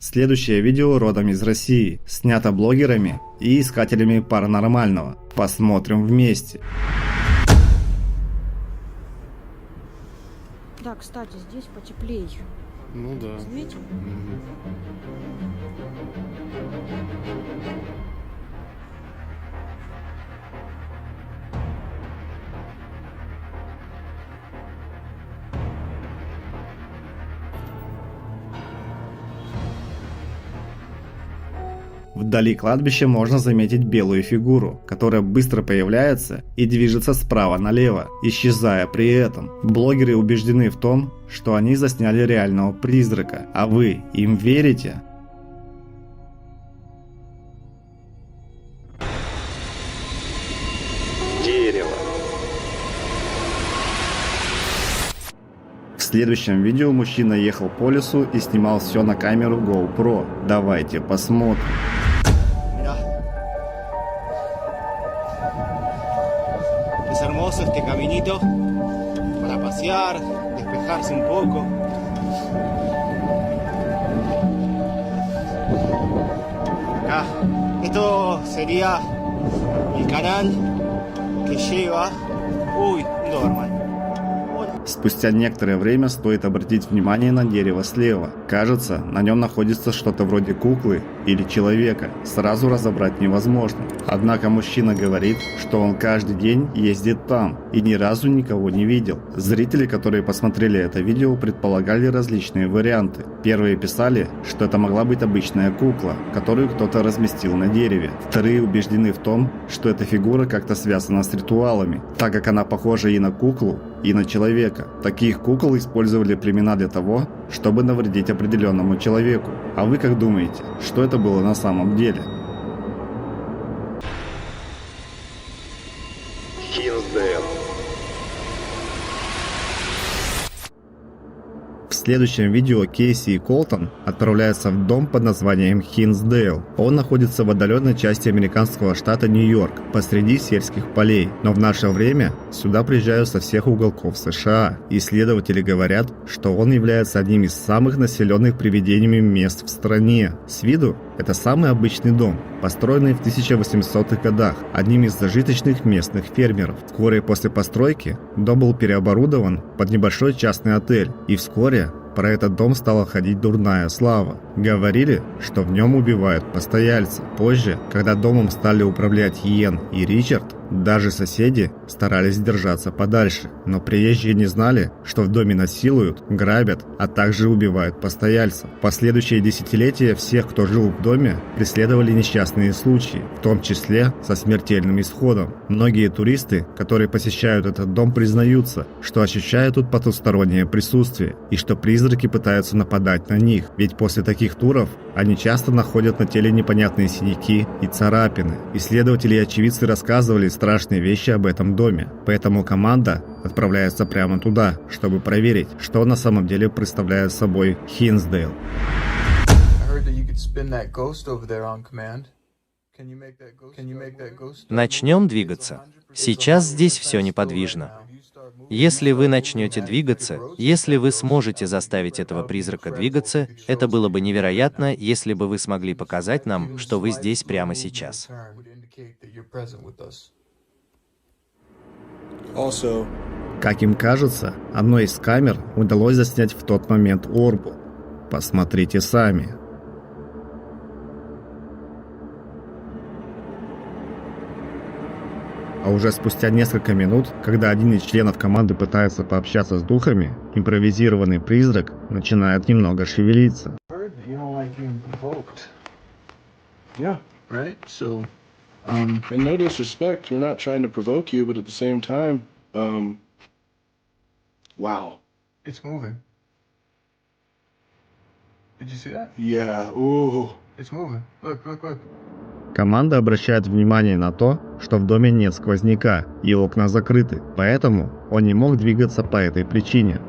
Следующее видео родом из России, снято блогерами и искателями паранормального. Посмотрим вместе. Да, кстати, здесь потеплее. Ну да. Заметил? Вдали кладбища можно заметить белую фигуру, которая быстро появляется и движется справа налево, исчезая при этом. Блогеры убеждены в том, что они засняли реального призрака, а вы им верите? Дерево. В следующем видео мужчина ехал по лесу и снимал все на камеру GoPro. Давайте посмотрим. Es hermoso este caminito para pasear, despejarse un poco. Acá, esto sería el canal que lleva. Uy, un Doberman. Спустя некоторое время стоит обратить внимание на дерево слева. Кажется, на нем находится что-то вроде куклы или человека. Сразу разобрать невозможно. Однако мужчина говорит, что он каждый день ездит там и ни разу никого не видел. Зрители, которые посмотрели это видео, предполагали различные варианты. Первые писали, что это могла быть обычная кукла, которую кто-то разместил на дереве. Вторые убеждены в том, что эта фигура как-то связана с ритуалами, так как она похожа и на куклу, и на человека. Таких кукол использовали племена для того, чтобы навредить определенному человеку. А вы как думаете, что это было на самом деле? Хинсдейл. В следующем видео Кейси и Колтон отправляются в дом под названием Хинсдейл. Он находится в отдаленной части американского штата Нью-Йорк, посреди сельских полей. Но в наше время сюда приезжают со всех уголков США. Исследователи говорят, что он является одним из самых населенных привидениями мест в стране. С виду это самый обычный дом, построенный в 1800-х годах одним из зажиточных местных фермеров. Вскоре после постройки дом был переоборудован под небольшой частный отель, и вскоре про этот дом стала ходить дурная слава. Говорили, что в нем убивают постояльцев. Позже, когда домом стали управлять Йен и Ричард, даже соседи старались держаться подальше. Но приезжие не знали, что в доме насилуют, грабят, а также убивают постояльцев. В последующие десятилетия всех, кто жил в доме, преследовали несчастные случаи, в том числе со смертельным исходом. Многие туристы, которые посещают этот дом, признаются, что ощущают тут потустороннее присутствие и что призраки пытаются нападать на них. Ведь после таких туров они часто находят на теле непонятные синяки и царапины. Исследователи и очевидцы рассказывали страшные вещи об этом доме. Поэтому команда отправляется прямо туда, чтобы проверить, что на самом деле представляет собой Хинсдейл. Начнем двигаться. Сейчас здесь все неподвижно. Если вы начнете двигаться, если вы сможете заставить этого призрака двигаться, это было бы невероятно, если бы вы смогли показать нам, что вы здесь прямо сейчас. Как им кажется, одной из камер удалось заснять в тот момент орбу. Посмотрите сами. А уже спустя несколько минут, когда один из членов команды пытается пообщаться с духами, импровизированный призрак начинает немного шевелиться. And no disrespect, we're not trying to provoke you, but at the same time, wow. It's moving. Did you see that? Yeah, ooh. It's moving. Look, look, look. Команда обращает внимание на то, что в доме нет сквозняка и окна закрыты, поэтому он не мог двигаться по этой причине.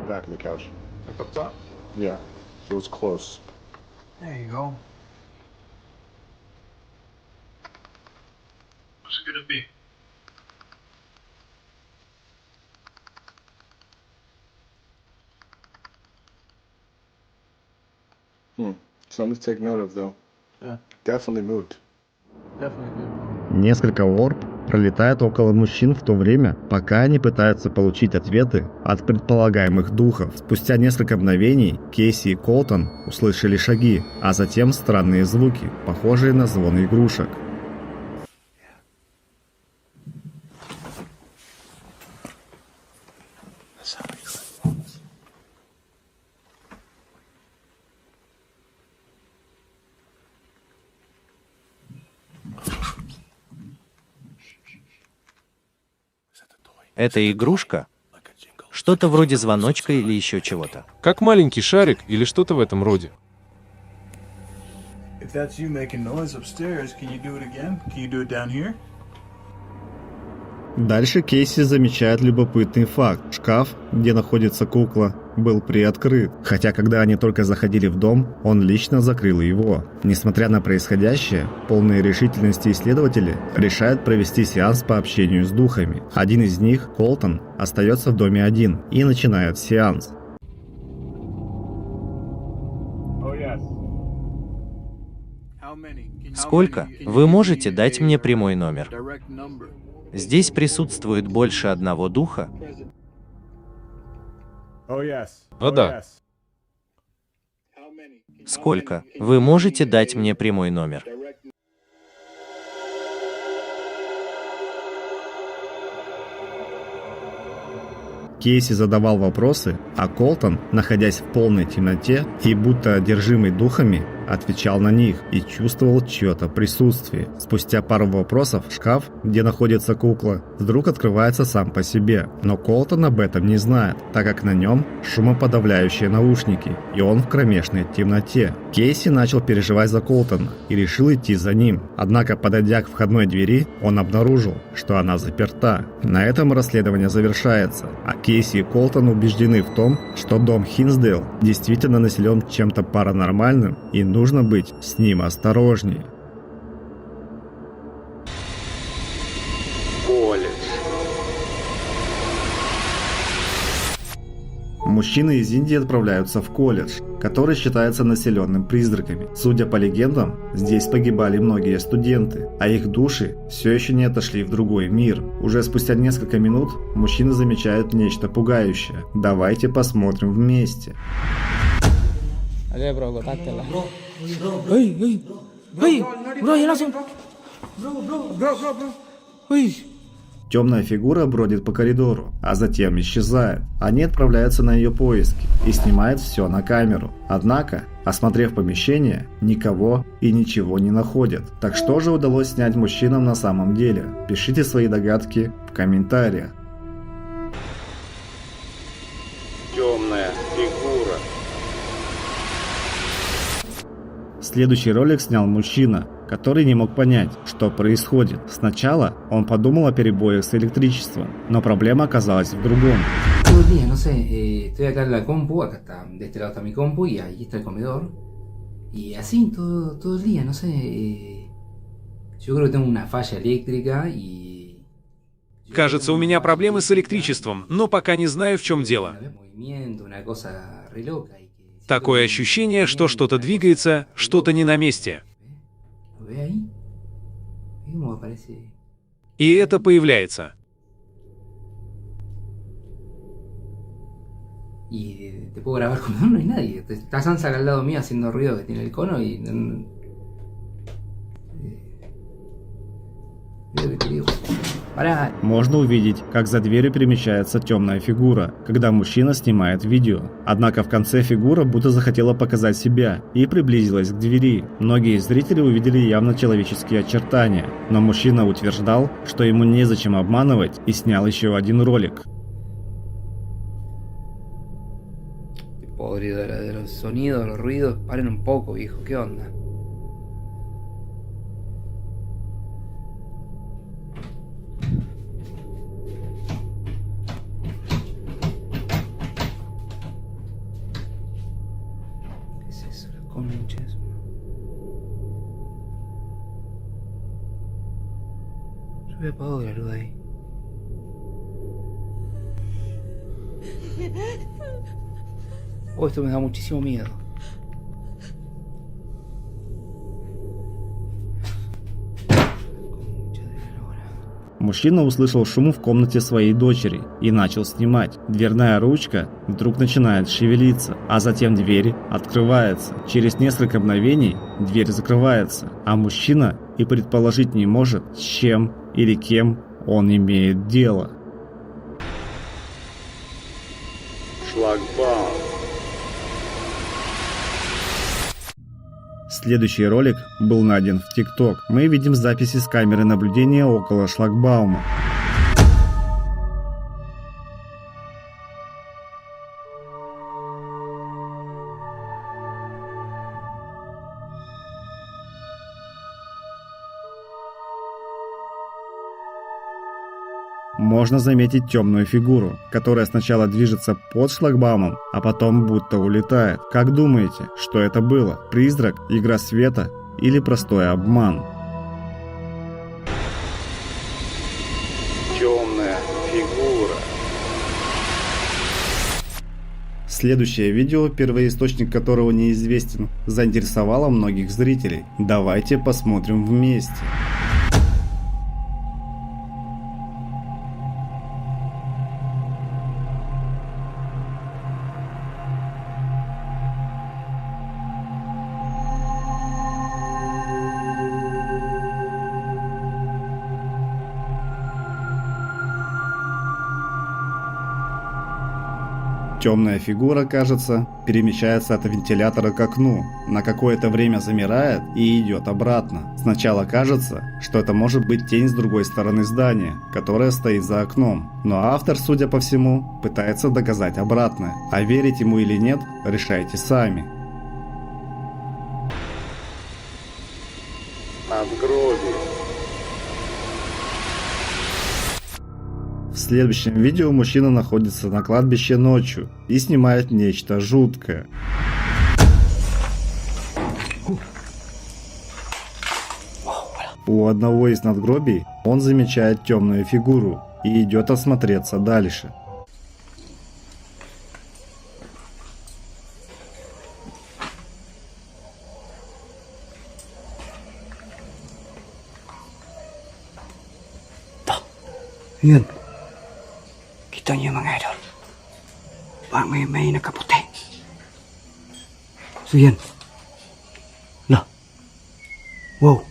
Back of the couch. Look up top. Yeah, it was close. There you go. What's it gonna be? Something to take note of, though. Yeah. Definitely moved. Definitely good. Несколько орб пролетает около мужчин в то время, пока они пытаются получить ответы от предполагаемых духов. Спустя несколько мгновений Кейси и Колтон услышали шаги, а затем странные звуки, похожие на звон игрушек. Это игрушка? Что-то вроде звоночка или еще чего-то. Как маленький шарик или что-то в этом роде. If that's you making noise upstairs, can you do it again? Can you do it down here? Дальше Кейси замечает любопытный факт. Шкаф, где находится кукла, был приоткрыт, хотя когда они только заходили в дом, он лично закрыл его. Несмотря на происходящее, полные решительности исследователи решают провести сеанс по общению с духами. Один из них, Колтон, остается в доме один и начинает сеанс. Сколько? Вы можете дать мне прямой номер? Здесь присутствует больше одного духа? О да. Сколько? Вы можете дать мне прямой номер? Кейси задавал вопросы, а Колтон, находясь в полной темноте и будто одержимый духами, отвечал на них и чувствовал чье-то присутствие. Спустя пару вопросов шкаф, где находится кукла, вдруг открывается сам по себе, но Колтон об этом не знает, так как на нем шумоподавляющие наушники, и он в кромешной темноте. Кейси начал переживать за Колтона и решил идти за ним, однако, подойдя к входной двери, он обнаружил, что она заперта. На этом расследование завершается, а Кейси и Колтон убеждены в том, что дом Хинсдейл действительно населен чем-то паранормальным и нужно быть с ним осторожнее. Мужчины из Индии отправляются в колледж, который считается населенным призраками. Судя по легендам, здесь погибали многие студенты, а их души все еще не отошли в другой мир. Уже спустя несколько минут мужчины замечают нечто пугающее. Давайте посмотрим вместе. Темная фигура бродит по коридору, а затем исчезает. Они отправляются на ее поиски и снимают все на камеру. Однако, осмотрев помещение, никого и ничего не находят. Так что же удалось снять мужчинам на самом деле? Пишите свои догадки в комментариях. Темная фигура. Следующий ролик снял мужчина, который не мог понять, что происходит. Sначала он подумал о перебоях с электричеством, но проблема оказалась в другом. Todo el día, no sé, estoy acá en la compu, acá está, de este lado está mi compu y ahí está el comedor. Y así todo el día, no sé, yo creo que tengo una falla eléctrica y... Кажется, у меня проблемы с электричеством, но пока не знаю, в чем дело. Movimiento, una cosa re loca y que... Такое ощущение, что что-то двигается, что-то не на месте. ¿Lo ve ahí? ¿Ve cómo aparece? И это появляется. Y te puedo grabar como no hay nadie. Está Sansa al lado mío haciendo ruido que tiene el cono y... Veo que te digo. Pará. Можно увидеть, как за дверью перемещается темная фигура, когда мужчина снимает видео. Однако в конце фигура будто захотела показать себя и приблизилась к двери. Многие зрители увидели явно человеческие очертания, но мужчина утверждал, что ему незачем обманывать, и снял еще один ролик. Podrido de los sonidos, los ruidos. Paren un poco, viejo. ¿Qué onda? ¿Qué es eso? La concha de su madre. Yo había apagado la luz ahí. Oh, esto me da muchísimo miedo. Мужчина услышал шум в комнате своей дочери и начал снимать. Дверная ручка вдруг начинает шевелиться, а затем дверь открывается. Через несколько мгновений дверь закрывается, а мужчина и предположить не может, с чем или кем он имеет дело. Шлагбаум. Следующий ролик был найден в TikTok. Мы видим записи с камеры наблюдения около шлагбаума. Можно заметить темную фигуру, которая сначала движется под шлагбаумом, а потом будто улетает. Как думаете, что это было? Призрак, игра света или простой обман? Темная фигура. Следующее видео, первоисточник которого неизвестен, заинтересовало многих зрителей. Давайте посмотрим вместе. Темная фигура, кажется, перемещается от вентилятора к окну, на какое-то время замирает и идет обратно. Сначала кажется, что это может быть тень с другой стороны здания, которая стоит за окном. Но автор, судя по всему, пытается доказать обратное. А верить ему или нет, решайте сами. Надгробие. В следующем видео мужчина находится на кладбище ночью и снимает нечто жуткое. У одного из надгробий он замечает темную фигуру и идет осмотреться дальше. Yun. Kita niyo mga idol. Parang may nakaputi. So yan. La. Wow.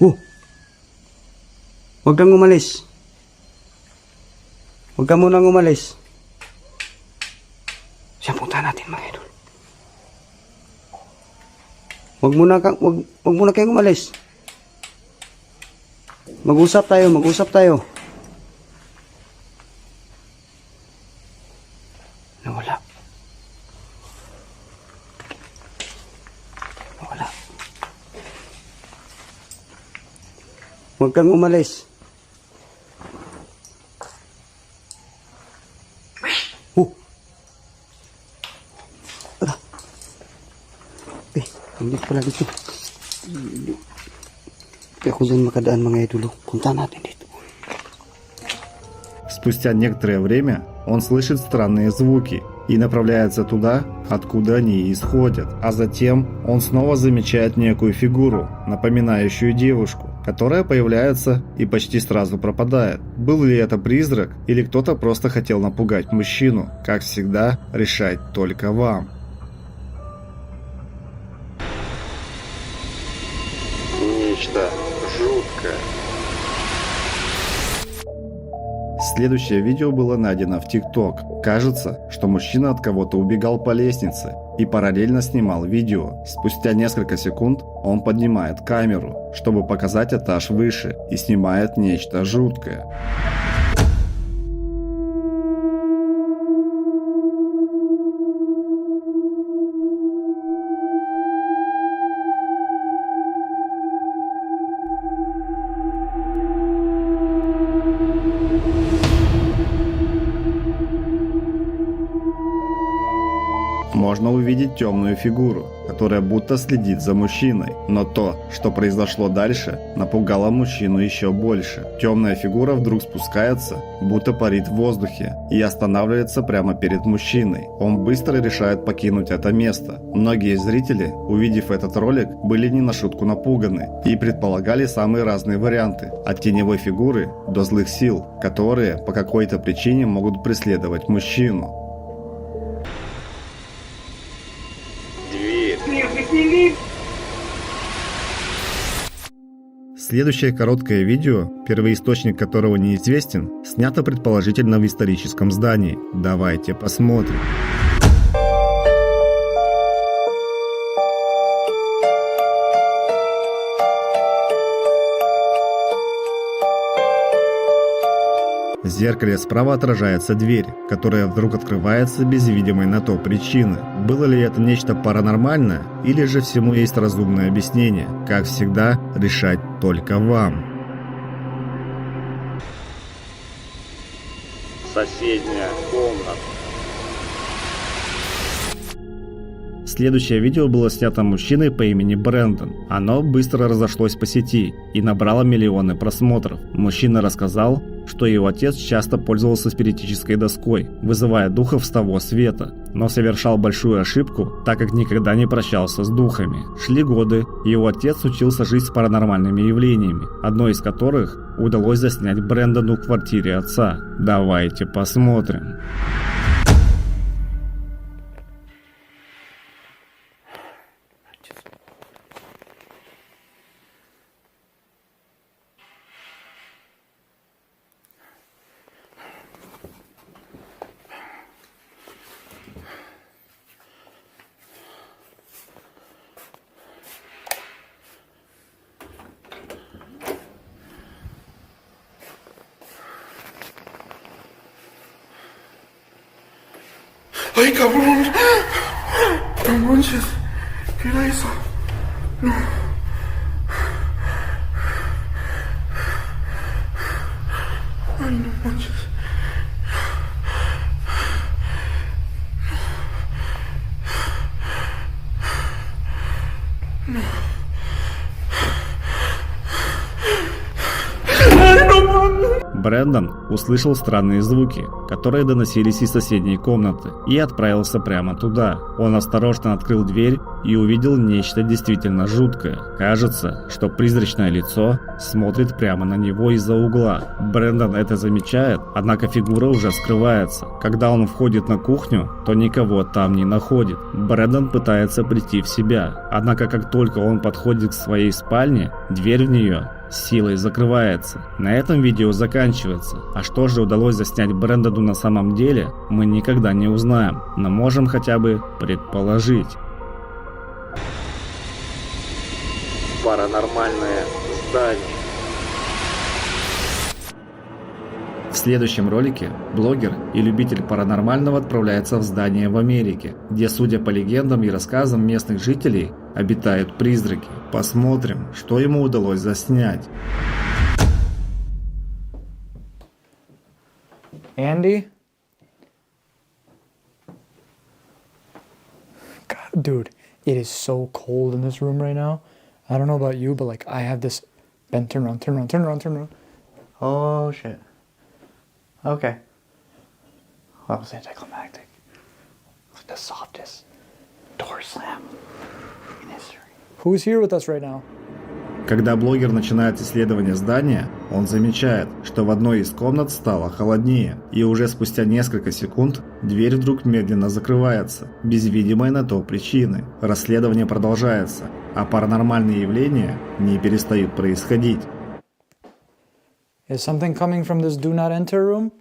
Oh. Huwag kang umalis. Huwag ka munang umalis. Siya punta natin mga idol. Huwag muna kayong umalis. Mag-usap tayo. Nawala. Huwag kang umalis. Ala. Hindi pala dito. Hindi ako dyan makadaan mga idolo. Punta natin dito. Спустя некоторое время он слышит странные звуки и направляется туда, откуда они исходят. А затем он снова замечает некую фигуру, напоминающую девушку, которая появляется и почти сразу пропадает. Был ли это призрак или кто-то просто хотел напугать мужчину? Как всегда, решать только вам. Нечто жуткое. Следующее видео было найдено в TikTok. Кажется, что мужчина от кого-то убегал по лестнице и параллельно снимал видео. Спустя несколько секунд он поднимает камеру, чтобы показать этаж выше, и снимает нечто жуткое. можно увидеть темную фигуру, которая будто следит за мужчиной. Но то, что произошло дальше, напугало мужчину еще больше. Темная фигура вдруг спускается, будто парит в воздухе, и останавливается прямо перед мужчиной. Он быстро решает покинуть это место. Многие зрители, увидев этот ролик, были не на шутку напуганы и предполагали самые разные варианты, от теневой фигуры до злых сил, которые по какой-то причине могут преследовать мужчину. Следующее короткое видео, первоисточник которого неизвестен, снято предположительно в историческом здании. Давайте посмотрим. В зеркале справа отражается дверь, которая вдруг открывается без видимой на то причины. Было ли это нечто паранормальное, или же всему есть разумное объяснение? Как всегда, решать только вам. Соседняя комната. Следующее видео было снято мужчиной по имени Брэндон. Оно быстро разошлось по сети и набрало миллионы просмотров. Мужчина рассказал, что его отец часто пользовался спиритической доской, вызывая духов с того света, но совершал большую ошибку, так как никогда не прощался с духами. Шли годы, его отец учился жить с паранормальными явлениями, одно из которых удалось заснять Брэндону в квартире отца. Давайте посмотрим. Ay, cabrón. No manches. ¿Qué era eso? No. Ay, no manches. No. Ay, no mames. Брэндон услышал странные звуки, которые доносились из соседней комнаты, и отправился прямо туда. Он осторожно открыл дверь и увидел нечто действительно жуткое. Кажется, что призрачное лицо смотрит прямо на него из-за угла. Брэндон это замечает, однако фигура уже скрывается. Когда он входит на кухню, то никого там не находит. Брэндон пытается прийти в себя, однако как только он подходит к своей спальне, дверь в нее силой закрывается. На этом видео заканчивается. А что же удалось заснять Брэндону на самом деле, мы никогда не узнаем, но можем хотя бы предположить. Паранормальное здание. В следующем ролике блогер и любитель паранормального отправляется в здание в Америке, где, судя по легендам и рассказам местных жителей, обитают призраки. Посмотрим, что ему удалось заснять. Andy? God, dude, it is so cold in this room right now. I don't know about you, but like I have this... Ben, turn around, turn around, turn around, turn around. Oh, shit. Okay. That was anticlimactic. It was the softest door slam in history. Who's here with us right now? Когда блогер начинает исследование здания, он замечает, что в одной из комнат стало холоднее, и уже спустя несколько секунд дверь вдруг медленно закрывается, без видимой на то причины. Расследование продолжается, а паранормальные явления не перестают происходить. Is something coming from this do not enter room?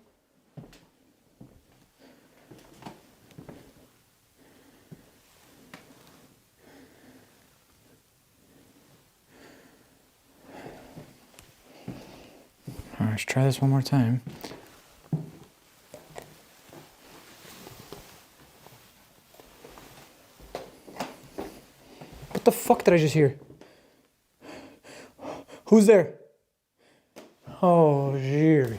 All right, let's try this one more time. What the fuck did I just hear? Who's there? Oh, Jerry.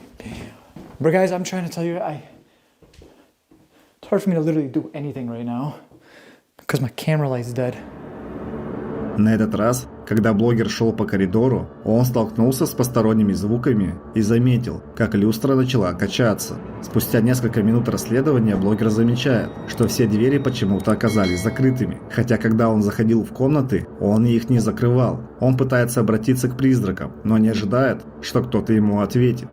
But guys, I'm trying to tell you, it's hard for me to literally do anything right now. Because my camera light's dead. На этот раз, когда блогер шел по коридору, он столкнулся с посторонними звуками и заметил, как люстра начала качаться. Спустя несколько минут расследования блогер замечает, что все двери почему-то оказались закрытыми, хотя когда он заходил в комнаты, он их не закрывал. Он пытается обратиться к призракам, но не ожидает, что кто-то ему ответит.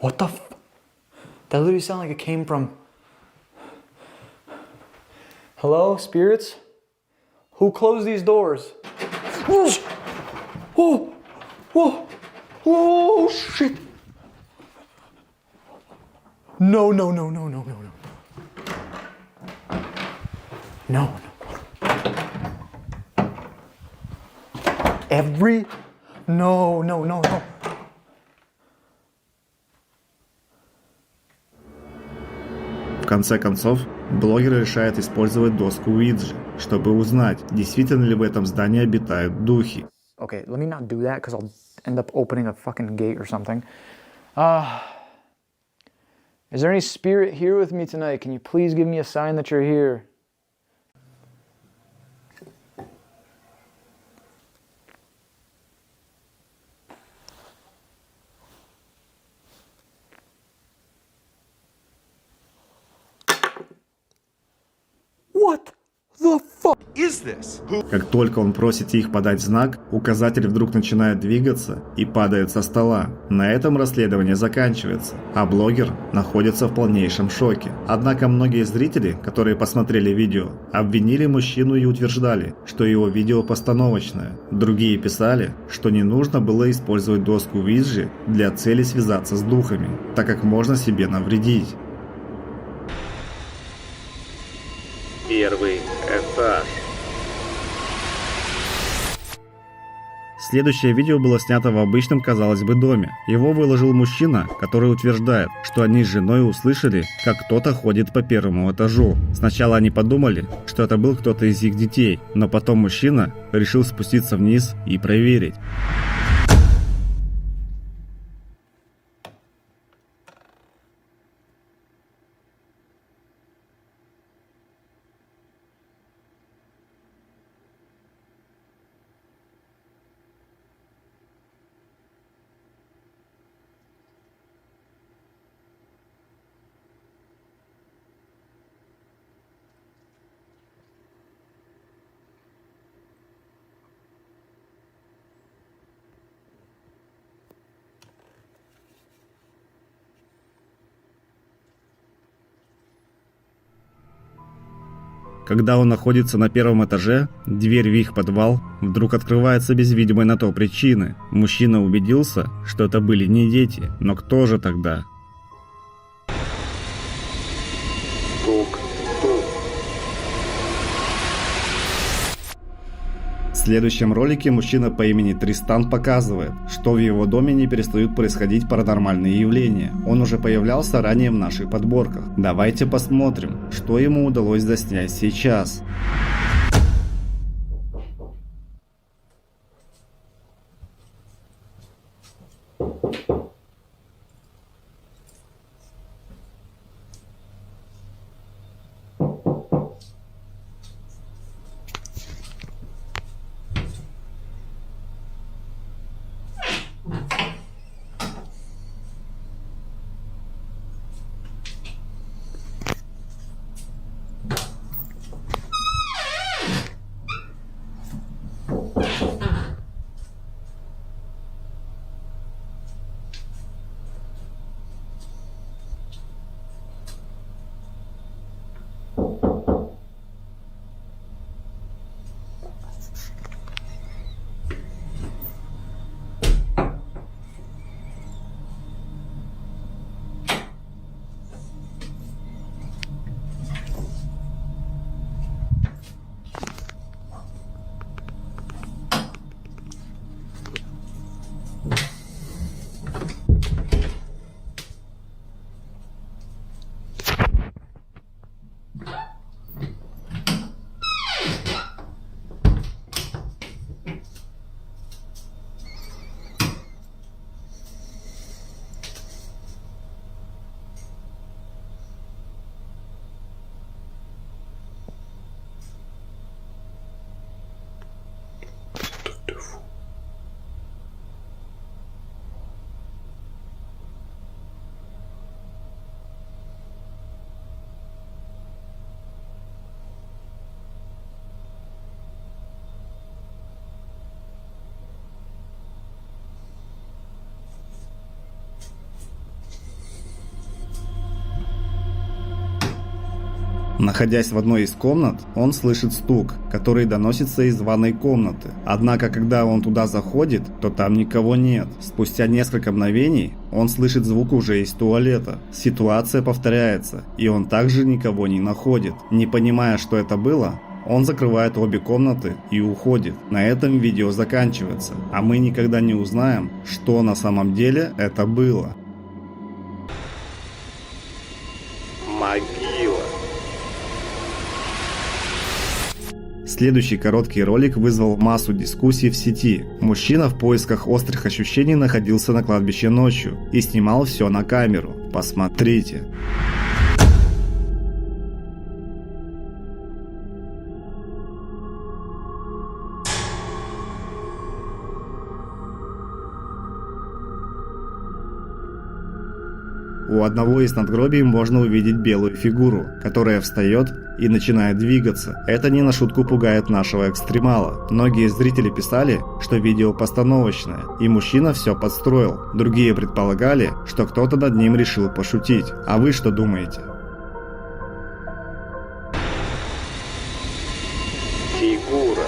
What the f... That literally sounded like it came from... Hello, spirits? Who closed these doors? Whoa! Whoa! Whoa! Whoa! Shit! No, no, no, no, no, no, no. No, no. Every... No, no, no, no. В конце концов, блогер решает использовать доску Уиджи, чтобы узнать, действительно ли в этом здании обитают духи. Okay, let me not do that because I'll end up opening a fucking gate or something. Is there any spirit here with me tonight? Can you please give me a sign that you're here? What the fuck is this? Как только он просит их подать знак, указатель вдруг начинает двигаться и падает со стола. На этом расследование заканчивается, а блогер находится в полнейшем шоке. Однако многие зрители, которые посмотрели видео, обвинили мужчину и утверждали, что его видео постановочное. Другие писали, что не нужно было использовать доску Уиджи для цели связаться с духами, так как можно себе навредить. Первый этаж. Следующее видео было снято в обычном, казалось бы, доме. Его выложил мужчина, который утверждает, что они с женой услышали, как кто-то ходит по первому этажу. Сначала они подумали, что это был кто-то из их детей, но потом мужчина решил спуститься вниз и проверить. Когда он находится на первом этаже, дверь в их подвал вдруг открывается без видимой на то причины. Мужчина убедился, что это были не дети, но кто же тогда? В следующем ролике мужчина по имени Тристан показывает, что в его доме не перестают происходить паранормальные явления. Он уже появлялся ранее в наших подборках. Давайте посмотрим, что ему удалось заснять сейчас. Находясь в одной из комнат, он слышит стук, который доносится из ванной комнаты. Однако, когда он туда заходит, то там никого нет. Спустя несколько мгновений он слышит звук уже из туалета. Ситуация повторяется, и он также никого не находит. Не понимая, что это было, он закрывает обе комнаты и уходит. На этом видео заканчивается, а мы никогда не узнаем, что на самом деле это было. Могила. Следующий короткий ролик вызвал массу дискуссий в сети. Мужчина в поисках острых ощущений находился на кладбище ночью и снимал все на камеру. Посмотрите. У одного из надгробий можно увидеть белую фигуру, которая встает и начинает двигаться. Это не на шутку пугает нашего экстремала. Многие зрители писали, что видео постановочное, и мужчина все подстроил. Другие предполагали, что кто-то над ним решил пошутить. А вы что думаете? Фигура.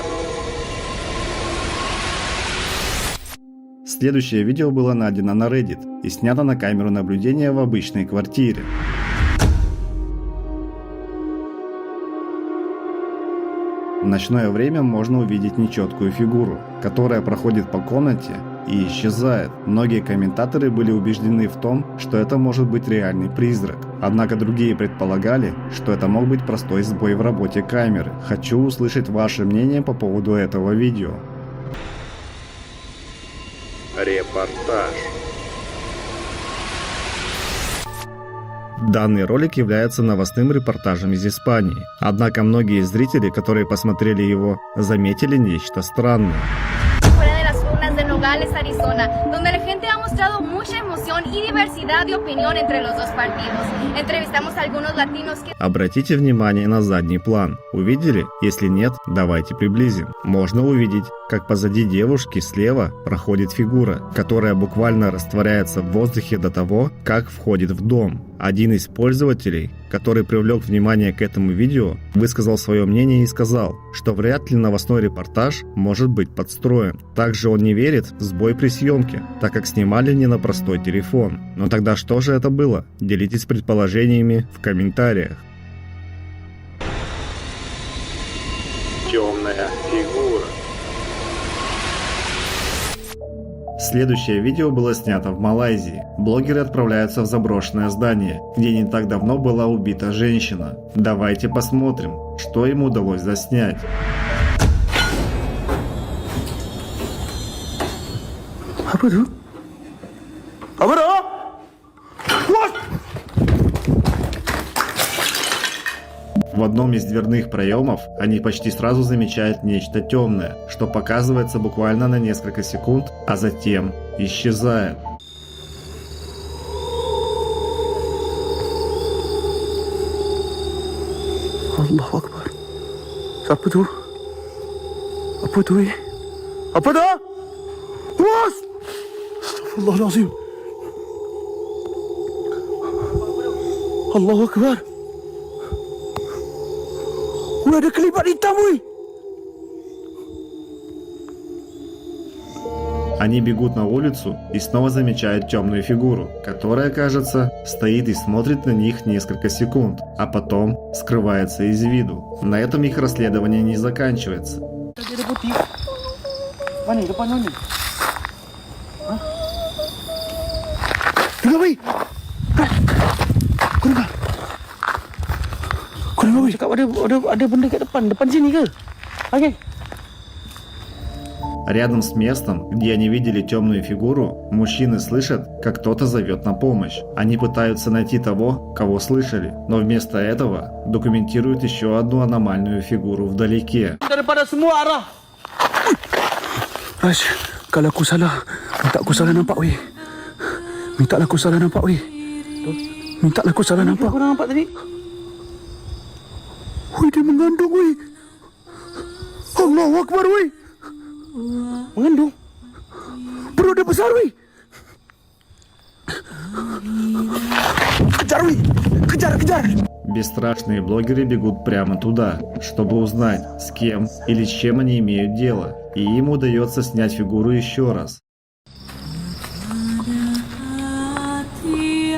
Следующее видео было найдено на Reddit и снято на камеру наблюдения в обычной квартире. В ночное время можно увидеть нечеткую фигуру, которая проходит по комнате и исчезает. Многие комментаторы были убеждены в том, что это может быть реальный призрак. Однако другие предполагали, что это мог быть простой сбой в работе камеры. Хочу услышать ваше мнение по поводу этого видео. Репортаж. Данный ролик является новостным репортажем из Испании. Однако многие зрители, которые посмотрели его, заметили нечто странное. Nogales, Arizona, donde la gente ha mostrado mucha emoción y diversidad de opinión entre los dos partidos. Entrevistamos a algunos latinos que... Обратите внимание на задний план. Увидели? Если нет, давайте приблизим. Можно увидеть, как позади девушки слева проходит фигура, которая буквально растворяется в воздухе до того, как входит в дом. Один из пользователей, который привлек внимание к этому видео, высказал свое мнение и сказал, что вряд ли новостной репортаж может быть подстроен. Также он не верит в сбой при съемке, так как снимали не на простой телефон. Но тогда что же это было? Делитесь предположениями в комментариях. Темная фигура. Следующее видео было снято в Малайзии. Блогеры отправляются в заброшенное здание, где не так давно была убита женщина. Давайте посмотрим, что им удалось заснять. Apa tu? Apa tu? What? В одном из дверных проемов они почти сразу замечают нечто темное, что показывается буквально на несколько секунд, а затем исчезает. Allahu Akbar. Apa tu? Apa tu? Apa tu? Bos! Astaghfirullahalazim. Allahu Akbar. Wih, ada kelipat hitam, wih. Они бегут на улицу и снова замечают темную фигуру, которая, кажется, стоит и смотрит на них несколько секунд, а потом скрывается из виду. На этом их расследование не заканчивается. Рядом с местом, где они видели темную фигуру, мужчины слышат, как кто-то зовет на помощь. Они пытаются найти того, кого слышали, но вместо этого документируют еще одну аномальную фигуру вдалеке. Raj, kalau aku salah, minta aku salah nampak, weh. Minta aku salah nampak, weh. Minta aku salah nampak. Apa nampak tadi? Weh, dia mengandung, weh. Allahu Akbar, weh. Mengandung? Perut dia besar, weh. Kejar, weh. Kejar, kejar. Бесстрашные блогеры бегут прямо туда, чтобы узнать, с кем или с чем они имеют дело, и им удается снять фигуру еще раз.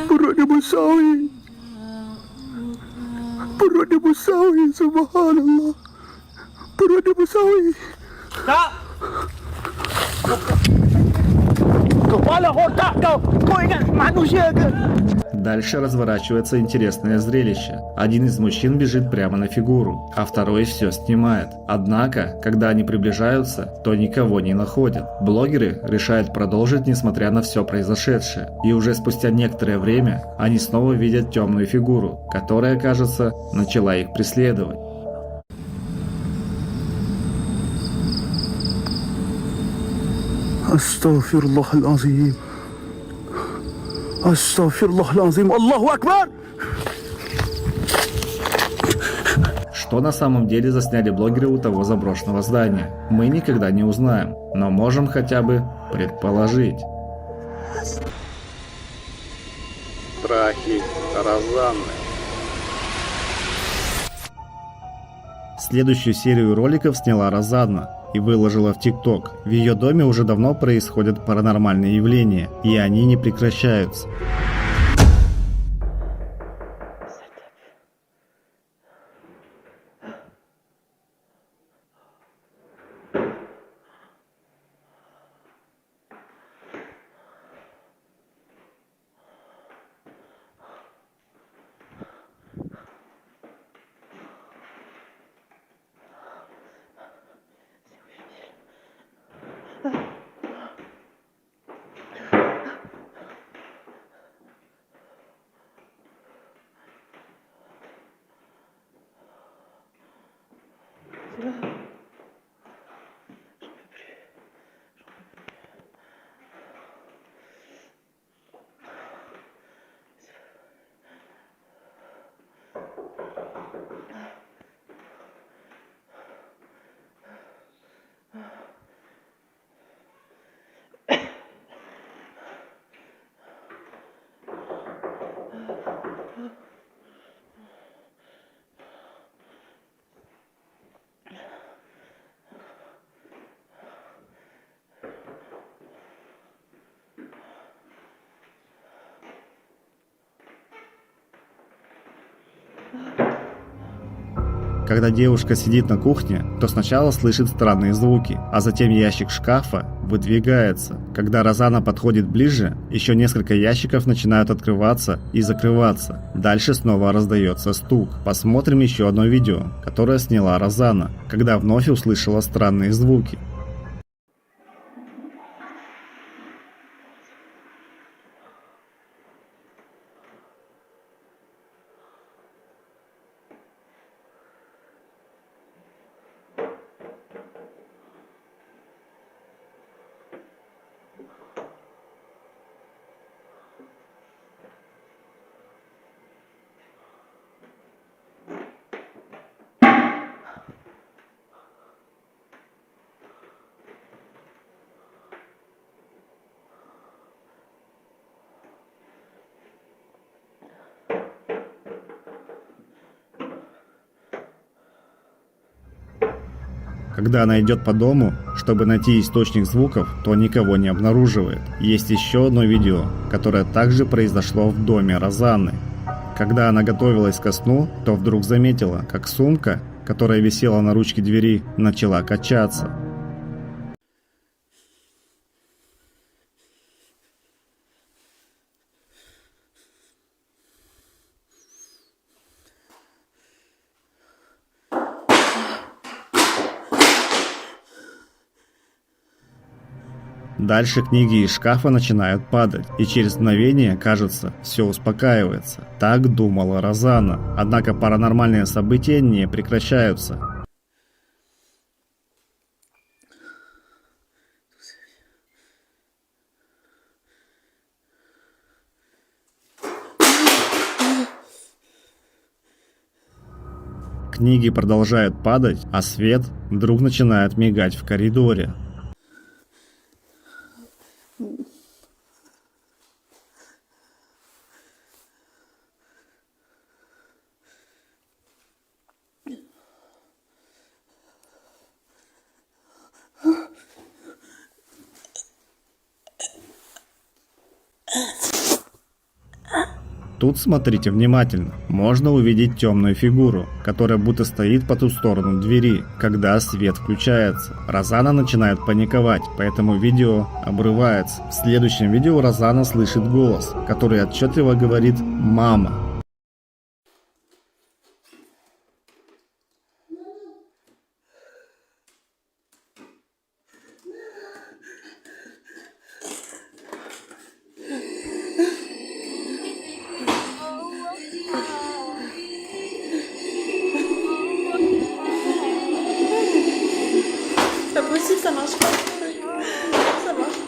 Perutnya Musawi. Perutnya Musawi, subhanallah. Perutnya Musawi. Kepala otak kau. Kau ingat manusia ke? Дальше разворачивается интересное зрелище. Один из мужчин бежит прямо на фигуру, а второй все снимает. Однако, когда они приближаются, то никого не находят. Блогеры решают продолжить, несмотря на все произошедшее. И уже спустя некоторое время они снова видят темную фигуру, которая, кажется, начала их преследовать. Astaghfirullahalazim. Astaghfirullahalazim. Allahu Akbar. Что на самом деле засняли блогеры у того заброшенного здания, мы никогда не узнаем, но можем хотя бы предположить. Страхи Розанны. Следующую серию роликов сняла Розанна и выложила в ТикТок. В ее доме уже давно происходят паранормальные явления, и они не прекращаются. Когда девушка сидит на кухне, то сначала слышит странные звуки, а затем ящик шкафа выдвигается. Когда Розанна подходит ближе, еще несколько ящиков начинают открываться и закрываться. Дальше снова раздается стук. Посмотрим еще одно видео, которое сняла Розанна, когда вновь услышала странные звуки. Когда она идет по дому, чтобы найти источник звуков, то никого не обнаруживает. Есть еще одно видео, которое также произошло в доме Розанны. Когда она готовилась ко сну, то вдруг заметила, как сумка, которая висела на ручке двери, начала качаться. Дальше книги из шкафа начинают падать, и через мгновение, кажется, все успокаивается. Так думала Розанна. Однако паранормальные события не прекращаются. Книги продолжают падать, а свет вдруг начинает мигать в коридоре. тут смотрите внимательно. Можно увидеть темную фигуру, которая будто стоит по ту сторону двери, когда свет включается. Розана начинает паниковать, поэтому видео обрывается. В следующем видео Розана слышит голос, который отчетливо говорит «мама». C'est pas possible, ça marche pas. Ça marche.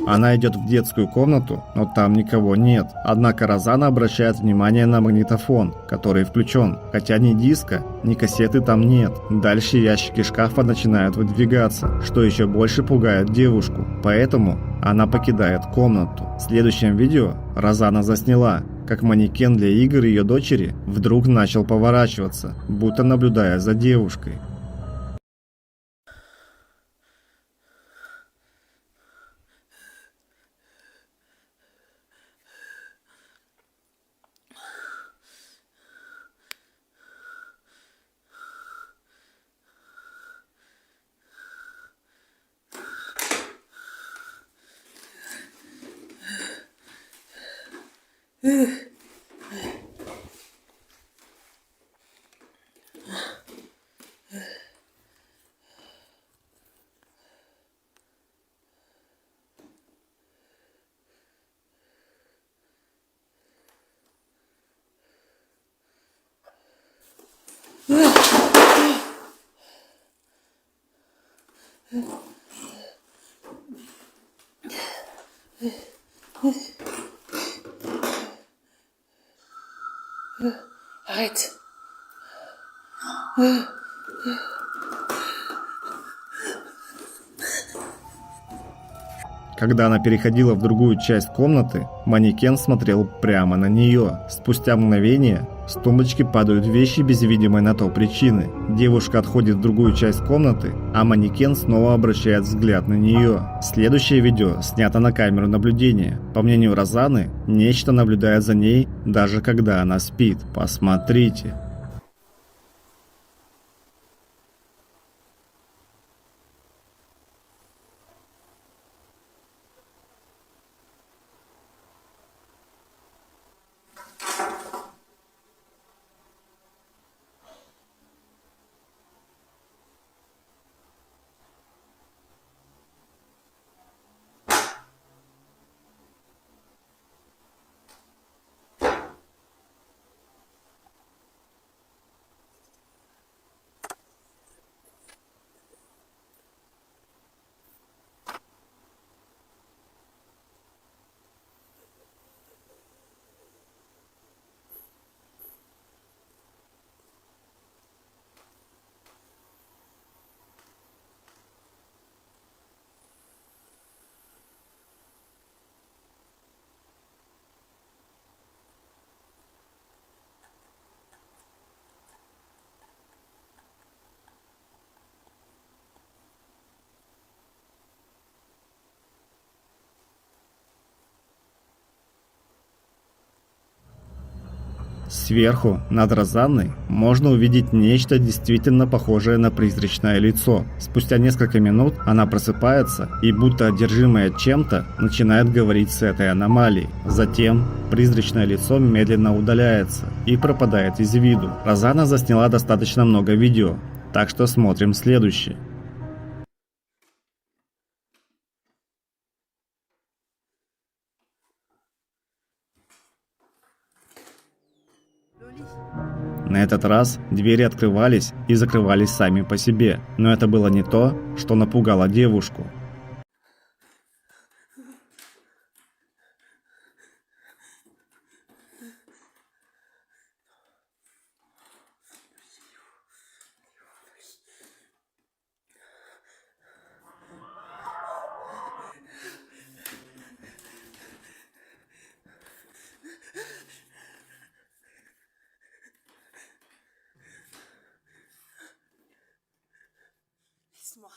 Она идет в детскую комнату, но там никого нет. Однако Розана обращает внимание на магнитофон, который включен, хотя ни диска, ни кассеты там нет. Дальше ящики шкафа начинают выдвигаться, что еще больше пугает девушку. Поэтому она покидает комнату. В следующем видео Розана засняла, как манекен для игр ее дочери вдруг начал поворачиваться, будто наблюдая за девушкой. Arrête. Когда она переходила в другую часть комнаты, манекен смотрел прямо на нее. Спустя мгновение с тумбочки падают вещи без видимой на то причины. Девушка отходит в другую часть комнаты, а манекен снова обращает взгляд на нее. Следующее видео снято на камеру наблюдения. По мнению Розаны, нечто наблюдает за ней, даже когда она спит. Посмотрите. Сверху, над Розанной, можно увидеть нечто действительно похожее на призрачное лицо. Спустя несколько минут она просыпается и, будто одержимая чем-то, начинает говорить с этой аномалией. Затем призрачное лицо медленно удаляется и пропадает из виду. Розана засняла достаточно много видео, так что смотрим следующее. На этот раз двери открывались и закрывались сами по себе, но это было не то, что напугало девушку. Laisse-moi.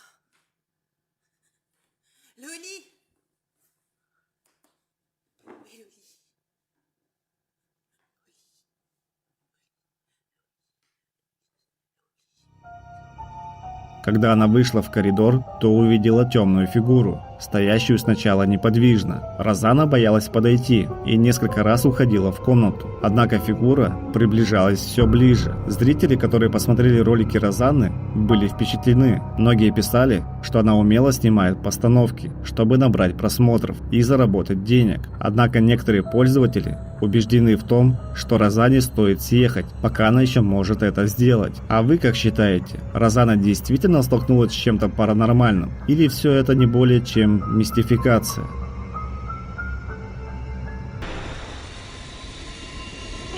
Le lit. Oui, le lit. Когда она вышла в коридор, то увидела темную фигуру, стоящую сначала неподвижно. Розана боялась подойти и несколько раз уходила в комнату. Однако фигура приближалась все ближе. Зрители, которые посмотрели ролики Розаны, были впечатлены. Многие писали, что она умело снимает постановки, чтобы набрать просмотров и заработать денег. Однако некоторые пользователи убеждены в том, что Розане стоит съехать, пока она еще может это сделать. А вы как считаете, Розана действительно столкнулась с чем-то паранормальным? Или все это не более чем мистификация?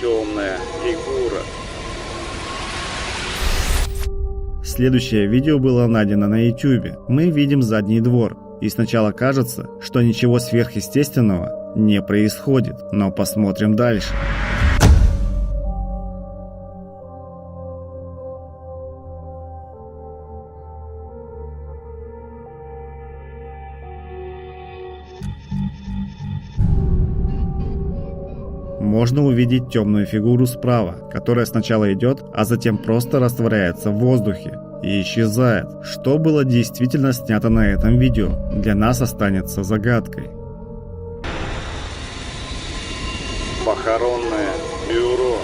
Темная фигура. Следующее видео было найдено на YouTube. Мы видим задний двор, и сначала кажется, что ничего сверхъестественного не происходит, но посмотрим дальше. Можно увидеть темную фигуру справа, которая сначала идет, а затем просто растворяется в воздухе и исчезает. Что было действительно снято на этом видео, для нас останется загадкой. Похоронное бюро.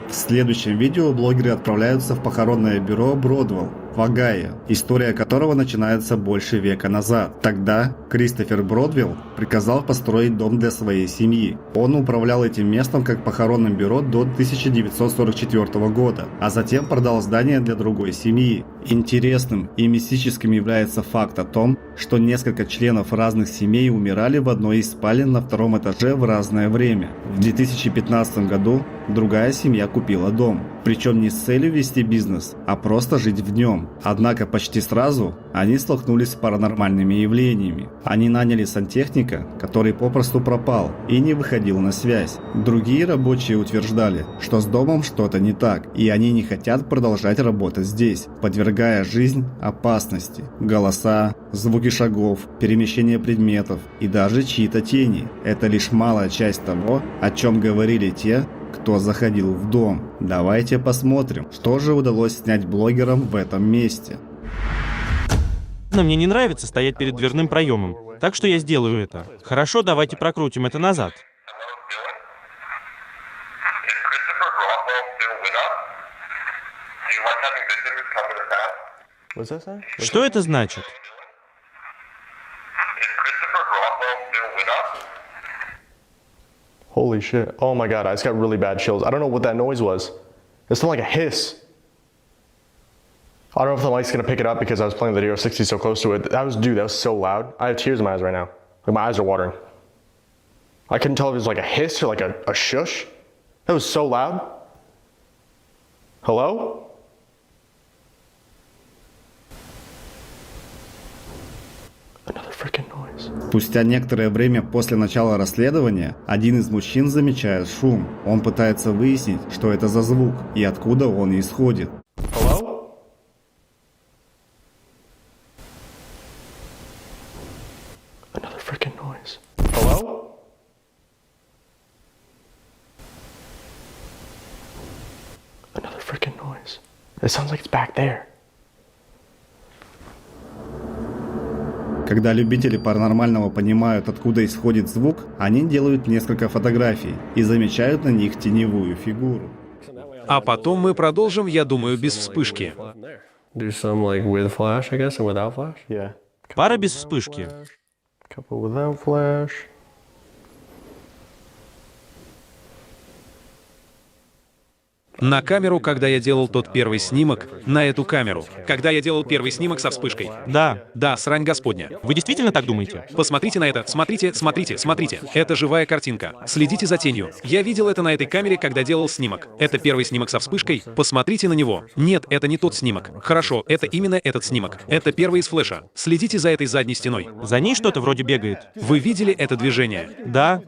В следующем видео блогеры отправляются в похоронное бюро Бродвелл в Огайо, история которого начинается больше века назад. Тогда Кристофер Бродвелл приказал построить дом для своей семьи. Он управлял этим местом как похоронным бюро до 1944 года, а затем продал здание для другой семьи. Интересным и мистическим является факт о том, что несколько членов разных семей умирали в одной из спален на втором этаже в разное время. В 2015 году другая семья купила дом, причем не с целью вести бизнес, а просто жить в нем. Однако почти сразу они столкнулись с паранормальными явлениями. Они наняли сантехника, который попросту пропал и не выходил на связь. Другие рабочие утверждали, что с домом что-то не так, и они не хотят продолжать работать здесь, подвергая жизнь опасности. Голоса, звуки шагов, перемещение предметов и даже чьи-то тени – это лишь малая часть того, о чем говорили те, кто заходил в дом. Давайте посмотрим, что же удалось снять блогерам в этом месте. Но мне не нравится стоять перед дверным проемом, так что я сделаю это. Хорошо, давайте прокрутим это назад. Что это значит? Holy shit. Oh my god, I just got really bad chills. I don't know what that noise was. It sounded like a hiss. I don't know if the mic's gonna pick it up because I was playing the DO60 so close to it. Dude, that was so loud. I have tears in my eyes right now. Like my eyes are watering. I couldn't tell if it was like a hiss or like a shush. That was so loud. Hello? Another freaking noise. Спустя некоторое время после начала расследования, один из мужчин замечает шум. Он пытается выяснить, что это за звук и откуда он исходит. Hello? Another freaking noise. Hello? Another freaking noise. It sounds like it's back there. Когда любители паранормального понимают, откуда исходит звук, они делают несколько фотографий и замечают на них теневую фигуру. А потом мы продолжим, я думаю, без вспышки. Do some like with flash, I guess, and without flash? Yeah. Пара без вспышки. Couple without flash. На камеру, когда я делал тот первый снимок, на эту камеру. Когда я делал первый снимок со вспышкой. Да. Да, срань господня. Вы действительно так думаете? Посмотрите на это. Смотрите, смотрите, смотрите. Это живая картинка. Следите за тенью. Я видел это на этой камере, когда делал снимок. Это первый снимок со вспышкой. Посмотрите на него. Нет, это не тот снимок. Хорошо, это именно этот снимок. Это первый из флеша. Следите за этой задней стеной. За ней что-то вроде бегает. Вы видели это движение? Да.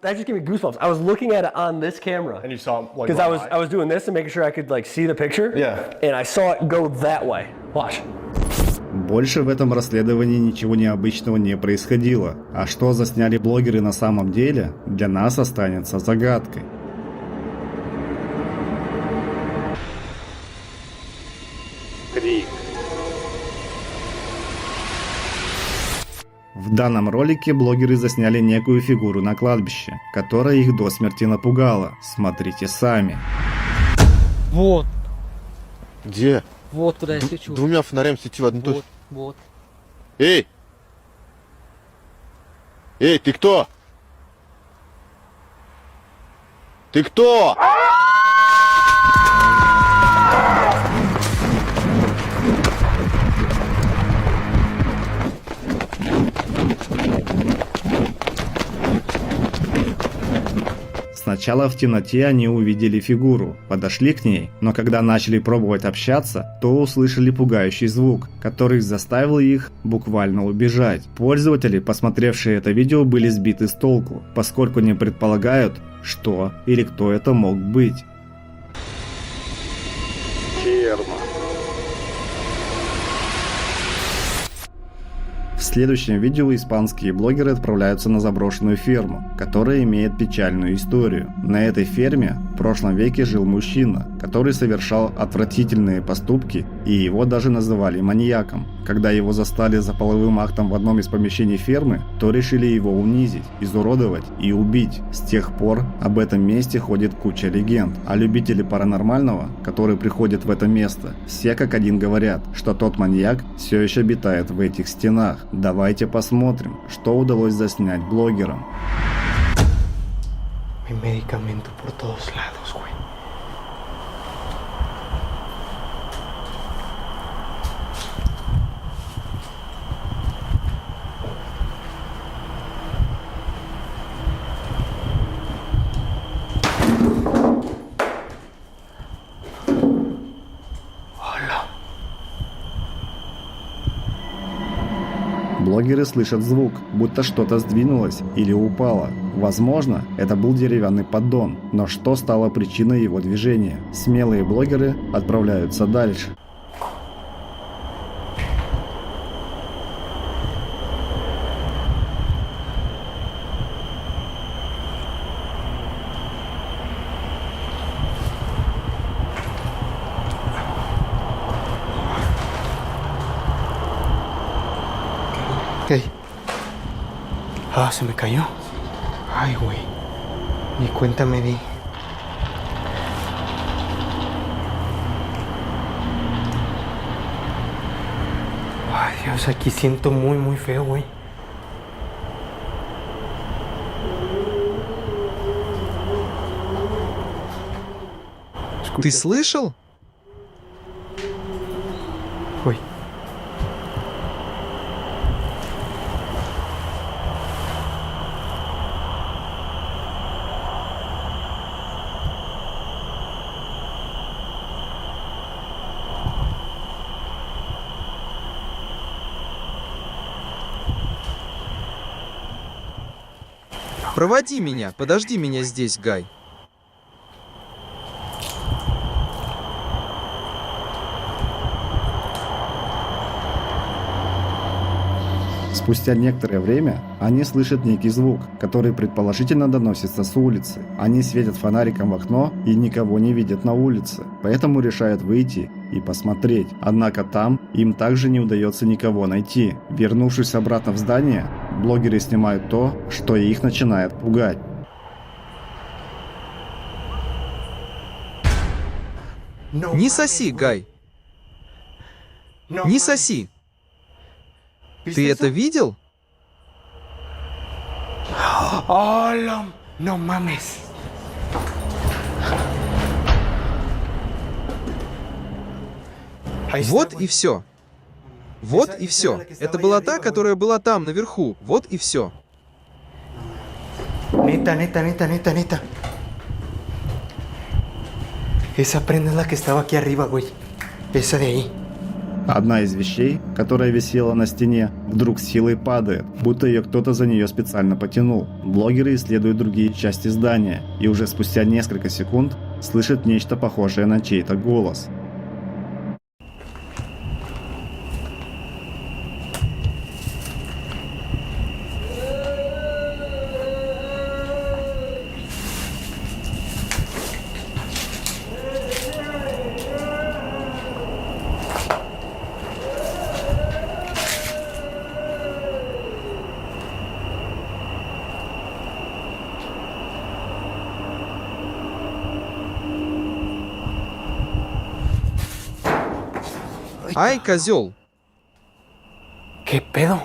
That just gave me goosebumps. I was looking at it on this camera. And you saw it, like, Because I was doing this and making sure I could like see the picture. Yeah. And I saw it go that way. Watch. Больше в этом расследовании ничего необычного не происходило. А что засняли блогеры на самом деле, для нас останется загадкой. Крик. В данном ролике блогеры засняли некую фигуру на кладбище, которая их до смерти напугала. Смотрите сами. Вот. Где? Вот куда я свечу. Двумя фонарями свети в одну точку. Вот. Эй! Эй, ты кто? Ты кто? Сначала в темноте они увидели фигуру, подошли к ней, но когда начали пробовать общаться, то услышали пугающий звук, который заставил их буквально убежать. Пользователи, посмотревшие это видео, были сбиты с толку, поскольку не предполагают, что или кто это мог быть. Ферма. В следующем видео испанские блогеры отправляются на заброшенную ферму, которая имеет печальную историю. На этой ферме в прошлом веке жил мужчина, который совершал отвратительные поступки, и его даже называли маньяком. Когда его застали за половым актом в одном из помещений фермы, то решили его унизить, изуродовать и убить. С тех пор об этом месте ходит куча легенд, а любители паранормального, которые приходят в это место, все как один говорят, что тот маньяк все еще обитает в этих стенах. Давайте посмотрим, что удалось заснять блогерам. Mi medicamento por todos lados, güey. Блогеры слышат звук, будто что-то сдвинулось или упало. Возможно, это был деревянный поддон, но что стало причиной его движения? Смелые блогеры отправляются дальше. Ey. Ah, se me cayó. Ay, güey. Ni cuenta me di. Ay, Dios, aquí siento muy feo, güey. Ты слышал? Ой. Проводи меня, подожди меня здесь, Гай. Спустя некоторое время они слышат некий звук, который предположительно доносится с улицы. Они светят фонариком в окно и никого не видят на улице, поэтому решают выйти и посмотреть. Однако там им также не удается никого найти. Вернувшись обратно в здание, блогеры снимают то, что их начинает пугать. Не соси, Гай. Не соси. Ты это видел? Oh, no mames. Вот и все. Вот и все. Это была та, которая была там, наверху. Вот и все. Neta, neta, neta, neta, neta. Esa prenda es la que estaba aquí arriba, güey. Esa de ahí. Одна из вещей, которая висела на стене, вдруг с силой падает, будто ее кто-то за нее специально потянул. Блогеры исследуют другие части здания и уже спустя несколько секунд слышат нечто похожее на чей-то голос. Ай, козел! ¿Qué pedo?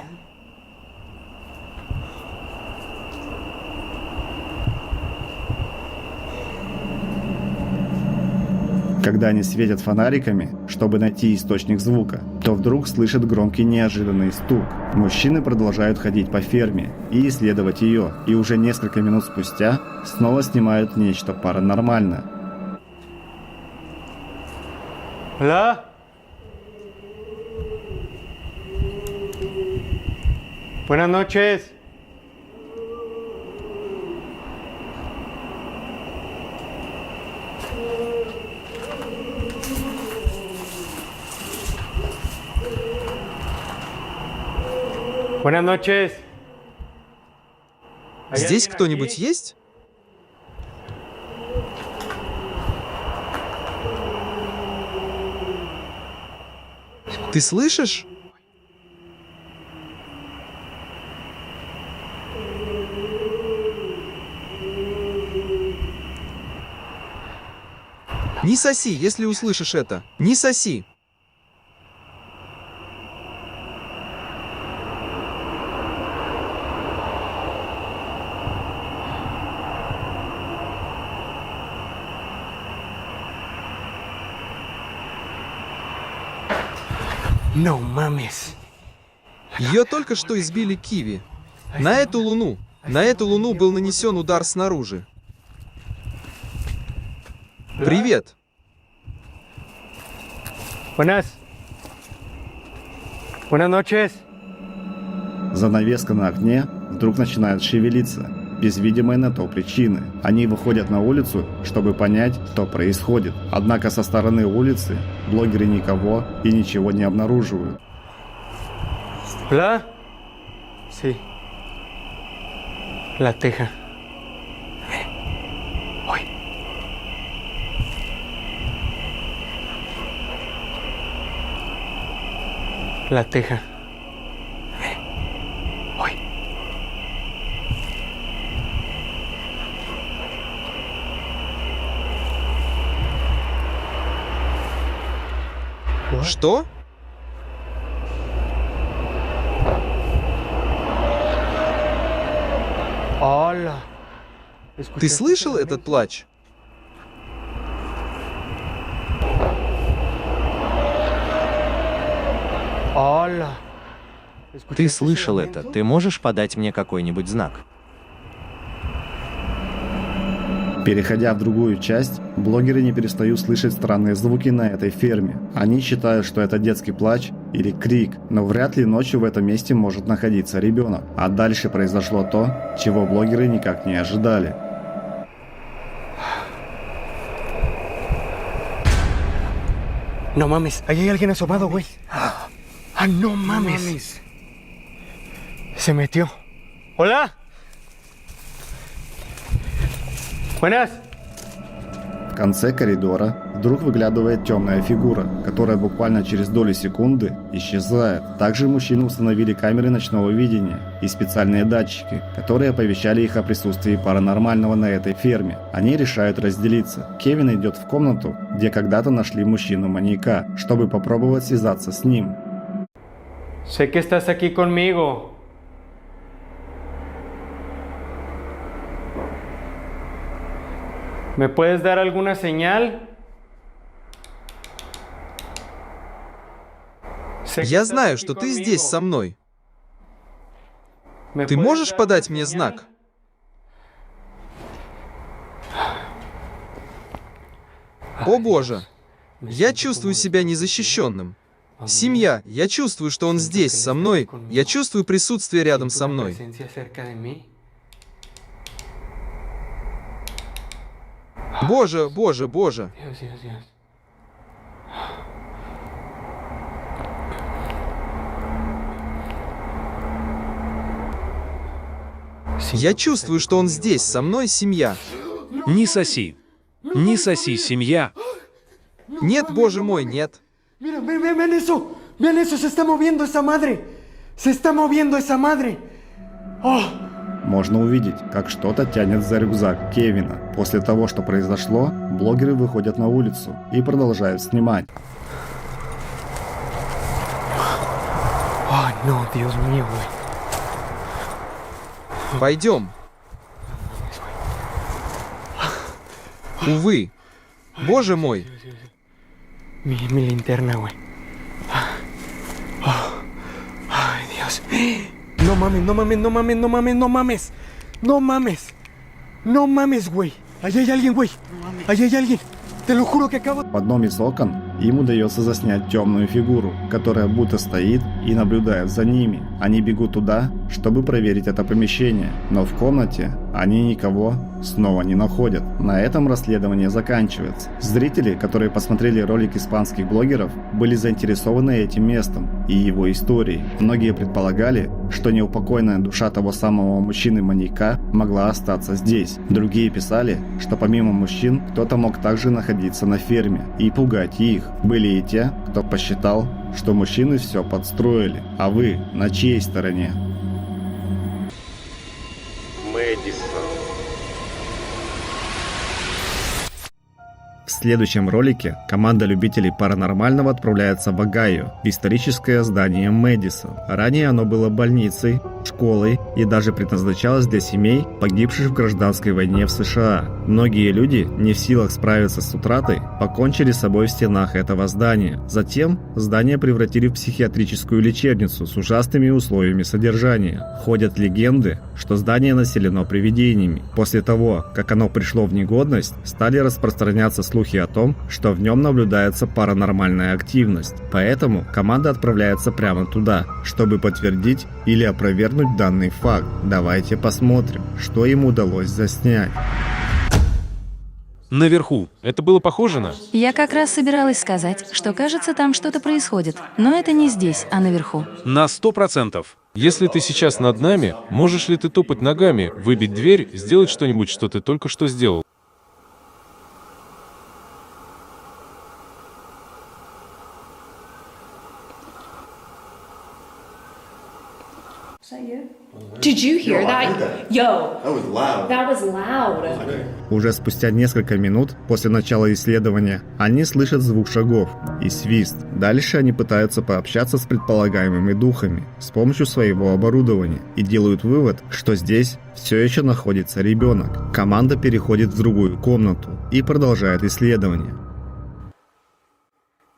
Когда они светят фонариками, чтобы найти источник звука, то вдруг слышат громкий неожиданный стук. Мужчины продолжают ходить по ферме и исследовать ее, и уже несколько минут спустя снова снимают нечто паранормальное. Hola. Buenas noches. Buenas noches. Здесь кто-нибудь есть? Ты слышишь? Не соси, если услышишь это. Не соси. No mames. Ее только что избили киви. На эту луну был нанесен удар снаружи. Привет. Buenas. Buenas noches. Занавеска на окне вдруг начинает шевелиться, без видимой на то причины. Они выходят на улицу, чтобы понять, что происходит. Однако со стороны улицы блогеры никого и ничего не обнаруживают. Hola. Sí. La teja. Hoy. La teja. Hoy. Что? Hola. Ты слышал этот плач? Hola. Ты слышал это? Ты можешь подать мне какой-нибудь знак? Переходя в другую часть, блогеры не перестают слышать странные звуки на этой ферме. Они считают, что это детский плач или крик, но вряд ли ночью в этом месте может находиться ребенок. А дальше произошло то, чего блогеры никак не ожидали. No mames, ahí hay alguien asomado, güey. Ah, no mames. Se metió. Hola. Buenas. В конце коридора вдруг выглядывает темная фигура, которая буквально через долю секунды исчезает. Также мужчины установили камеры ночного видения и специальные датчики, которые оповещали их о присутствии паранормального на этой ферме. Они решают разделиться. Кевин идет в комнату, где когда-то нашли мужчину-маньяка, чтобы попробовать связаться с ним. Sé que estás aquí conmigo. ¿Me puedes dar alguna señal? Я знаю, что ты здесь со мной. Ты можешь подать мне знак? О боже, я чувствую себя незащищенным. Семья, я чувствую, что он здесь со мной. Я чувствую присутствие рядом со мной. Боже, боже, боже. Я чувствую, что он здесь со мной, семья. Не соси. Не соси, семья. Нет, боже мой, нет. Mira, ven eso. Vean eso, se está moviendo esa madre. Se está moviendo esa madre. Oh. Можно увидеть, как что-то тянет за рюкзак Кевина. После того, что произошло, блогеры выходят на улицу и продолжают снимать. Ay, no, Dios mío, güey. Пойдем. Увы. Боже мой. Mi linterna, güey. Ay, Dios. No mames, no mames, no mames, no mames, no mames. No mames. No mames, güey. Allá hay alguien, güey. Allá hay alguien. Te lo juro que acabo... В одном из окон им удается заснять темную фигуру, которая будто стоит и наблюдает за ними. Они бегут туда, чтобы проверить это помещение, но в комнате они никого снова не находят. На этом расследование заканчивается. Зрители, которые посмотрели ролик испанских блогеров, были заинтересованы этим местом и его историей. Многие предполагали, что неупокоенная душа того самого мужчины-маньяка могла остаться здесь. Другие писали, что помимо мужчин, кто-то мог также находиться на ферме и пугать их. Были и те, кто посчитал, что мужчины все подстроили. А вы на чьей стороне? Мэдисон. В следующем ролике команда любителей паранормального отправляется в Огайо, в историческое здание Мэдисон. Ранее оно было больницей, школой и даже предназначалось для семей, погибших в гражданской войне в США. Многие люди, не в силах справиться с утратой, покончили с собой в стенах этого здания. Затем здание превратили в психиатрическую лечебницу с ужасными условиями содержания. Ходят легенды, что здание населено привидениями. После того, как оно пришло в негодность, стали распространяться слухи о том, что в нем наблюдается паранормальная активность. Поэтому команда отправляется прямо туда, чтобы подтвердить или опровергнуть данный факт. Давайте посмотрим, что им удалось заснять. Наверху. Это было похоже на... Я как раз собиралась сказать, что кажется, там что-то происходит. Но это не здесь, а наверху. На 100%. Если ты сейчас над нами, можешь ли ты топать ногами, выбить дверь, сделать что-нибудь, что ты только что сделал? Did you hear that? Yo, that was loud. Уже спустя несколько минут после начала исследования они слышат звук шагов и свист. Дальше они пытаются пообщаться с предполагаемыми духами с помощью своего оборудования и делают вывод, что здесь все еще находится ребенок. Команда переходит в другую комнату и продолжает исследование.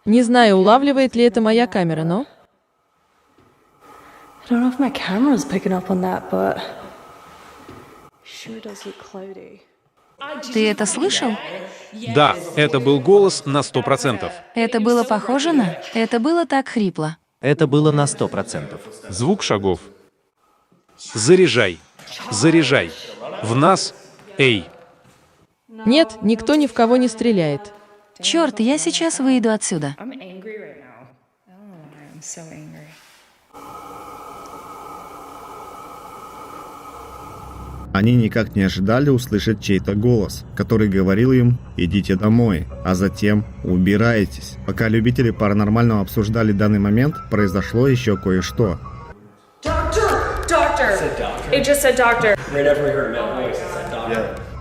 Не знаю, улавливает ли это моя камера, но... I don't know if my camera's picking up on that, but sure does look cloudy. Ты это слышал? Да, это был голос на 100%. Это было похоже на... Это было так хрипло. Это было на 100%. Звук шагов. Заряжай. Заряжай. В нас. Эй. Нет, никто ни в кого не стреляет. Черт, я сейчас выйду отсюда. I'm angry right now. I don't know why I'm so angry. Они никак не ожидали услышать чей-то голос, который говорил им «идите домой», а затем «убирайтесь». Пока любители паранормального обсуждали данный момент, произошло еще кое-что.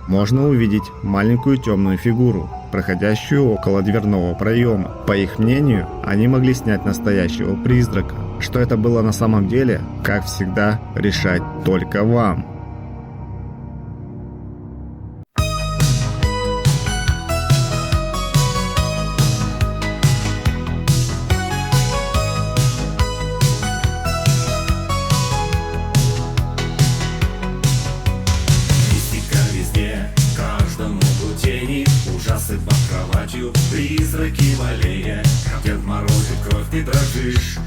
Можно увидеть маленькую темную фигуру, проходящую около дверного проема. По их мнению, они могли снять настоящего призрака. Что это было на самом деле, как всегда, решать только вам. кровь ты дрожишь.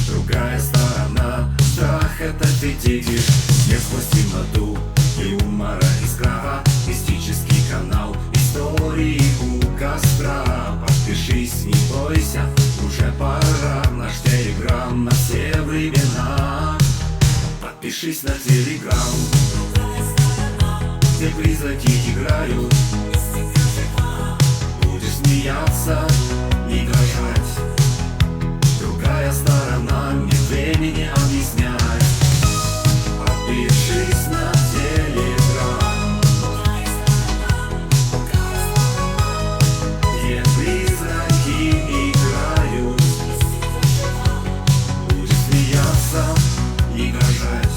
Другая сторона, страх это ты тикишь. Не сквозь темноту юмора и страха. Мистический канал истории у костра. Подпишись, не бойся, уже пора. Наш телеграм на все времена. Подпишись на телеграм, где призраки играют. Будешь смеяться и дрожать. Другая сторона, нет времени объяснять. Подпишись на телеграм, где призраки играют. Будешь смеяться и дрожать.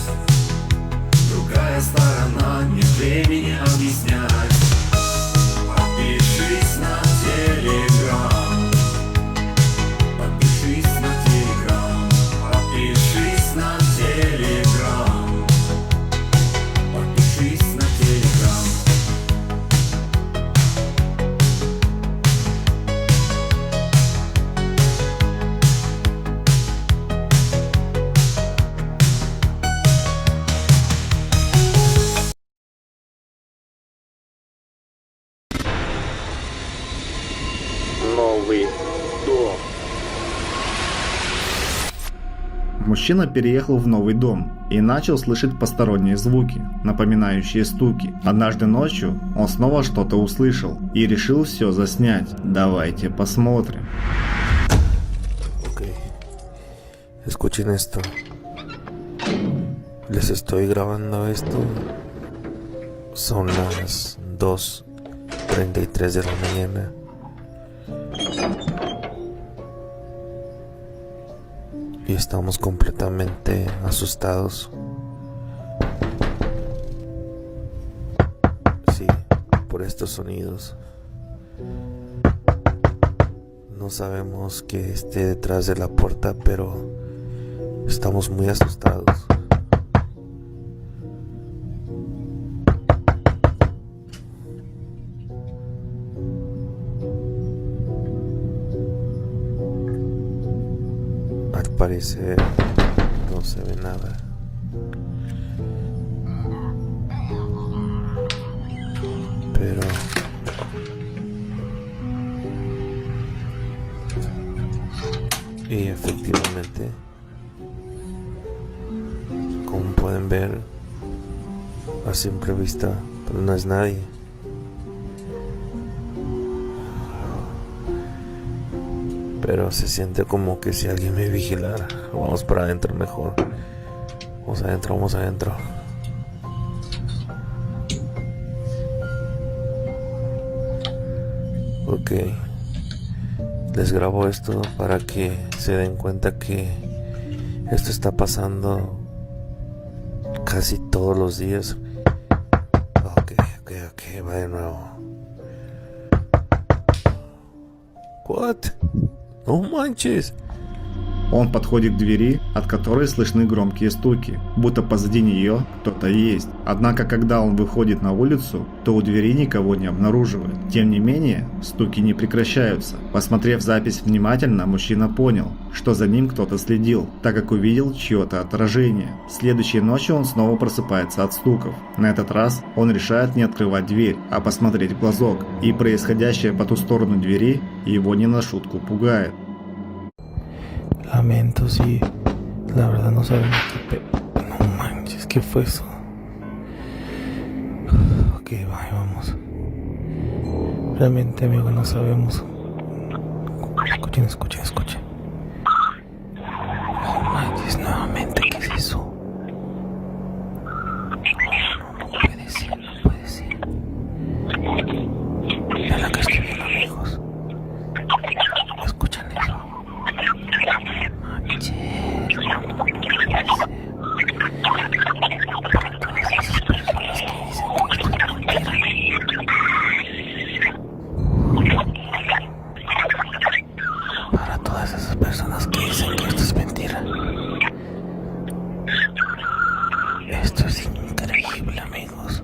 Другая сторона, нет времени объяснять. Подпишись на телеграм. Подпишись на телеграм. Подпишись на телеграм. Подпишись на телеграм. Новый дом. Мужчина переехал в новый дом и начал слышать посторонние звуки, напоминающие стуки. Однажды ночью он снова что-то услышал и решил все заснять. Давайте посмотрим. Escuchen esto. Les estoy grabando esto. Son las 2:33 de la mañana. Y estamos completamente asustados. Sí, por estos sonidos. No sabemos qué esté detrás de la puerta, pero estamos muy asustados. Al parecer no se ve nada. Pero y efectivamente, como pueden ver a simple vista, pero no es nadie. Pero se siente como que si alguien me vigilara. Vamos para adentro mejor. Vamos adentro, vamos adentro. Ok. Les grabo esto para que se den cuenta que esto está pasando casi todos los días. Ok, va de nuevo. What? No manches. Он подходит к двери, от которой слышны громкие стуки, будто позади нее кто-то есть. Однако, когда он выходит на улицу, то у двери никого не обнаруживает. Тем не менее, стуки не прекращаются. Посмотрев запись внимательно, мужчина понял, что за ним кто-то следил, так как увидел чье-то отражение. Следующей ночью он снова просыпается от стуков. На этот раз он решает не открывать дверь, а посмотреть в глазок. И происходящее по ту сторону двери его не на шутку пугает. Lamento, sí. La verdad no sabemos qué No manches, ¿qué fue eso? Ok, vamos. Realmente, amigo, no sabemos. Escuchen. Oh manches, nuevamente, ¿qué es eso? No puede ser. Es la que estoy viendo, amigos. ¿Escuchan eso? Para todas esas personas que dicen que esto es mentira. Esto es increíble, amigos.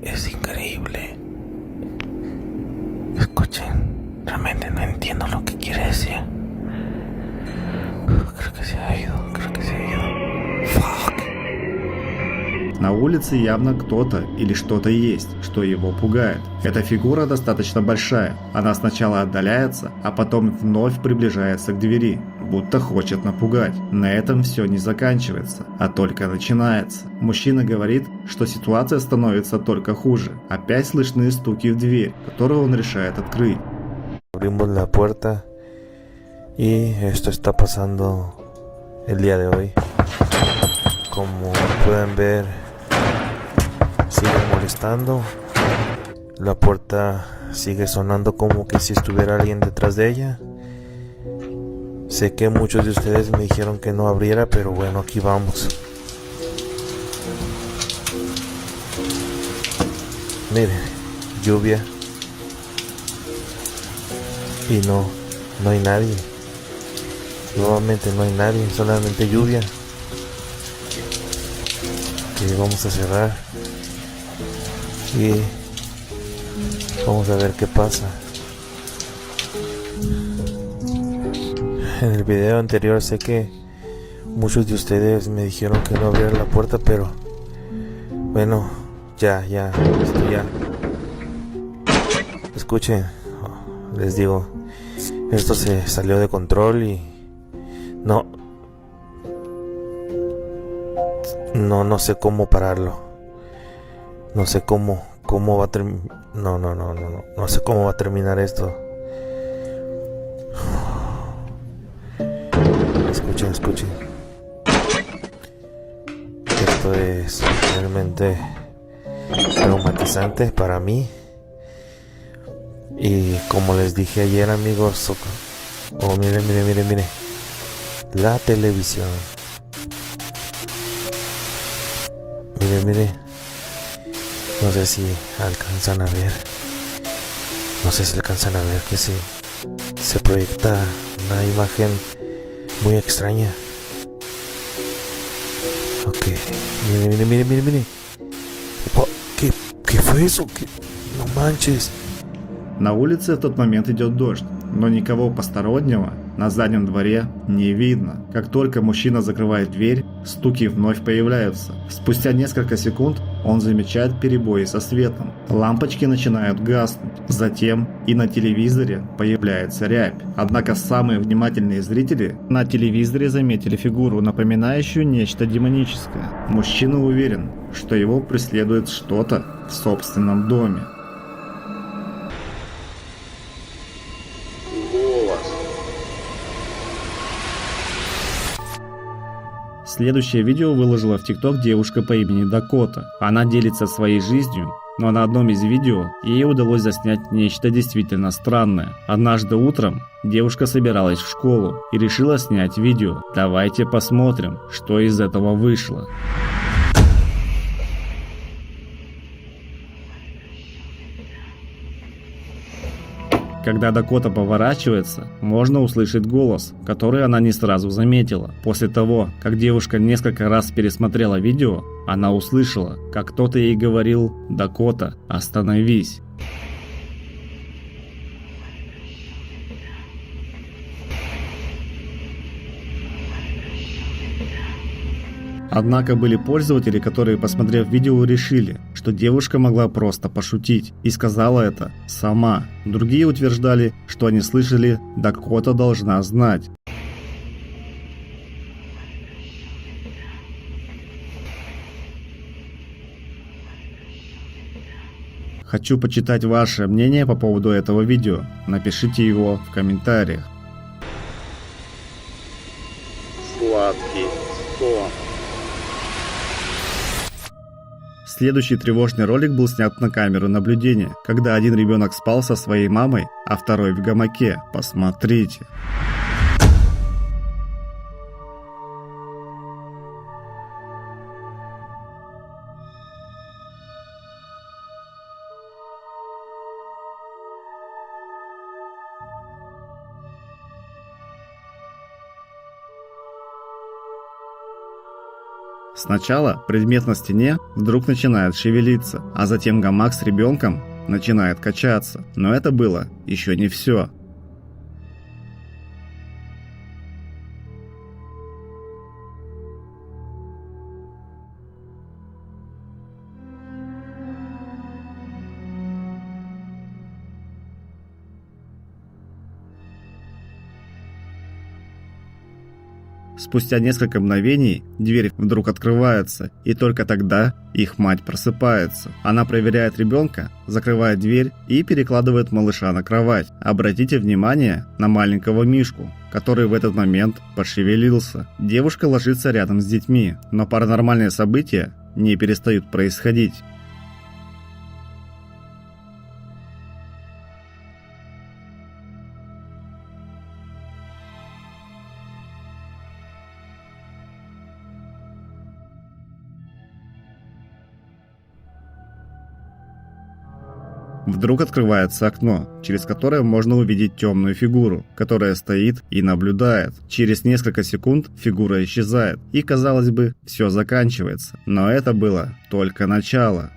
Es increíble. Escuchen, realmente no entiendo lo que quiere decir. На улице явно кто-то или что-то есть, что его пугает. Эта фигура достаточно большая. Она сначала отдаляется, а потом вновь приближается к двери, будто хочет напугать. На этом все не заканчивается, а только начинается. Мужчина говорит, что ситуация становится только хуже. Опять слышны стуки в дверь, которую он решает открыть. Abrimos la puerta y esto está pasando el día de hoy. Como pueden ver, sigue molestando. La puerta sigue sonando como que si estuviera alguien detrás de ella. Sé que muchos de ustedes me dijeron que no abriera, pero bueno, aquí vamos. Miren, lluvia. Y no hay nadie. Nuevamente no hay nadie, solamente lluvia. Que vamos a cerrar y vamos a ver qué pasa. En el video anterior sé que muchos de ustedes me dijeron que no abriera la puerta, pero bueno, ya. Escuchen, les digo, esto se salió de control y no sé cómo pararlo. No sé cómo va a terminar. No sé cómo va a terminar esto. Escuchen. Esto es realmente traumatizante para mí. Y como les dije ayer, amigos, miren. La televisión. Mire. No sé si alcanzan a ver. Que se proyecta una imagen muy extraña. Ok. Mire. ¿Qué fue eso? No manches. На улице в тот момент идет дождь, но никого постороннего на заднем дворе не видно. Как только мужчина закрывает дверь, стуки вновь появляются. Спустя несколько секунд он замечает перебои со светом. Лампочки начинают гаснуть. Затем и на телевизоре появляется рябь. Однако самые внимательные зрители на телевизоре заметили фигуру, напоминающую нечто демоническое. Мужчина уверен, что его преследует что-то в собственном доме. Следующее видео выложила в ТикТок девушка по имени Дакота. Она делится своей жизнью, но на одном из видео ей удалось заснять нечто действительно странное. Однажды утром девушка собиралась в школу и решила снять видео. Давайте посмотрим, что из этого вышло. Когда Дакота поворачивается, можно услышать голос, который она не сразу заметила. После того, как девушка несколько раз пересмотрела видео, она услышала, как кто-то ей говорил: «Дакота, остановись». Однако были пользователи, которые, посмотрев видео, решили, что девушка могла просто пошутить и сказала это сама. Другие утверждали, что они слышали: «Дакота должна знать». Хочу почитать ваше мнение по поводу этого видео. Напишите его в комментариях. Сладкий сон. Следующий тревожный ролик был снят на камеру наблюдения, когда один ребенок спал со своей мамой, а второй в гамаке. Посмотрите. Сначала предмет на стене вдруг начинает шевелиться, а затем гамак с ребенком начинает качаться. Но это было еще не все. Спустя несколько мгновений дверь вдруг открывается, и только тогда их мать просыпается. Она проверяет ребенка, закрывает дверь и перекладывает малыша на кровать. Обратите внимание на маленького Мишку, который в этот момент пошевелился. Девушка ложится рядом с детьми, но паранормальные события не перестают происходить. Вдруг открывается окно, через которое можно увидеть темную фигуру, которая стоит и наблюдает. Через несколько секунд фигура исчезает, и, казалось бы, все заканчивается. Но это было только начало.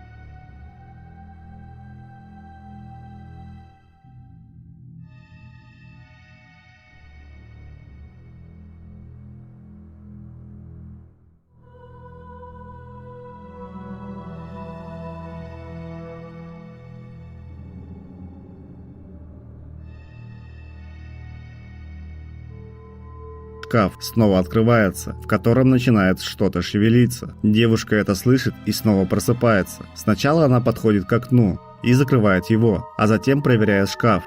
Шкаф снова открывается, в котором начинает что-то шевелиться. Девушка это слышит и снова просыпается. Сначала она подходит к окну и закрывает его, а затем проверяет шкаф.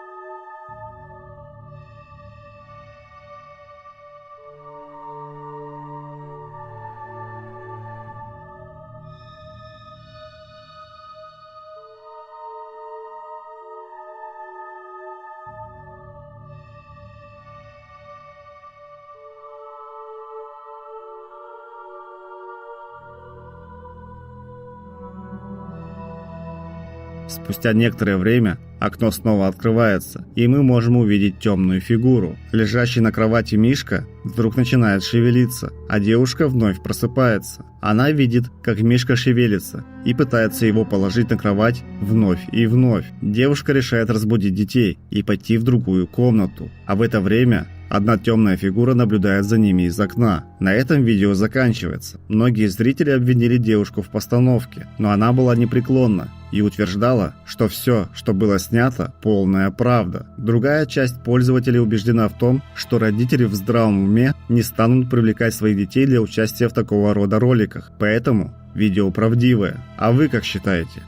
Спустя некоторое время окно снова открывается, и мы можем увидеть темную фигуру. Лежащий на кровати Мишка вдруг начинает шевелиться, а девушка вновь просыпается. Она видит, как Мишка шевелится, и пытается его положить на кровать вновь и вновь. Девушка решает разбудить детей и пойти в другую комнату, а в это время одна темная фигура наблюдает за ними из окна. На этом видео заканчивается. Многие зрители обвинили девушку в постановке, но она была непреклонна и утверждала, что все, что было снято, полная правда. Другая часть пользователей убеждена в том, что родители в здравом уме не станут привлекать своих детей для участия в такого рода роликах. Поэтому видео правдивое. А вы как считаете?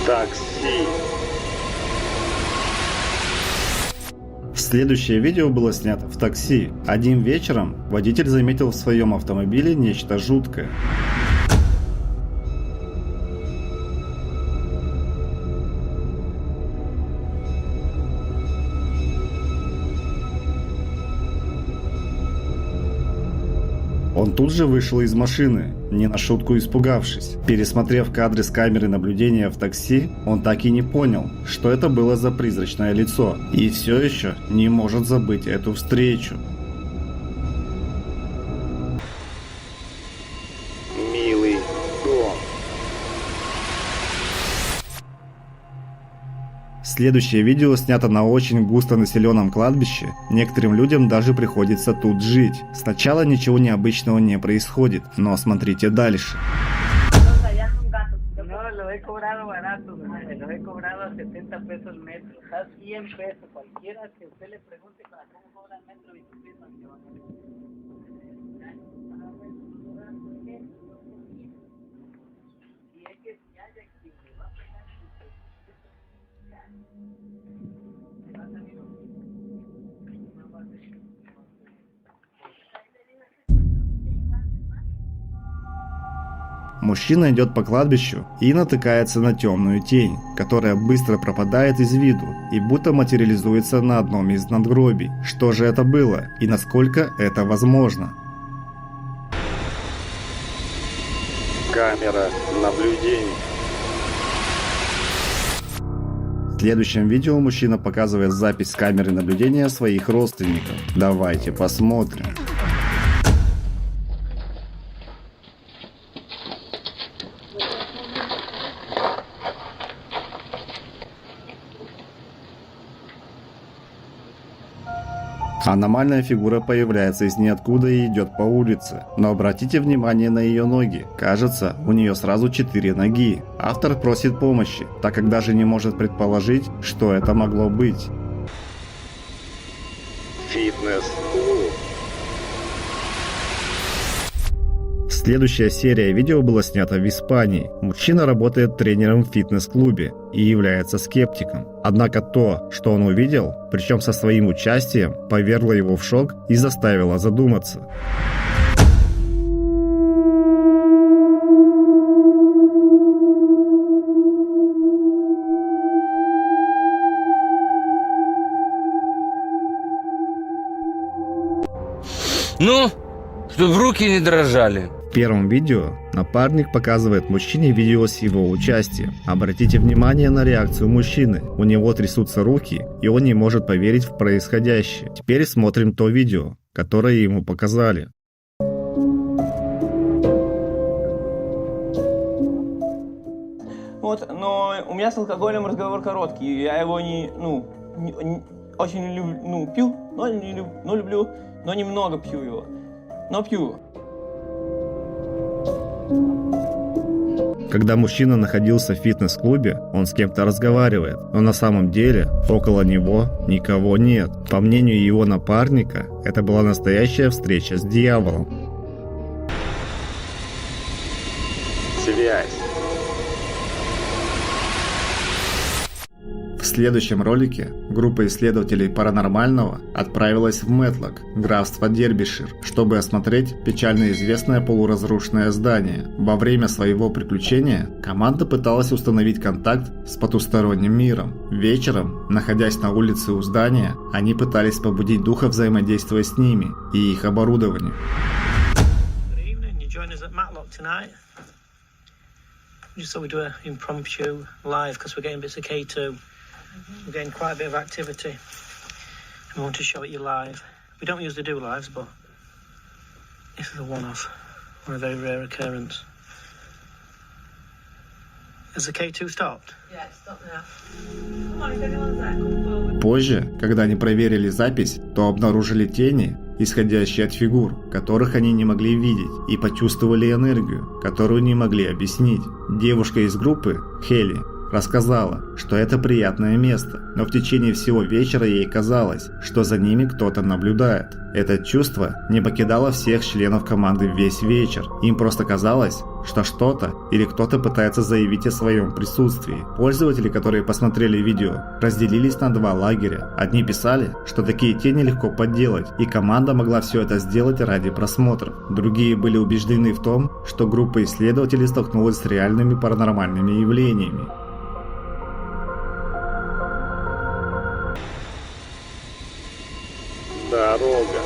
Такси. Следующее видео было снято в такси. Одним вечером водитель заметил в своем автомобиле нечто жуткое. Он тут же вышел из машины, не на шутку испугавшись. Пересмотрев кадры с камеры наблюдения в такси, он так и не понял, что это было за призрачное лицо, и все еще не может забыть эту встречу. Милый дом. Следующее видео снято на очень густонаселенном кладбище. Некоторым людям даже приходится тут жить. Сначала ничего необычного не происходит, но смотрите дальше. Мужчина идет по кладбищу и натыкается на темную тень, которая быстро пропадает из виду и будто материализуется на одном из надгробий. Что же это было и насколько это возможно? Камера наблюдения. В следующем видео мужчина показывает запись с камеры наблюдения своих родственников. Давайте посмотрим. Аномальная фигура появляется из ниоткуда и идет по улице. Но обратите внимание на ее ноги. Кажется, у нее сразу 4 ноги. Автор просит помощи, так как даже не может предположить, что это могло быть. Фитнес-клуб. Следующая серия видео была снята в Испании. Мужчина работает тренером в фитнес-клубе и является скептиком. Однако то, что он увидел, причем со своим участием, повергло его в шок и заставило задуматься. Ну, чтобы руки не дрожали. В первом видео напарник показывает мужчине видео с его участием. Обратите внимание на реакцию мужчины. У него трясутся руки, и он не может поверить в происходящее. Теперь смотрим то видео, которое ему показали. Вот, но у меня с алкоголем разговор короткий. Я его очень не люблю, пью, но люблю, но немного пью его. Но пью. Когда мужчина находился в фитнес-клубе, он с кем-то разговаривает, но на самом деле около него никого нет. По мнению его напарника, это была настоящая встреча с дьяволом. Связь. В следующем ролике группа исследователей паранормального отправилась в Мэтлок, графство Дербишир, чтобы осмотреть печально известное полуразрушенное здание. Во время своего приключения команда пыталась установить контакт с потусторонним миром. Вечером, находясь на улице у здания, они пытались побудить духа, взаимодействуя с ними и их оборудованием. We're getting quite a bit of activity. We want to show it you live. We don't usually do lives, but this is a one-off, or a very rare occurrence. Has the K2 stopped? Yeah, it's stopped now. Come on, if anyone's there, come forward. Позже, когда они проверили запись, то обнаружили тени, исходящие от фигур, которых они не могли видеть, и почувствовали энергию, которую не могли объяснить. Девушка из группы, Хелли, рассказала, что это приятное место, но в течение всего вечера ей казалось, что за ними кто-то наблюдает. Это чувство не покидало всех членов команды весь вечер. Им просто казалось, что что-то или кто-то пытается заявить о своем присутствии. Пользователи, которые посмотрели видео, разделились на два лагеря. Одни писали, что такие тени легко подделать, и команда могла все это сделать ради просмотров. Другие были убеждены в том, что группа исследователей столкнулась с реальными паранормальными явлениями. Дорога.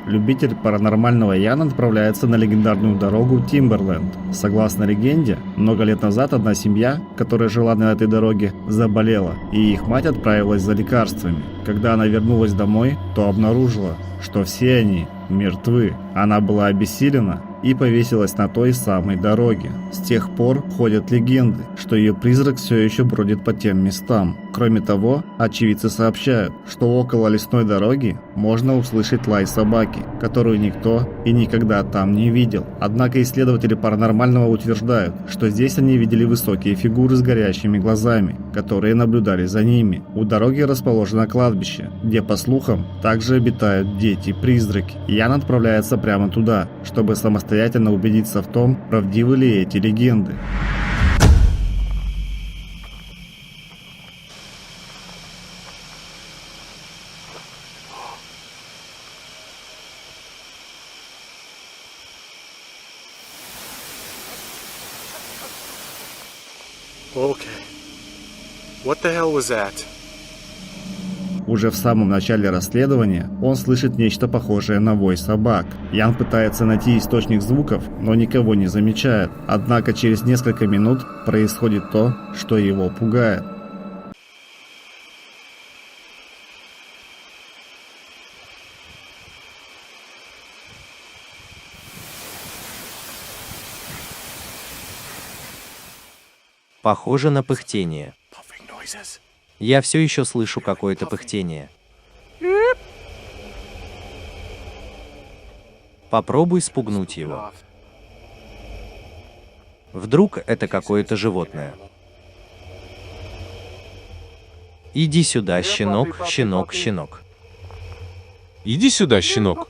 Любитель паранормального Ян отправляется на легендарную дорогу Тимберленд. Согласно легенде, много лет назад одна семья, которая жила на этой дороге, заболела, и их мать отправилась за лекарствами. Когда она вернулась домой, то обнаружила, что все они мертвы. Она была обессилена и повесилась на той самой дороге. С тех пор ходят легенды, что ее призрак все еще бродит по тем местам. Кроме того, очевидцы сообщают, что около лесной дороги можно услышать лай собаки, которую никто и никогда там не видел. Однако исследователи паранормального утверждают, что здесь они видели высокие фигуры с горящими глазами, которые наблюдали за ними. У дороги расположено кладбище, где, по слухам, также обитают дети-призраки. Ян отправляется прямо туда, чтобы самостоятельно убедиться в том, правдивы ли эти легенды. Okay. What the hell was that? Уже в самом начале расследования он слышит нечто похожее на вой собак. Ян пытается найти источник звуков, но никого не замечает. Однако через несколько минут происходит то, что его пугает. Похоже на пыхтение. Я все еще слышу какое-то пыхтение. Попробуй спугнуть его. Вдруг это какое-то животное. Иди сюда, щенок, щенок, щенок. Иди сюда, щенок.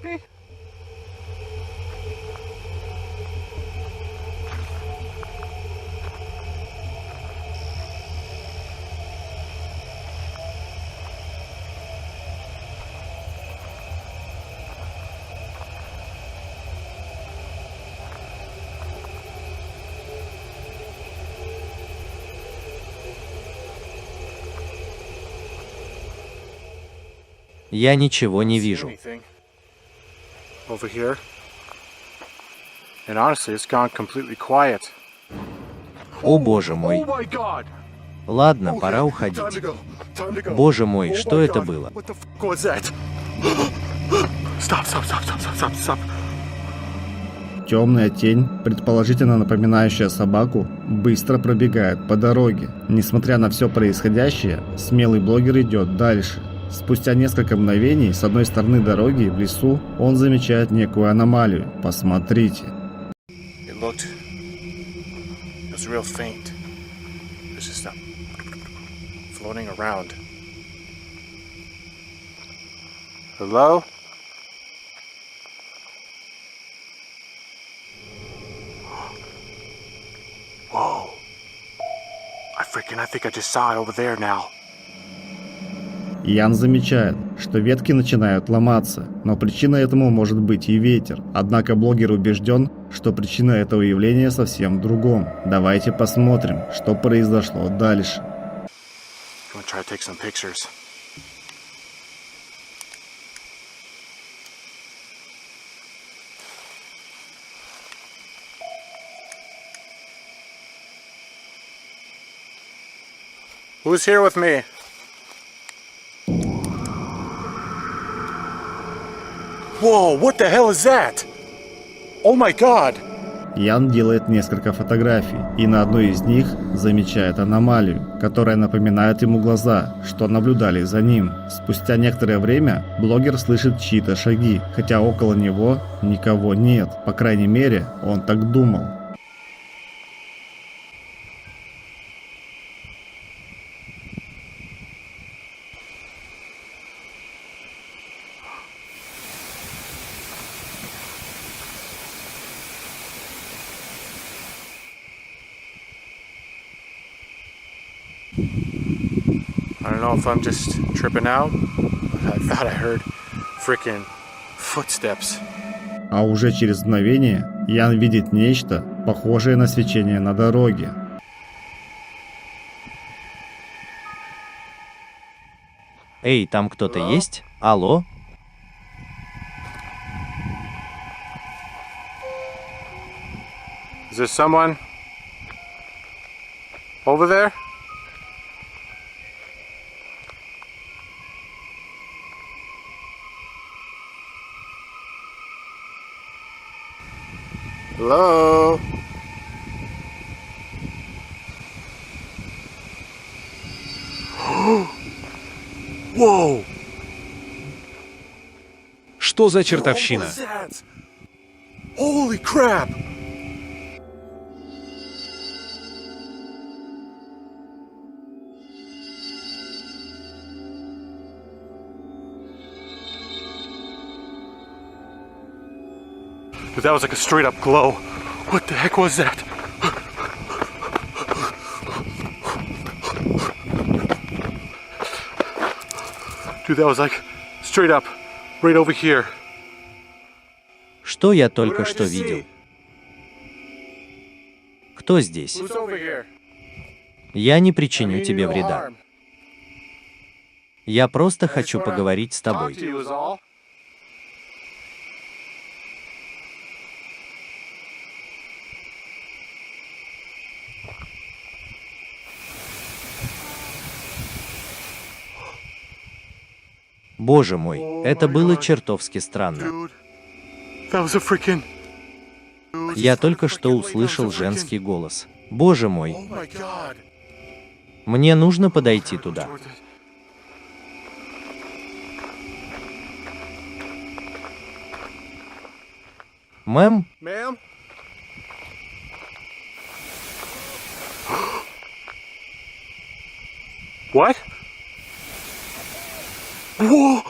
Я ничего не вижу. Over here. And honestly, it's gone completely quiet. О боже мой. Oh my God! Ладно, пора уходить. Боже мой, что это было? What the fuck was that? Stop, stop, stop, stop, stop, stop, stop. Темная тень, предположительно напоминающая собаку, быстро пробегает по дороге. Несмотря на все происходящее, смелый блогер идет дальше. Спустя несколько мгновений с одной стороны дороги в лесу он замечает некую аномалию. Посмотрите. It was real faint. It's just floating around. Hello? Whoa. I think I just saw it over there now. Ян замечает, что ветки начинают ломаться, но причиной этому может быть и ветер. Однако блогер убежден, что причина этого явления совсем в другом. Давайте посмотрим, что произошло дальше. Who's here with me? Whoa, what the hell is that? Oh my God! Ян делает несколько фотографий, и на одной из них замечает аномалию, которая напоминает ему глаза, что наблюдали за ним. Спустя некоторое время блогер слышит чьи-то шаги, хотя около него никого нет. По крайней мере, он так думал. I don't know if I'm just tripping out, but I thought I heard freaking footsteps. А уже через мгновение Ян видит нечто, похожее на свечение на дороге. Эй, там кто-то есть? Алло? Is there someone over there? Hello? Whoa! Что за чертовщина? Holy crap! Dude, that was like a straight up glow. What the heck was that? Dude, that was like straight up, right over here. Что я только что видел? Кто здесь? Я не причиню тебе вреда. Я просто хочу поговорить с тобой. Боже мой, это было чертовски странно. Я только что услышал женский голос. Боже мой. Мне нужно подойти туда. Мэм? What? Whoa!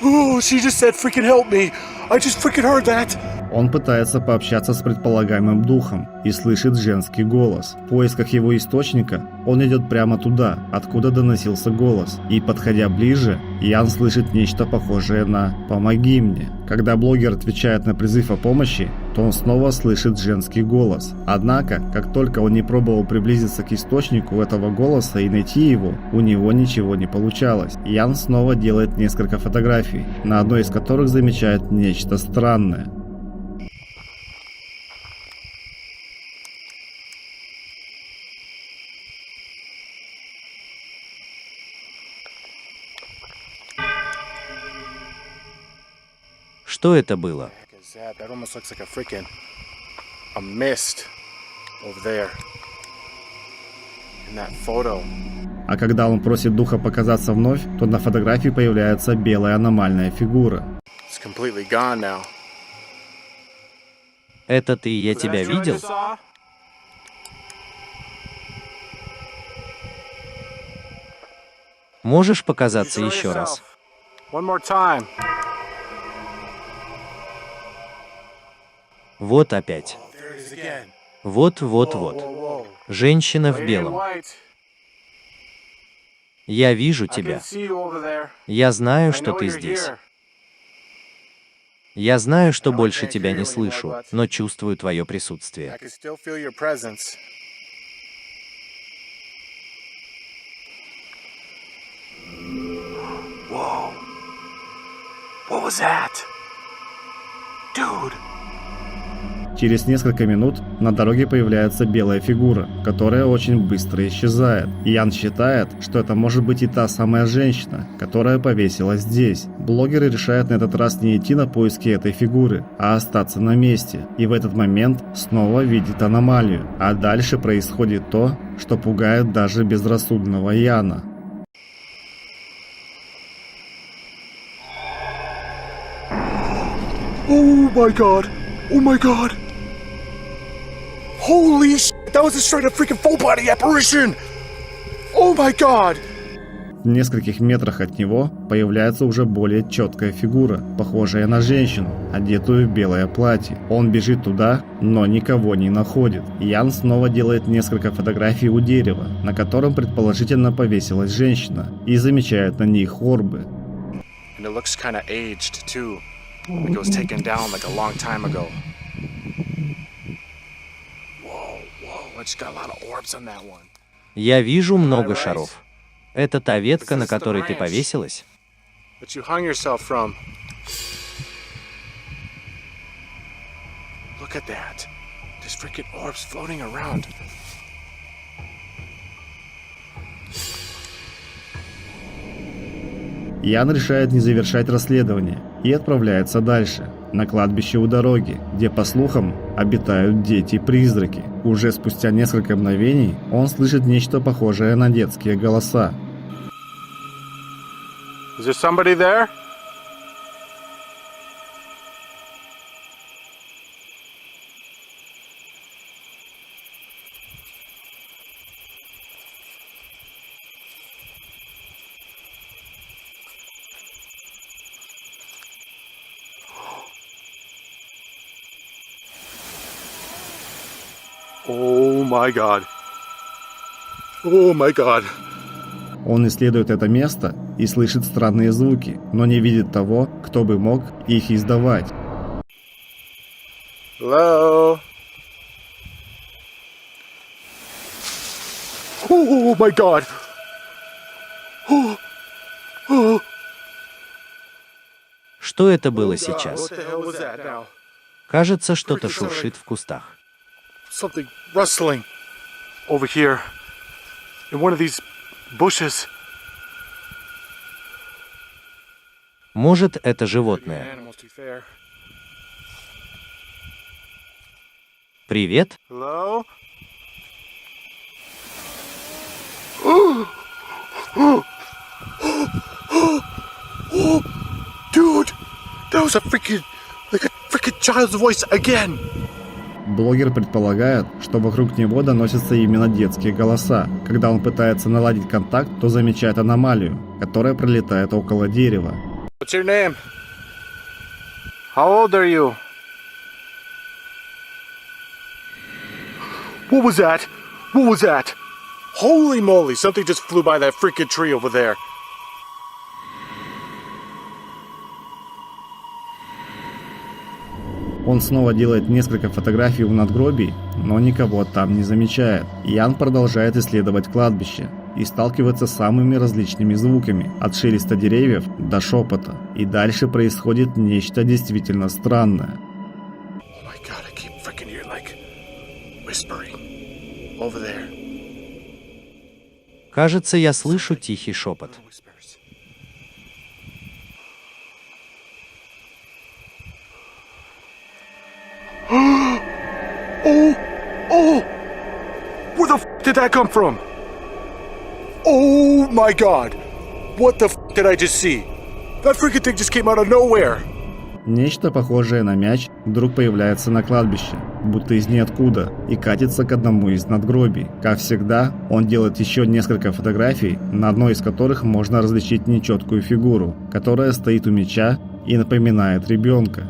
Oh, she just said freaking help me. I just freaking heard that. Он пытается пообщаться с предполагаемым духом и слышит женский голос. В поисках его источника он идет прямо туда, откуда доносился голос. И, подходя ближе, Ян слышит нечто похожее на «помоги мне». Когда блогер отвечает на призыв о помощи, то он снова слышит женский голос. Однако, как только он не пробовал приблизиться к источнику этого голоса и найти его, у него ничего не получалось. Ян снова делает несколько фотографий, на одной из которых замечает нечто странное. Что это было? That almost looks like a freaking mist over there in that photo. А когда он просит духа показаться вновь, то на фотографии появляется белая аномальная фигура. It's completely gone now. Это ты, я тебя видел? Можешь показаться еще раз? One more time. Вот опять. Вот. Женщина в белом. Я вижу тебя. Я знаю, что ты здесь. Я знаю, что больше тебя не слышу, но чувствую твое присутствие. Whoa. What was that? Dude. Через несколько минут на дороге появляется белая фигура, которая очень быстро исчезает. Ян считает, что это может быть и та самая женщина, которая повесилась здесь. Блогеры решают на этот раз не идти на поиски этой фигуры, а остаться на месте. И в этот момент снова видит аномалию. А дальше происходит то, что пугает даже безрассудного Яна. Oh my god. Oh my god. Holy shit, that was a straight up freaking full body apparition! Oh my god! В нескольких метрах от него появляется уже более четкая фигура, похожая на женщину, одетую в белое платье. Он бежит туда, но никого не находит. Ян снова делает несколько фотографий у дерева, на котором предположительно повесилась женщина, и замечает на них орбы. And it looks kind of aged too. Like it was taken down like a long time ago. Я вижу много шаров. Это та ветка, на которой ты повесилась? Ян решает не завершать расследование и отправляется дальше, на кладбище у дороги, где, по слухам, обитают дети-призраки. Уже спустя несколько мгновений он слышит нечто похожее на детские голоса. Is there somebody there? Oh my god. Oh my god. Он исследует это место и слышит странные звуки, но не видит того, кто бы мог их издавать. Hello? Oh my god. Oh. Oh. Что это было сейчас? Кажется, что-то шуршит в кустах. Something rustling over here in one of these bushes. Может, это животное. Привет. Hello? Dude, that was a freaking child's voice again. Блогер предполагает, что вокруг него доносятся именно детские голоса. Когда он пытается наладить контакт, то замечает аномалию, которая пролетает около дерева. What's your name? How old are you? What was that? What was that? Holy moly, something just flew by that freaking tree over there. Он снова делает несколько фотографий у надгробий, но никого там не замечает. Ян продолжает исследовать кладбище и сталкивается с самыми различными звуками, от шелеста деревьев до шепота. И дальше происходит нечто действительно странное. Oh my god, I keep freaking hearing like whispering over there. Кажется, я слышу тихий шепот. Oh! Where the f did that come from? Oh my god! What the f did I just see? That freaking thing just came out of nowhere! Нечто похожее на мяч вдруг появляется на кладбище, будто из ниоткуда, и катится к одному из надгробий. Как всегда, он делает еще несколько фотографий, на одной из которых можно различить нечеткую фигуру, которая стоит у мяча и напоминает ребенка.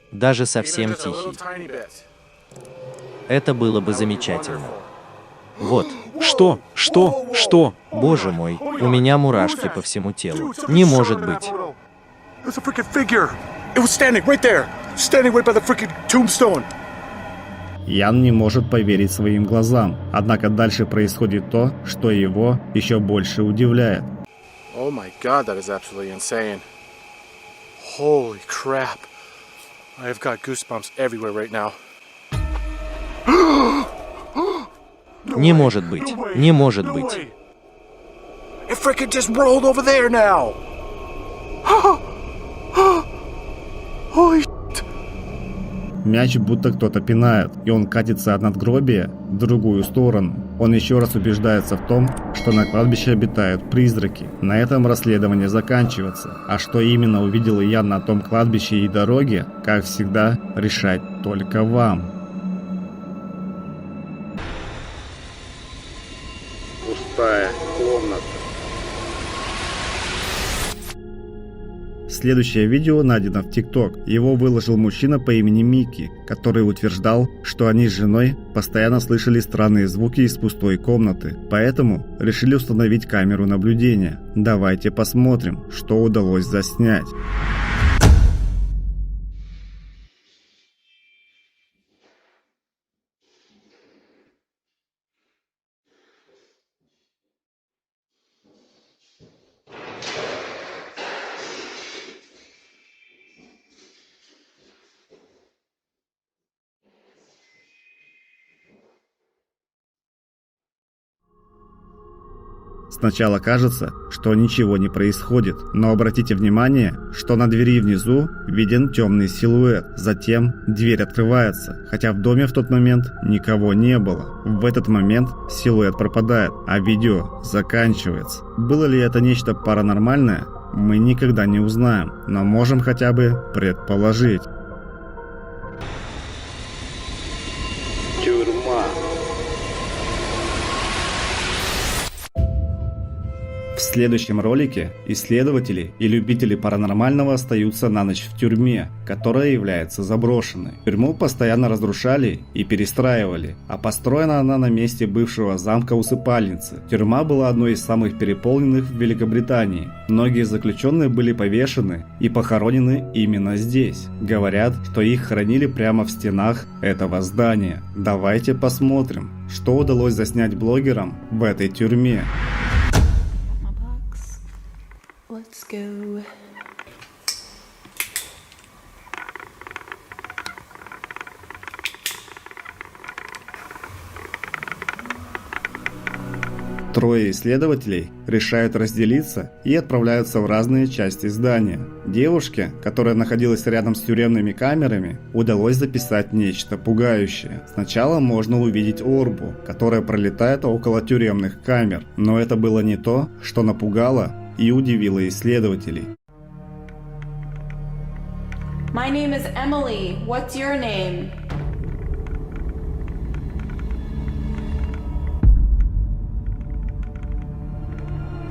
Даже совсем тихий. Это было бы замечательно. Вот. Что? Что? Боже мой, у меня мурашки по всему телу. Не может быть. There's a freaking figure! It was standing right there! Standing right by the freaking tombstone! Ян не может поверить своим глазам, однако дальше происходит то, что его еще больше удивляет. Oh my god, that is absolutely insane. Holy crap. I have got goosebumps everywhere right now. Не может быть. Не может быть. It freaking just rolled over there now. Holy shit. Мяч будто кто-то пинает, и он катится от надгробия в другую сторону. Он еще раз убеждается в том, что на кладбище обитают призраки. На этом расследование заканчивается. А что именно увидел Ян на том кладбище и дороге, как всегда, решать только вам. Пустая комната. Следующее видео найдено в ТикТок. Его выложил мужчина по имени Микки, который утверждал, что они с женой постоянно слышали странные звуки из пустой комнаты. Поэтому решили установить камеру наблюдения. Давайте посмотрим, что удалось заснять. Сначала кажется, что ничего не происходит, но обратите внимание, что на двери внизу виден темный силуэт. Затем дверь открывается, хотя в доме в тот момент никого не было. В этот момент силуэт пропадает, а видео заканчивается. Было ли это нечто паранормальное, мы никогда не узнаем, но можем хотя бы предположить. Тюрьма. В следующем ролике исследователи и любители паранормального остаются на ночь в тюрьме, которая является заброшенной. Тюрьму постоянно разрушали и перестраивали, а построена она на месте бывшего замка-усыпальницы. Тюрьма была одной из самых переполненных в Великобритании. Многие заключенные были повешены и похоронены именно здесь. Говорят, что их хоронили прямо в стенах этого здания. Давайте посмотрим, что удалось заснять блогерам в этой тюрьме. Let's go. Трое исследователей решают разделиться и отправляются в разные части здания. Девушке, которая находилась рядом с тюремными камерами, удалось записать нечто пугающее. Сначала можно увидеть орбу, которая пролетает около тюремных камер, но это было не то, что напугало и удивило исследователей. My name is Emily. What's your name?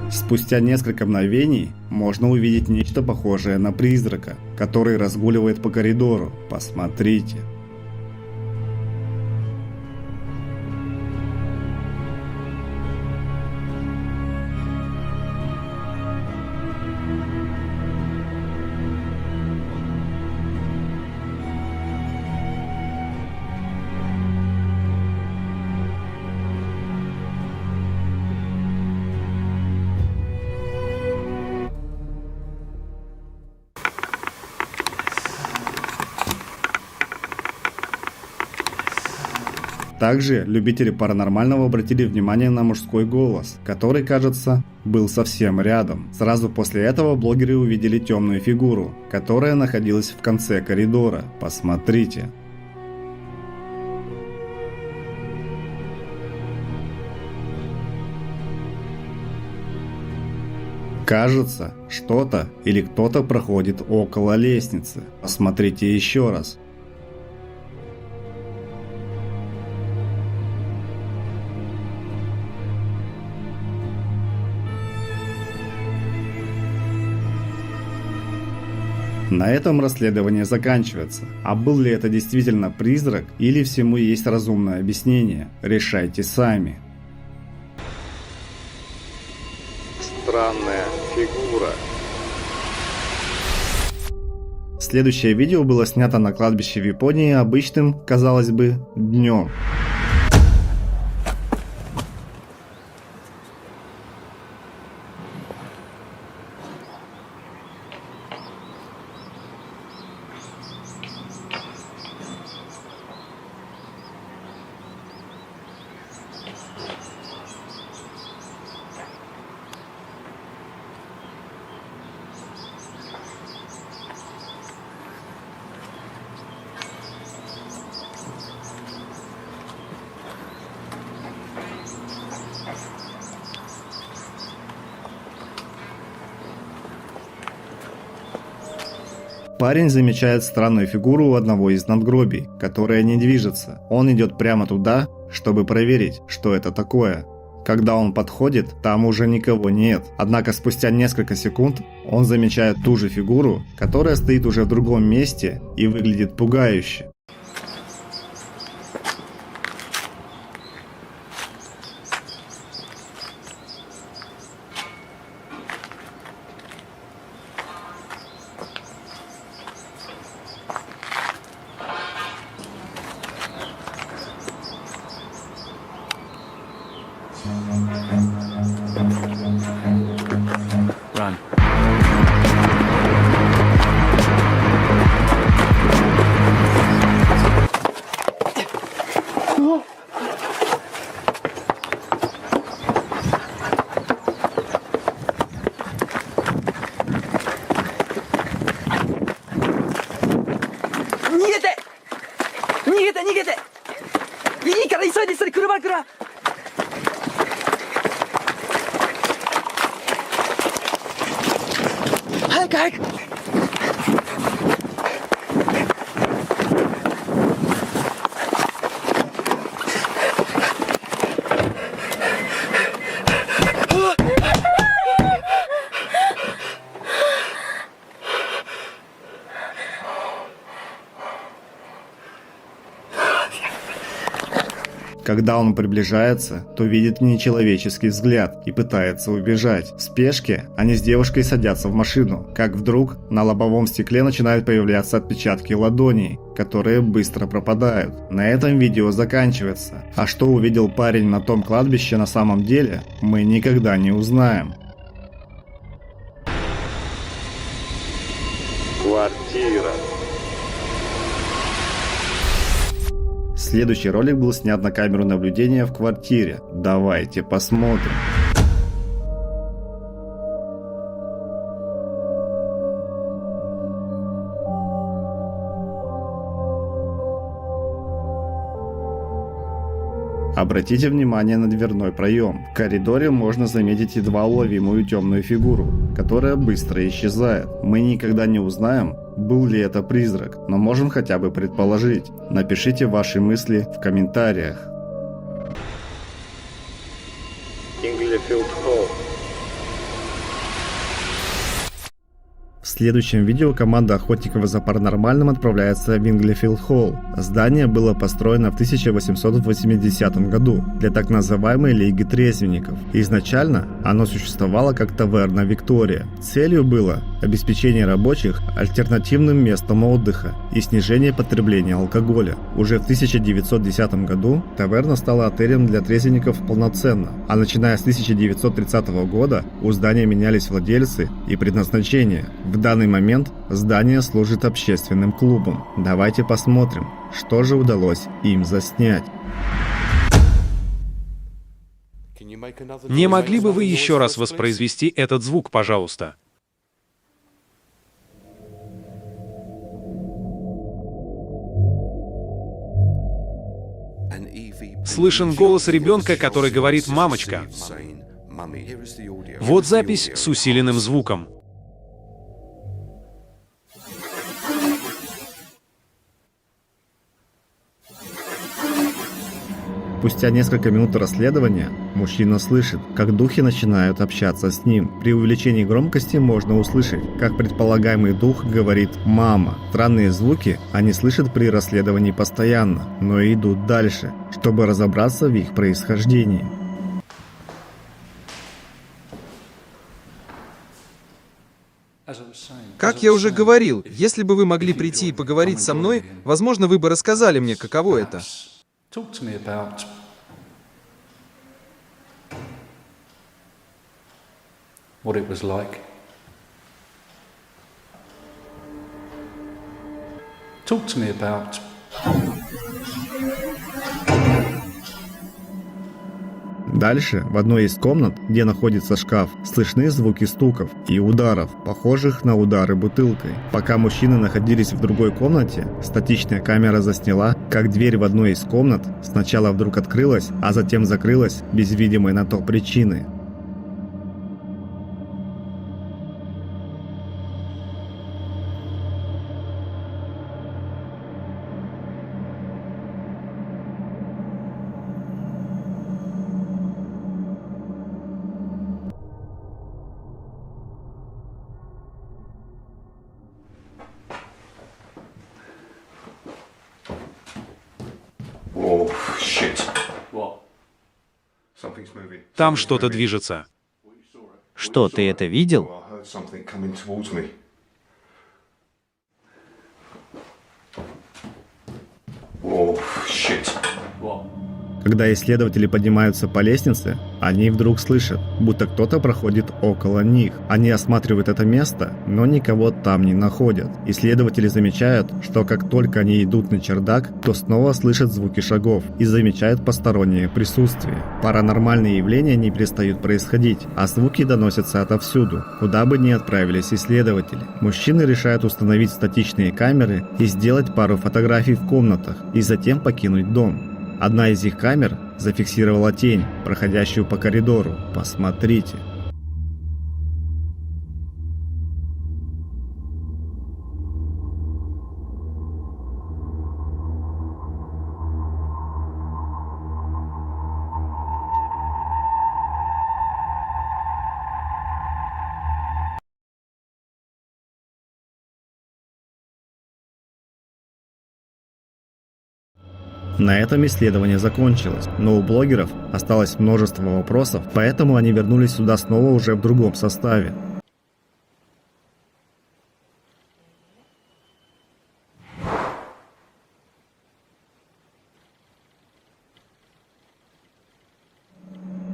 Спустя несколько мгновений можно увидеть нечто похожее на призрака, который разгуливает по коридору. Посмотрите. Также любители паранормального обратили внимание на мужской голос, который, кажется, был совсем рядом. Сразу после этого блогеры увидели темную фигуру, которая находилась в конце коридора. Посмотрите. Кажется, что-то или кто-то проходит около лестницы. Посмотрите еще раз. На этом расследование заканчивается. А был ли это действительно призрак или всему есть разумное объяснение? Решайте сами. Странная фигура. Следующее видео было снято на кладбище в Японии обычным, казалось бы, днем. Парень замечает странную фигуру у одного из надгробий, которая не движется. Он идет прямо туда, чтобы проверить, что это такое. Когда он подходит, там уже никого нет. Однако спустя несколько секунд он замечает ту же фигуру, которая стоит уже в другом месте и выглядит пугающе. Run. Когда он приближается, то видит нечеловеческий взгляд и пытается убежать. В спешке они с девушкой садятся в машину, как вдруг на лобовом стекле начинают появляться отпечатки ладоней, которые быстро пропадают. На этом видео заканчивается. А что увидел парень на том кладбище на самом деле, мы никогда не узнаем. Квартира. Следующий ролик был снят на камеру наблюдения в квартире. Давайте посмотрим. Обратите внимание на дверной проем. В коридоре можно заметить едва уловимую темную фигуру, которая быстро исчезает. Мы никогда не узнаем, был ли это призрак, но можем хотя бы предположить. Напишите ваши мысли в комментариях. Инглифилд Холл. В следующем видео команда охотников за паранормальным отправляется в Инглифилд Холл. Здание было построено в 1880 году для так называемой Лиги трезвенников. Изначально оно существовало как таверна Виктория. Целью было обеспечение рабочих альтернативным местом отдыха и снижение потребления алкоголя. Уже в 1910 году таверна стала отелем для трезвенников полноценно, а начиная с 1930 года у здания менялись владельцы и предназначение. В данный момент здание служит общественным клубом. Давайте посмотрим, что же удалось им заснять. Не могли бы вы еще раз воспроизвести этот звук, пожалуйста? Слышен голос ребенка, который говорит «мамочка». Вот запись с усиленным звуком. Спустя несколько минут расследования мужчина слышит, как духи начинают общаться с ним. При увеличении громкости можно услышать, как предполагаемый дух говорит «мама». Странные звуки они слышат при расследовании постоянно, но и идут дальше, чтобы разобраться в их происхождении. Как я уже говорил, если бы вы могли прийти и поговорить со мной, возможно, вы бы рассказали мне, каково это. Talk to me about what it was like. Talk to me about Дальше, в одной из комнат, где находится шкаф, слышны звуки стуков и ударов, похожих на удары бутылкой. Пока мужчины находились в другой комнате, статичная камера засняла, как дверь в одной из комнат сначала вдруг открылась, а затем закрылась без видимой на то причины. Там что-то движется. Что, ты это видел? Когда исследователи поднимаются по лестнице, они вдруг слышат, будто кто-то проходит около них. Они осматривают это место, но никого там не находят. Исследователи замечают, что как только они идут на чердак, то снова слышат звуки шагов и замечают постороннее присутствие. Паранормальные явления не перестают происходить, а звуки доносятся отовсюду, куда бы ни отправились исследователи. Мужчины решают установить статичные камеры и сделать пару фотографий в комнатах, и затем покинуть дом. Одна из их камер зафиксировала тень, проходящую по коридору. Посмотрите. На этом исследование закончилось, но у блогеров осталось множество вопросов, поэтому они вернулись сюда снова уже в другом составе.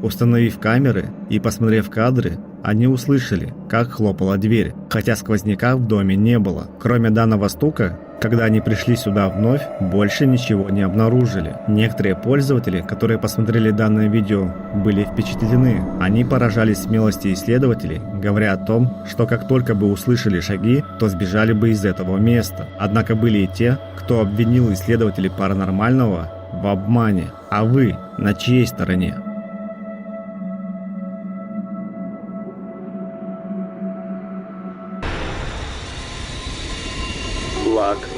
Установив камеры и посмотрев кадры, они услышали, как хлопала дверь, хотя сквозняка в доме не было. Кроме данного стука, когда они пришли сюда вновь, больше ничего не обнаружили. Некоторые пользователи, которые посмотрели данное видео, были впечатлены. Они поражались смелости исследователей, говоря о том, что как только бы услышали шаги, то сбежали бы из этого места. Однако были и те, кто обвинил исследователей паранормального в обмане. А вы на чьей стороне? Блокнот.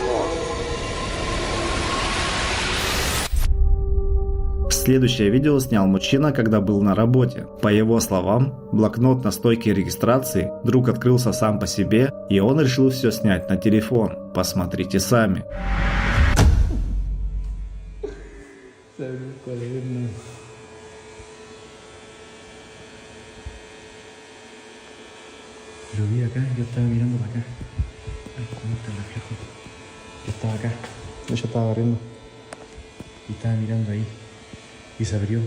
Следующее видео снял мужчина, когда был на работе. По его словам, блокнот на стойке регистрации вдруг открылся сам по себе, и он решил все снять на телефон. Посмотрите сами. Lo vi acá, yo estaba mirando para acá. Ay, ¿cómo está el reflejo? Yo estaba acá, ella estaba barriendo y estaba mirando ahí y se abrió.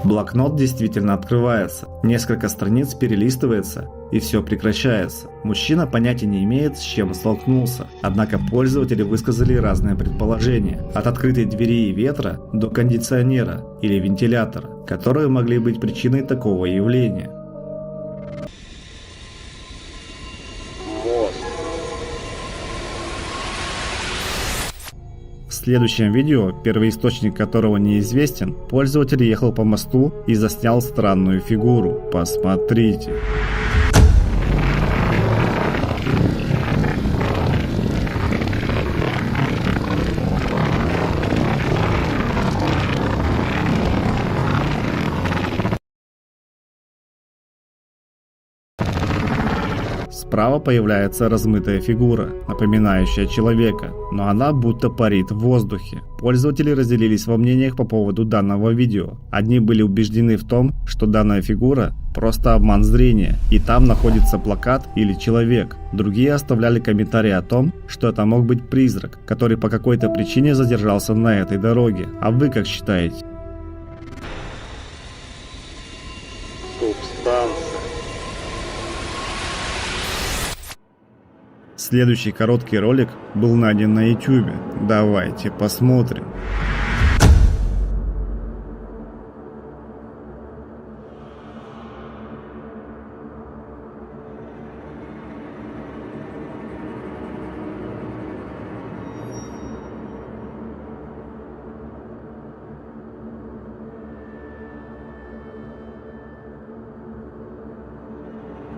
Блокнот действительно открывается, несколько страниц перелистывается и все прекращается. Мужчина понятия не имеет, с чем столкнулся, однако пользователи высказали разные предположения, от открытой двери и ветра до кондиционера или вентилятора, которые могли быть причиной такого явления. В следующем видео, первоисточник которого неизвестен, пользователь ехал по мосту и заснял странную фигуру. Посмотрите. Справа появляется размытая фигура, напоминающая человека, но она будто парит в воздухе. Пользователи разделились во мнениях по поводу данного видео. Одни были убеждены в том, что данная фигура просто обман зрения, и там находится плакат или человек. Другие оставляли комментарии о том, что это мог быть призрак, который по какой-то причине задержался на этой дороге. А вы как считаете? Субстанция. Следующий короткий ролик был найден на YouTube. Давайте посмотрим.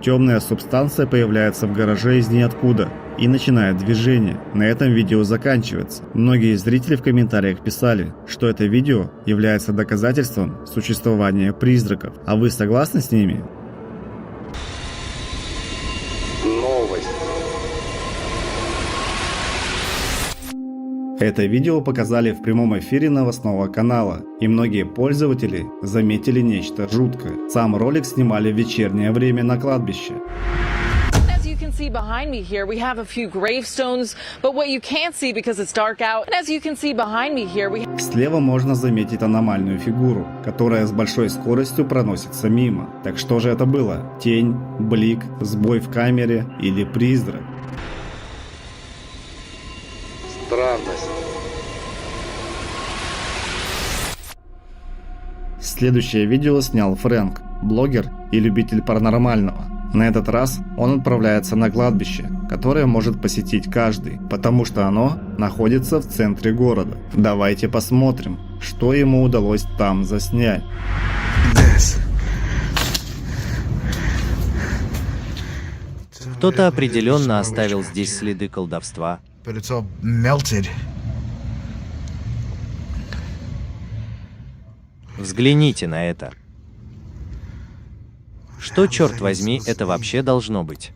Темная субстанция появляется в гараже из ниоткуда и начинает движение. На этом видео заканчивается. Многие зрители в комментариях писали, что это видео является доказательством существования призраков. А вы согласны с ними? Новость. Это видео показали в прямом эфире новостного канала, и многие пользователи заметили нечто жуткое. Сам ролик снимали в вечернее время на кладбище. As you can see behind me here, we have a few gravestones, but what you can't see because it's dark out. And as you can see behind me here, we Слева можно заметить аномальную фигуру, которая с большой скоростью проносится мимо. Так что же это было? Тень, блик, сбой в камере или призрак? Странность. Следующее видео снял Фрэнк, блогер и любитель паранормального. На этот раз он отправляется на кладбище, которое может посетить каждый, потому что оно находится в центре города. Давайте посмотрим, что ему удалось там заснять. Кто-то определенно оставил здесь следы колдовства. Взгляните на это. Что, черт возьми, это вообще должно быть?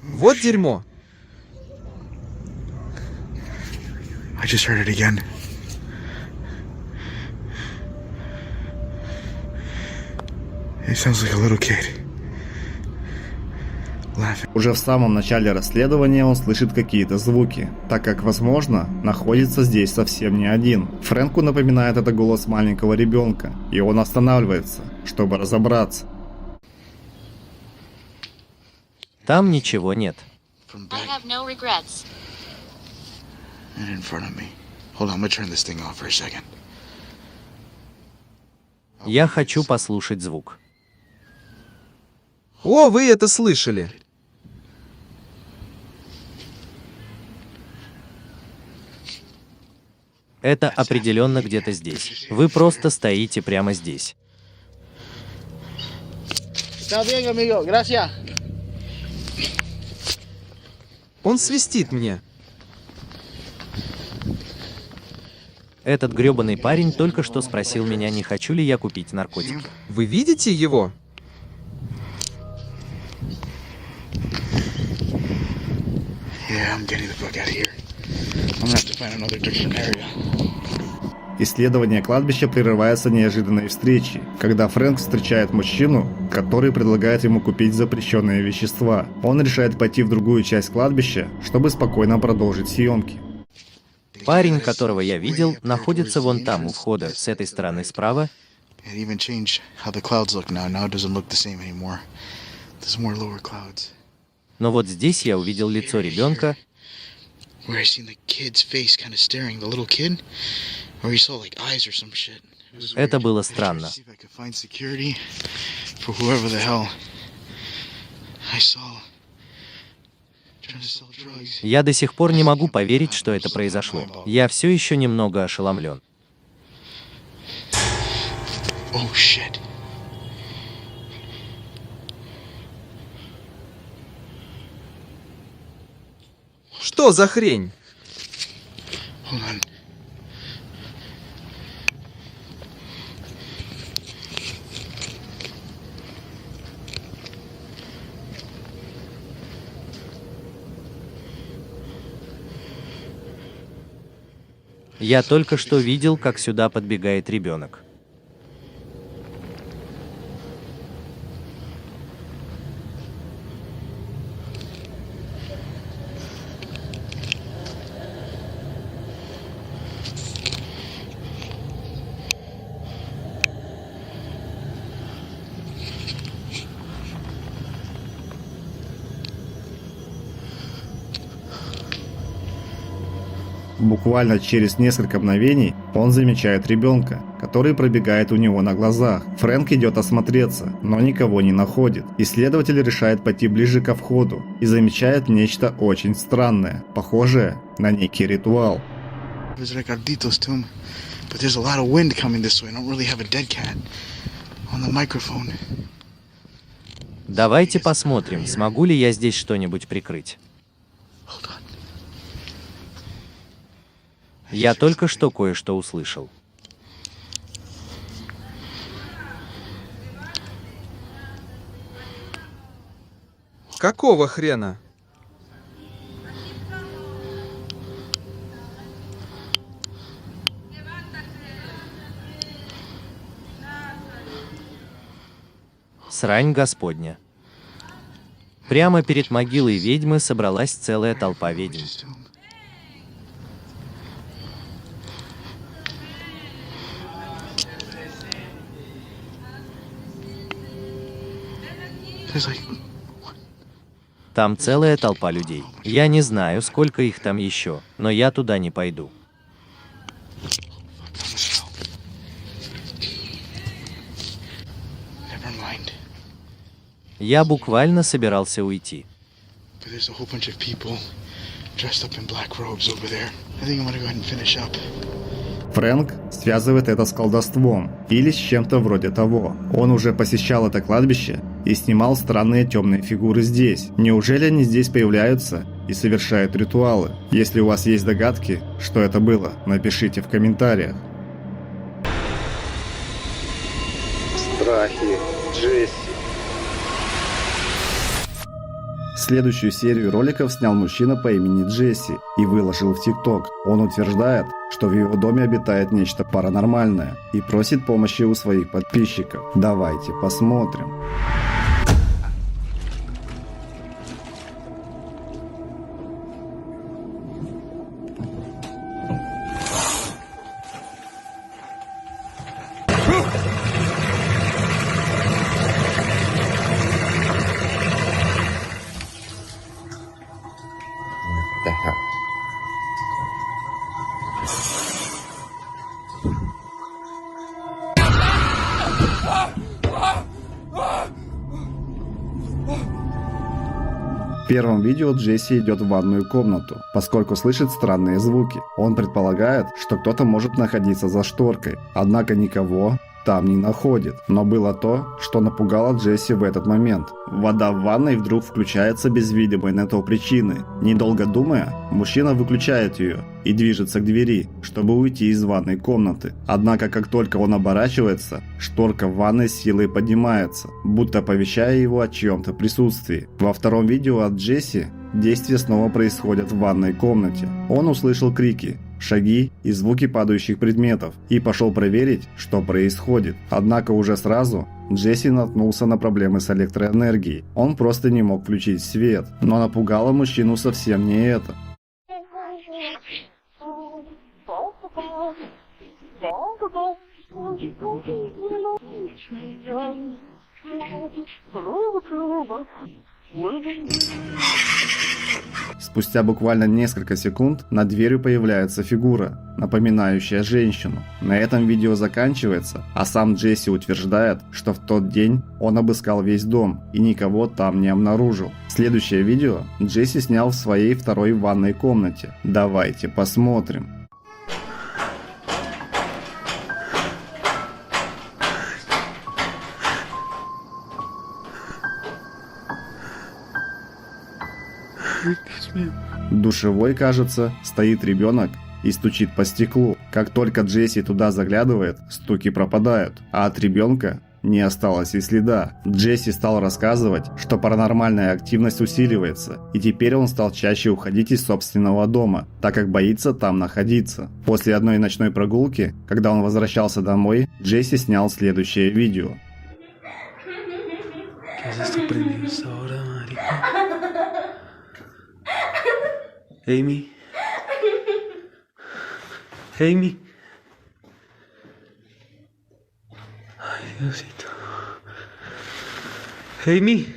Вот дерьмо. I just heard it again. It sounds like a little kid. Уже в самом начале расследования он слышит какие-то звуки, так как, возможно, находится здесь совсем не один. Фрэнку напоминает это голос маленького ребенка, и он останавливается, чтобы разобраться. Там ничего нет. I have no regrets. And in front of me. Hold on, I'm gonna turn this thing off for a second. Я хочу послушать звук. О, вы это слышали? Это определенно где-то здесь. Вы просто стоите прямо здесь. Está bien, amigo. Gracias. Он свистит мне. Этот грёбаный парень только что спросил меня, не хочу ли я купить наркотики. Вы видите его? Yeah, I'm getting the fuck out of here. I'm gonna have to find another different area. Исследование кладбища прерывается неожиданной встречей, когда Фрэнк встречает мужчину, который предлагает ему купить запрещенные вещества. Он решает пойти в другую часть кладбища, чтобы спокойно продолжить съемки. Парень, которого я видел, находится вон там у входа, с этой стороны справа. It even changed how the clouds look now. Now it doesn't look the same anymore. There's more lower clouds. Но вот здесь я увидел лицо ребенка. Where I seen the kid's face kind of staring, the little kid, or you saw like eyes or some shit. Это было странно. See if I could find security for whoever the hell I saw. Trying to sell drugs. Я до сих пор не могу поверить, что это произошло. Я все еще немного ошеломлен. Oh shit. Что за хрень? Hold on. Я только что видел, как сюда подбегает ребенок. Буквально через несколько мгновений он замечает ребенка, который пробегает у него на глазах. Фрэнк идет осмотреться, но никого не находит. Исследователь решает пойти ближе ко входу и замечает нечто очень странное, похожее на некий ритуал. There's Ricarditos tomb, but there's a lot of wind coming this way. I don't really have a dead cat on the microphone. Давайте посмотрим, смогу ли я здесь что-нибудь прикрыть. Я только что кое-что услышал. Какого хрена? Срань Господня. Прямо перед могилой ведьмы собралась целая толпа ведьм. Там целая толпа людей. Я не знаю, сколько их там еще, но я туда не пойду. Я буквально собирался уйти. Фрэнк связывает это с колдовством или с чем-то вроде того. Он уже посещал это кладбище и снимал странные темные фигуры здесь. Неужели они здесь появляются и совершают ритуалы? Если у вас есть догадки, что это было, напишите в комментариях. Страхи Джесси. Следующую серию роликов снял мужчина по имени Джесси и выложил в ТикТок. Он утверждает, что в его доме обитает нечто паранормальное и просит помощи у своих подписчиков. Давайте посмотрим. the hell? В первом видео Джесси идет в ванную комнату, поскольку слышит странные звуки. Он предполагает, что кто-то может находиться за шторкой, однако никого там не находит. Но было то, что напугало Джесси в этот момент. Вода в ванной вдруг включается без видимой на то причины. Недолго думая, мужчина выключает ее и движется к двери, чтобы уйти из ванной комнаты. Однако, как только он оборачивается, шторка в ванной с силой поднимается, будто оповещая его о чьем-то присутствии. Во втором видео от Джесси действия снова происходят в ванной комнате. Он услышал крики, шаги и звуки падающих предметов и пошел проверить, что происходит. Однако уже сразу Джесси наткнулся на проблемы с электроэнергией. Он просто не мог включить свет. Но напугало мужчину совсем не это. Спустя буквально несколько секунд над дверью появляется фигура, напоминающая женщину. На этом видео заканчивается, а сам Джесси утверждает, что в тот день он обыскал весь дом и никого там не обнаружил. Следующее видео Джесси снял в своей второй ванной комнате. Давайте посмотрим. В душевой, кажется, стоит ребенок и стучит по стеклу. Как только Джесси туда заглядывает, стуки пропадают, а от ребенка не осталось и следа. Джесси стал рассказывать, что паранормальная активность усиливается, и теперь он стал чаще уходить из собственного дома, так как боится там находиться. После одной ночной прогулки, когда он возвращался домой, Джесси снял следующее видео. Amy. Amy. Ay, Diosito. Amy.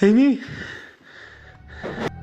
Amy.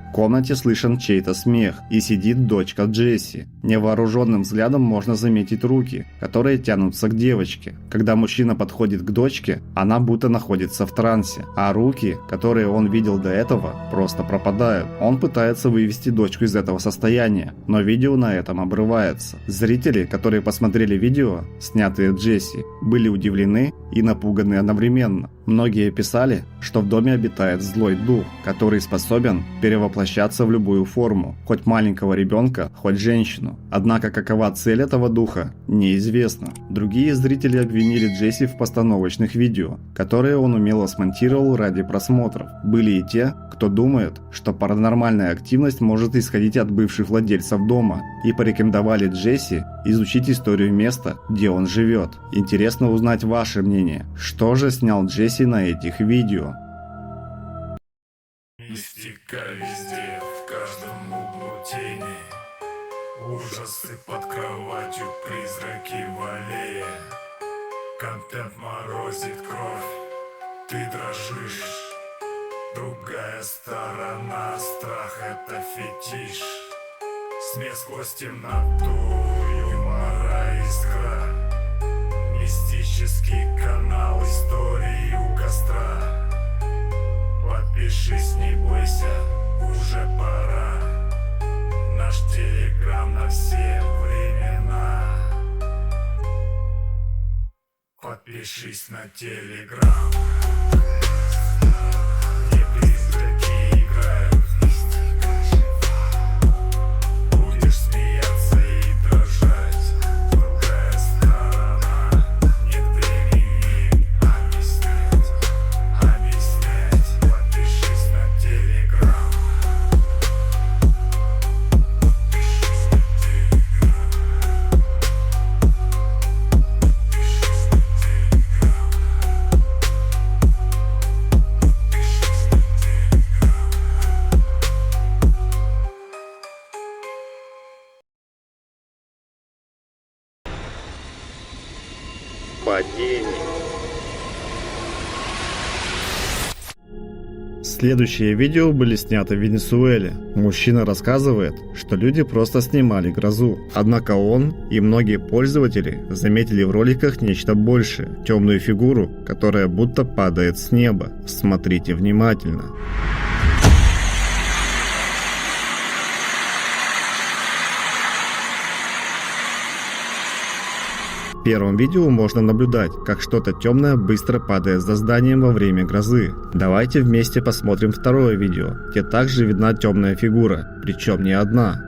В комнате слышен чей-то смех, и сидит дочка Джесси. Невооруженным взглядом можно заметить руки, которые тянутся к девочке. Когда мужчина подходит к дочке, она будто находится в трансе, а руки, которые он видел до этого, просто пропадают. Он пытается вывести дочку из этого состояния, но видео на этом обрывается. Зрители, которые посмотрели видео, снятые Джесси, были удивлены и напуганы одновременно. Многие писали, что в доме обитает злой дух, который способен перевоплощаться в любую форму, хоть маленького ребенка, хоть женщину. Однако какова цель этого духа, неизвестно. Другие зрители обвинили Джесси в постановочных видео, которые он умело смонтировал ради просмотров. Были и те, кто думает, что паранормальная активность может исходить от бывших владельцев дома, и порекомендовали Джесси изучить историю места, где он живет. Интересно узнать ваше мнение. Что же снял Джесси на этих видео? Мистика везде, в каждом углу тени. Ужасы под кроватью, призраки в аллее. Контент морозит кровь, ты дрожишь. Другая сторона, страх это фетиш. Смех сквозь темноту, юмора искра. Мистический канал, истории у костра. Подпишись, не бойся, уже пора. Наш телеграм на все времена. Подпишись на телеграм. Следующие видео были сняты в Венесуэле. Мужчина рассказывает, что люди просто снимали грозу. Однако он и многие пользователи заметили в роликах нечто большее. Темную фигуру, которая будто падает с неба. Смотрите внимательно. В первом видео можно наблюдать, как что-то темное быстро падает за зданием во время грозы. Давайте вместе посмотрим второе видео, где также видна темная фигура, причем не одна.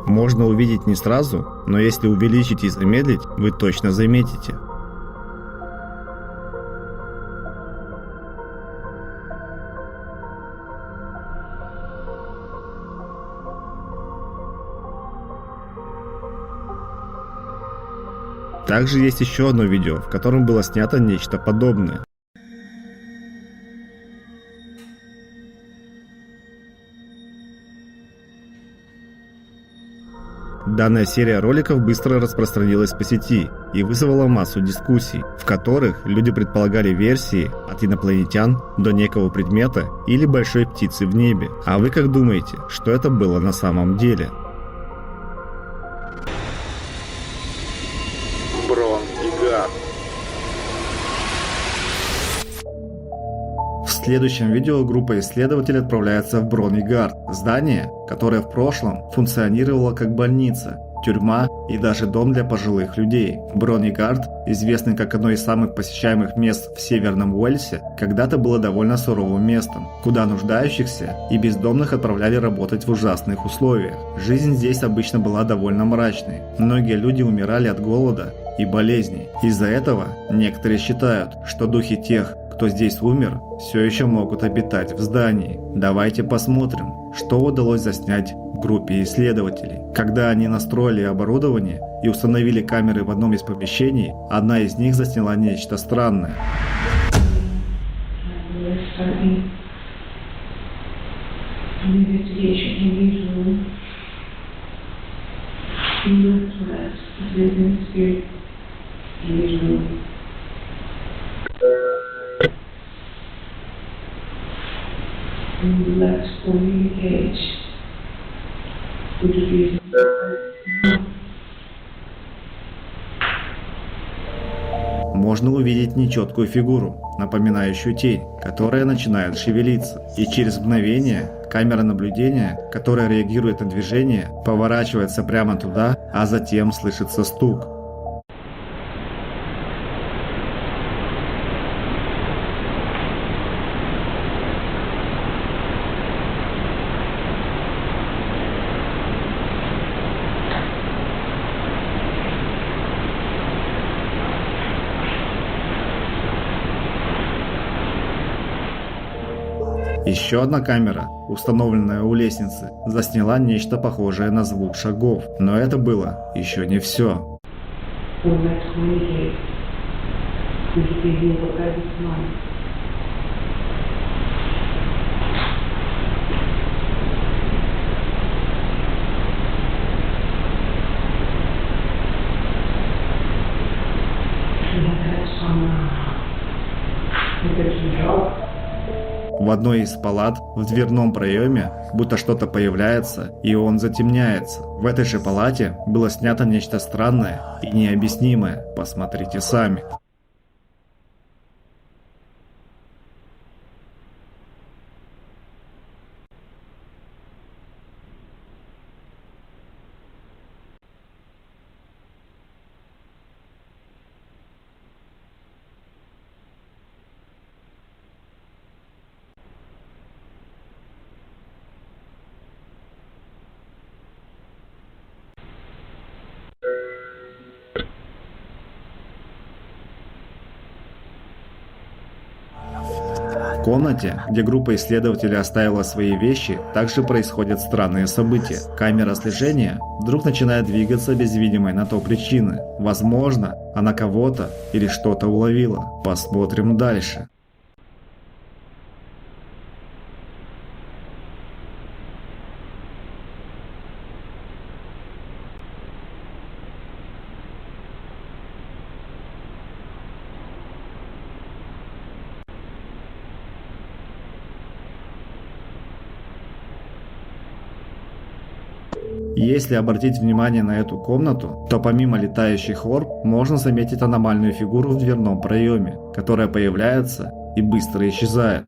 Можно увидеть не сразу, но если увеличить и замедлить, вы точно заметите. Также есть еще одно видео, в котором было снято нечто подобное. Данная серия роликов быстро распространилась по сети и вызвала массу дискуссий, в которых люди предполагали версии от инопланетян до некого предмета или большой птицы в небе. А вы как думаете, что это было на самом деле? В следующем видео группа исследователей отправляется в Бронегард, здание, которое в прошлом функционировало как больница, тюрьма и даже дом для пожилых людей. Бронегард, известный как одно из самых посещаемых мест в Северном Уэльсе, когда-то было довольно суровым местом, куда нуждающихся и бездомных отправляли работать в ужасных условиях. Жизнь здесь обычно была довольно мрачной. Многие люди умирали от голода и болезней. Из-за этого некоторые считают, что духи тех, кто здесь умер, все еще могут обитать в здании. Давайте посмотрим, что удалось заснять группе исследователей. Когда они настроили оборудование и установили камеры в одном из помещений, одна из них засняла нечто странное. Можно увидеть нечеткую фигуру, напоминающую тень, которая начинает шевелиться. И через мгновение камера наблюдения, которая реагирует на движение, поворачивается прямо туда, а затем слышится стук. Еще одна камера, установленная у лестницы, засняла нечто похожее на звук шагов. Но это было еще не все. В одной из палат в дверном проеме будто что-то появляется, и он затемняется. В этой же палате было снято нечто странное и необъяснимое. Посмотрите сами. В комнате, где группа исследователей оставила свои вещи, также происходят странные события. Камера слежения вдруг начинает двигаться без видимой на то причины. Возможно, она кого-то или что-то уловила. Посмотрим дальше. Если обратить внимание на эту комнату, то помимо летающих орб можно заметить аномальную фигуру в дверном проеме, которая появляется и быстро исчезает.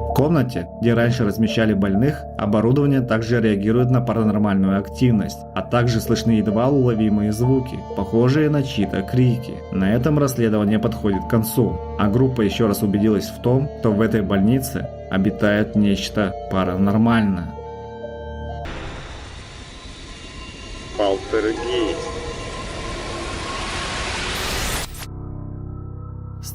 В комнате, где раньше размещали больных, оборудование также реагирует на паранормальную активность, а также слышны едва уловимые звуки, похожие на чьи-то крики. На этом расследование подходит к концу, а группа еще раз убедилась в том, что в этой больнице обитает нечто паранормальное. Полтергейст.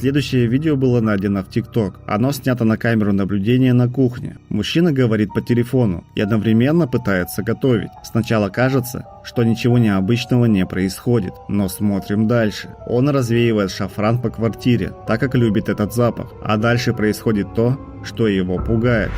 Следующее видео было найдено в TikTok. Оно снято на камеру наблюдения на кухне. Мужчина говорит по телефону и одновременно пытается готовить. Сначала кажется, что ничего необычного не происходит, но смотрим дальше. Он развеивает шафран по квартире, так как любит этот запах. А дальше происходит то, что его пугает.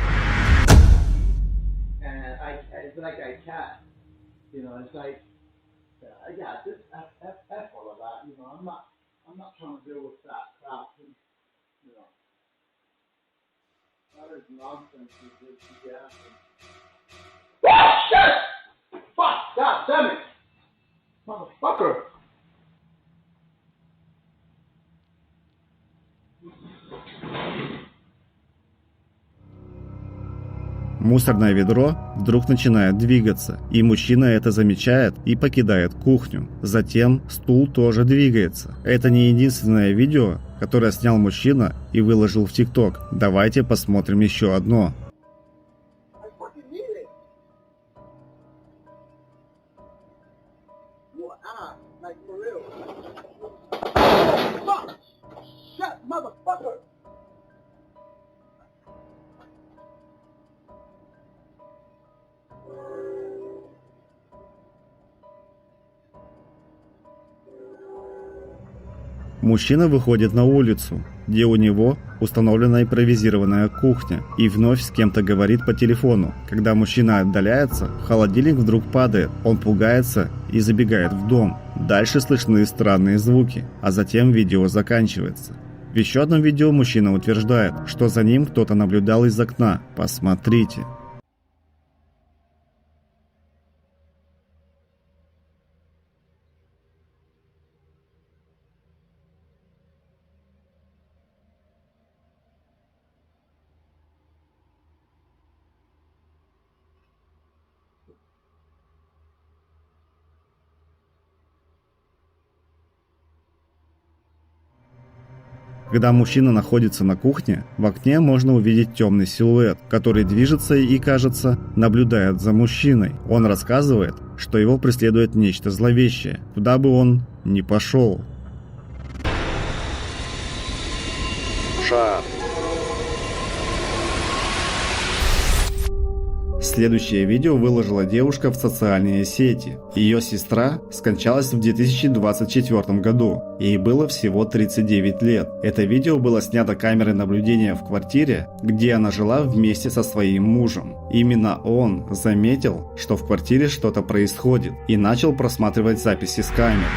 Fuck! God damn it! Motherfucker! Мусорное ведро вдруг начинает двигаться, и мужчина это замечает и покидает кухню. Затем стул тоже двигается. Это не единственное видео, которое снял мужчина и выложил в TikTok. Давайте посмотрим еще одно. Мужчина выходит на улицу, где у него установлена импровизированная кухня, и вновь с кем-то говорит по телефону. Когда мужчина отдаляется, холодильник вдруг падает, он пугается и забегает в дом. Дальше слышны странные звуки, а затем видео заканчивается. В еще одном видео мужчина утверждает, что за ним кто-то наблюдал из окна. Посмотрите. Когда мужчина находится на кухне, в окне можно увидеть темный силуэт, который движется и, кажется, наблюдает за мужчиной. Он рассказывает, что его преследует нечто зловещее, куда бы он ни пошел. Шар. Следующее видео выложила девушка в социальные сети. Ее сестра скончалась в 2024 году. Ей было всего 39 лет. Это видео было снято камерой наблюдения в квартире, где она жила вместе со своим мужем. Именно он заметил, что в квартире что-то происходит, и начал просматривать записи с камер.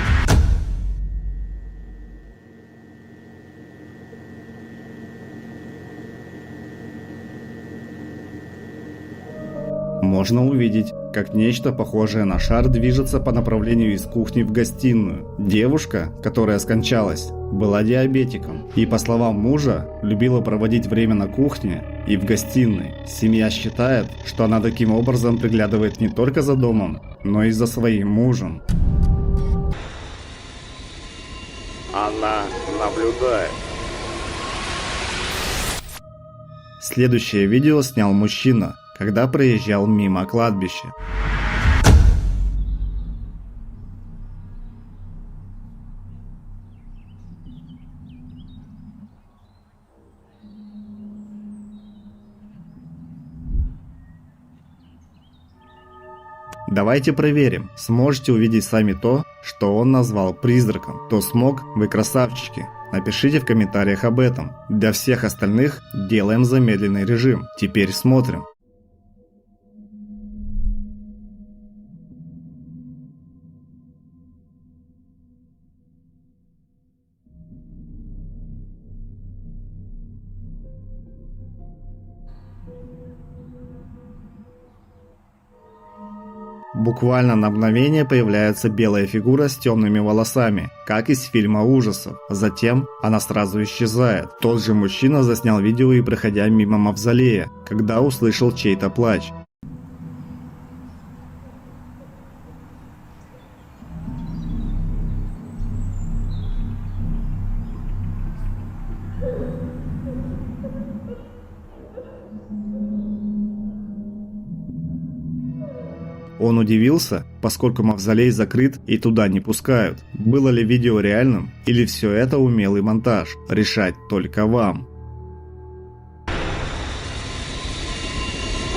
Можно увидеть, как нечто похожее на шар движется по направлению из кухни в гостиную. Девушка, которая скончалась, была диабетиком и, по словам мужа, любила проводить время на кухне и в гостиной. Семья считает, что она таким образом приглядывает не только за домом, но и за своим мужем. Она наблюдает. Следующее видео снял мужчина, когда проезжал мимо кладбища. Давайте проверим. Сможете увидеть сами то, что он назвал призраком. Кто смог, вы красавчики. Напишите в комментариях об этом. Для всех остальных делаем замедленный режим. Теперь смотрим. Буквально на мгновение появляется белая фигура с темными волосами, как из фильма ужасов. Затем она сразу исчезает. Тот же мужчина заснял видео и проходя мимо мавзолея, когда услышал чей-то плач. Он удивился, поскольку мавзолей закрыт и туда не пускают. Было ли видео реальным или все это умелый монтаж? Решать только вам.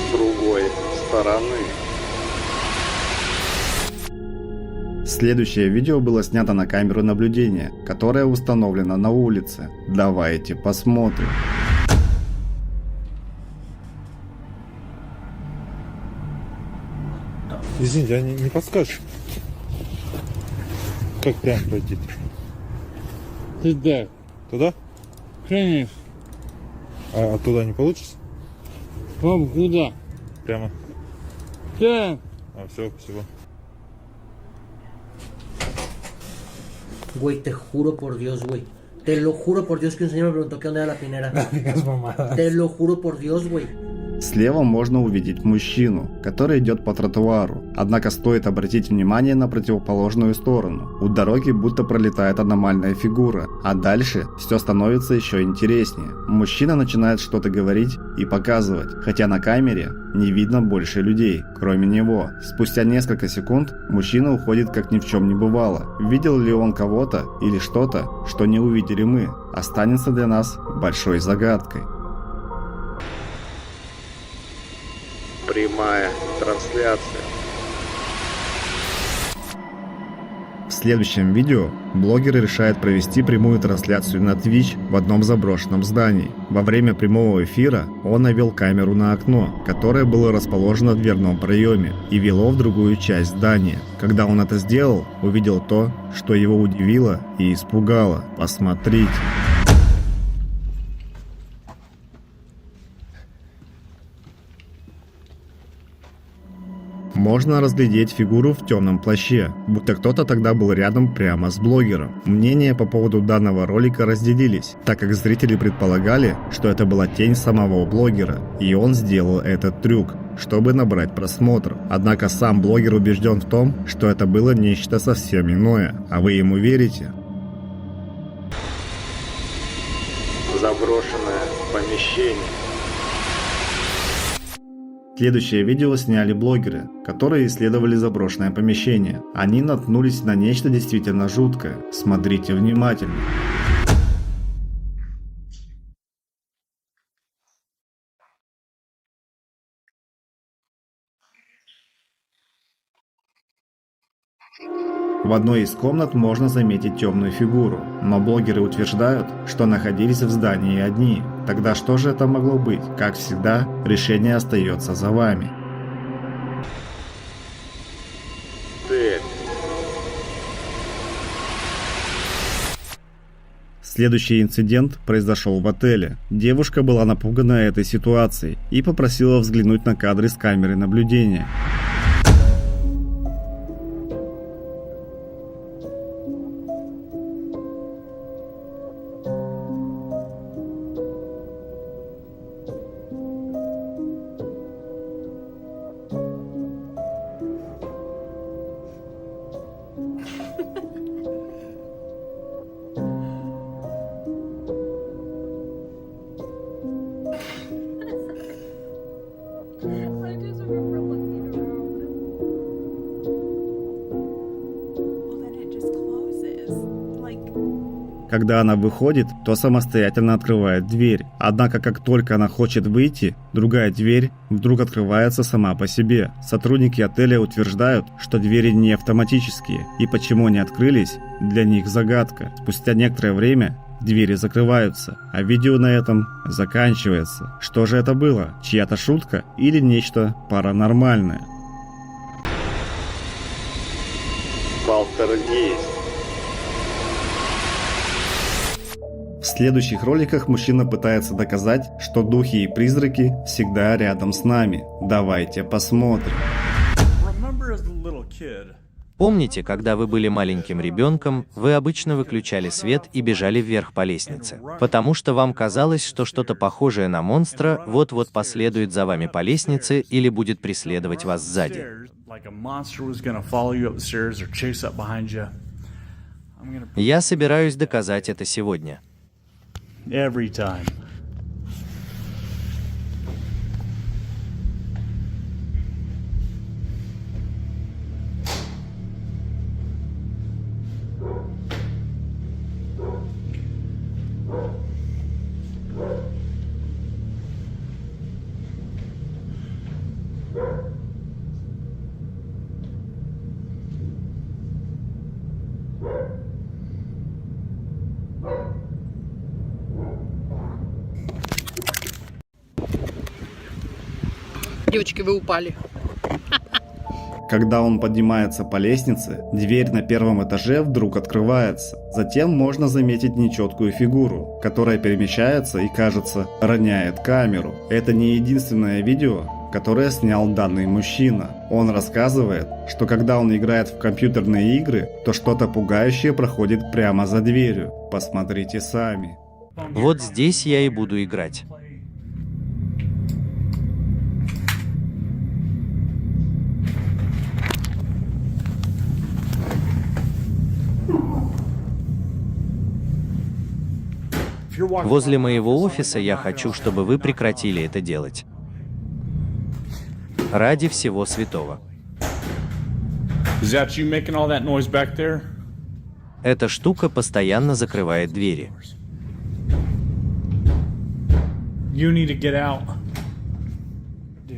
С другой стороны. Следующее видео было снято на камеру наблюдения, которая установлена на улице. Давайте посмотрим. Извините, а не подскажешь? Как прям пройти-то? Туда. Туда? Конечно. А туда не получится? Вам куда? Прямо? Да. А, все, спасибо. Güey, te juro por Dios, güey. Te lo juro por Dios que un señor me preguntó qué onda era la pinera. Te lo juro por Dios, güey. Слева можно увидеть мужчину, который идет по тротуару. Однако стоит обратить внимание на противоположную сторону. У дороги будто пролетает аномальная фигура, а дальше все становится еще интереснее. Мужчина начинает что-то говорить и показывать, хотя на камере не видно больше людей, кроме него. Спустя несколько секунд мужчина уходит, как ни в чем не бывало. Видел ли он кого-то или что-то, что не увидели мы, останется для нас большой загадкой. Прямая трансляция. В следующем видео блогеры решают провести прямую трансляцию на Twitch в одном заброшенном здании. Во время прямого эфира он навел камеру на окно, которое было расположено в дверном проеме и вело в другую часть здания. Когда он это сделал, увидел то, что его удивило и испугало. Посмотрите. Можно разглядеть фигуру в темном плаще, будто кто-то тогда был рядом прямо с блогером. Мнения по поводу данного ролика разделились, так как зрители предполагали, что это была тень самого блогера, и он сделал этот трюк, чтобы набрать просмотр. Однако сам блогер убежден в том, что это было нечто совсем иное. А вы ему верите? Заброшенное помещение. Следующее видео сняли блогеры, которые исследовали заброшенное помещение. Они наткнулись на нечто действительно жуткое. Смотрите внимательно. В одной из комнат можно заметить темную фигуру, но блогеры утверждают, что находились в здании одни. Тогда что же это могло быть? Как всегда, решение остается за вами. Следующий инцидент произошел в отеле. Девушка была напугана этой ситуацией и попросила взглянуть на кадры с камеры наблюдения. I just remember looking around. Когда она выходит, то самостоятельно открывает дверь. Однако, как только она хочет выйти, другая дверь вдруг открывается сама по себе. Сотрудники отеля утверждают, что двери не автоматические, и почему они открылись, для них загадка. Спустя некоторое время двери закрываются, а видео на этом заканчивается. Что же это было? Чья-то шутка или нечто паранормальное? Полтергейст. В следующих роликах мужчина пытается доказать, что духи и призраки всегда рядом с нами. Давайте посмотрим. Помните, когда вы были маленьким ребенком, вы обычно выключали свет и бежали вверх по лестнице, потому что вам казалось, что что-то похожее на монстра вот-вот последует за вами по лестнице или будет преследовать вас сзади. Я собираюсь доказать это сегодня. Девочки, вы упали. Когда он поднимается по лестнице, дверь на первом этаже вдруг открывается. Затем можно заметить нечеткую фигуру, которая перемещается и, кажется, роняет камеру. Это не единственное видео, которое снял данный мужчина. Он рассказывает, что когда он играет в компьютерные игры, то что-то пугающее проходит прямо за дверью. Посмотрите сами. Вот здесь я и буду играть. Возле моего офиса я хочу, чтобы вы прекратили это делать. Ради всего святого. Эта штука постоянно закрывает двери.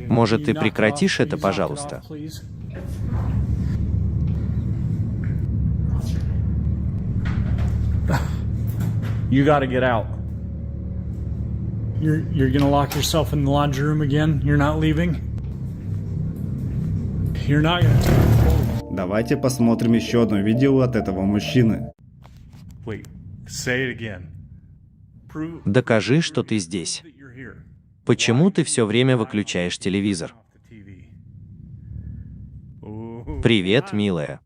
Может, ты прекратишь это, пожалуйста? You gotta get out. You're gonna lock yourself in the laundry room again? You're not leaving? You're not gonna... Давайте посмотрим еще одно видео от этого мужчины. Wait, say it again. Докажи, что ты здесь. Почему ты все время выключаешь телевизор? Привет, милая.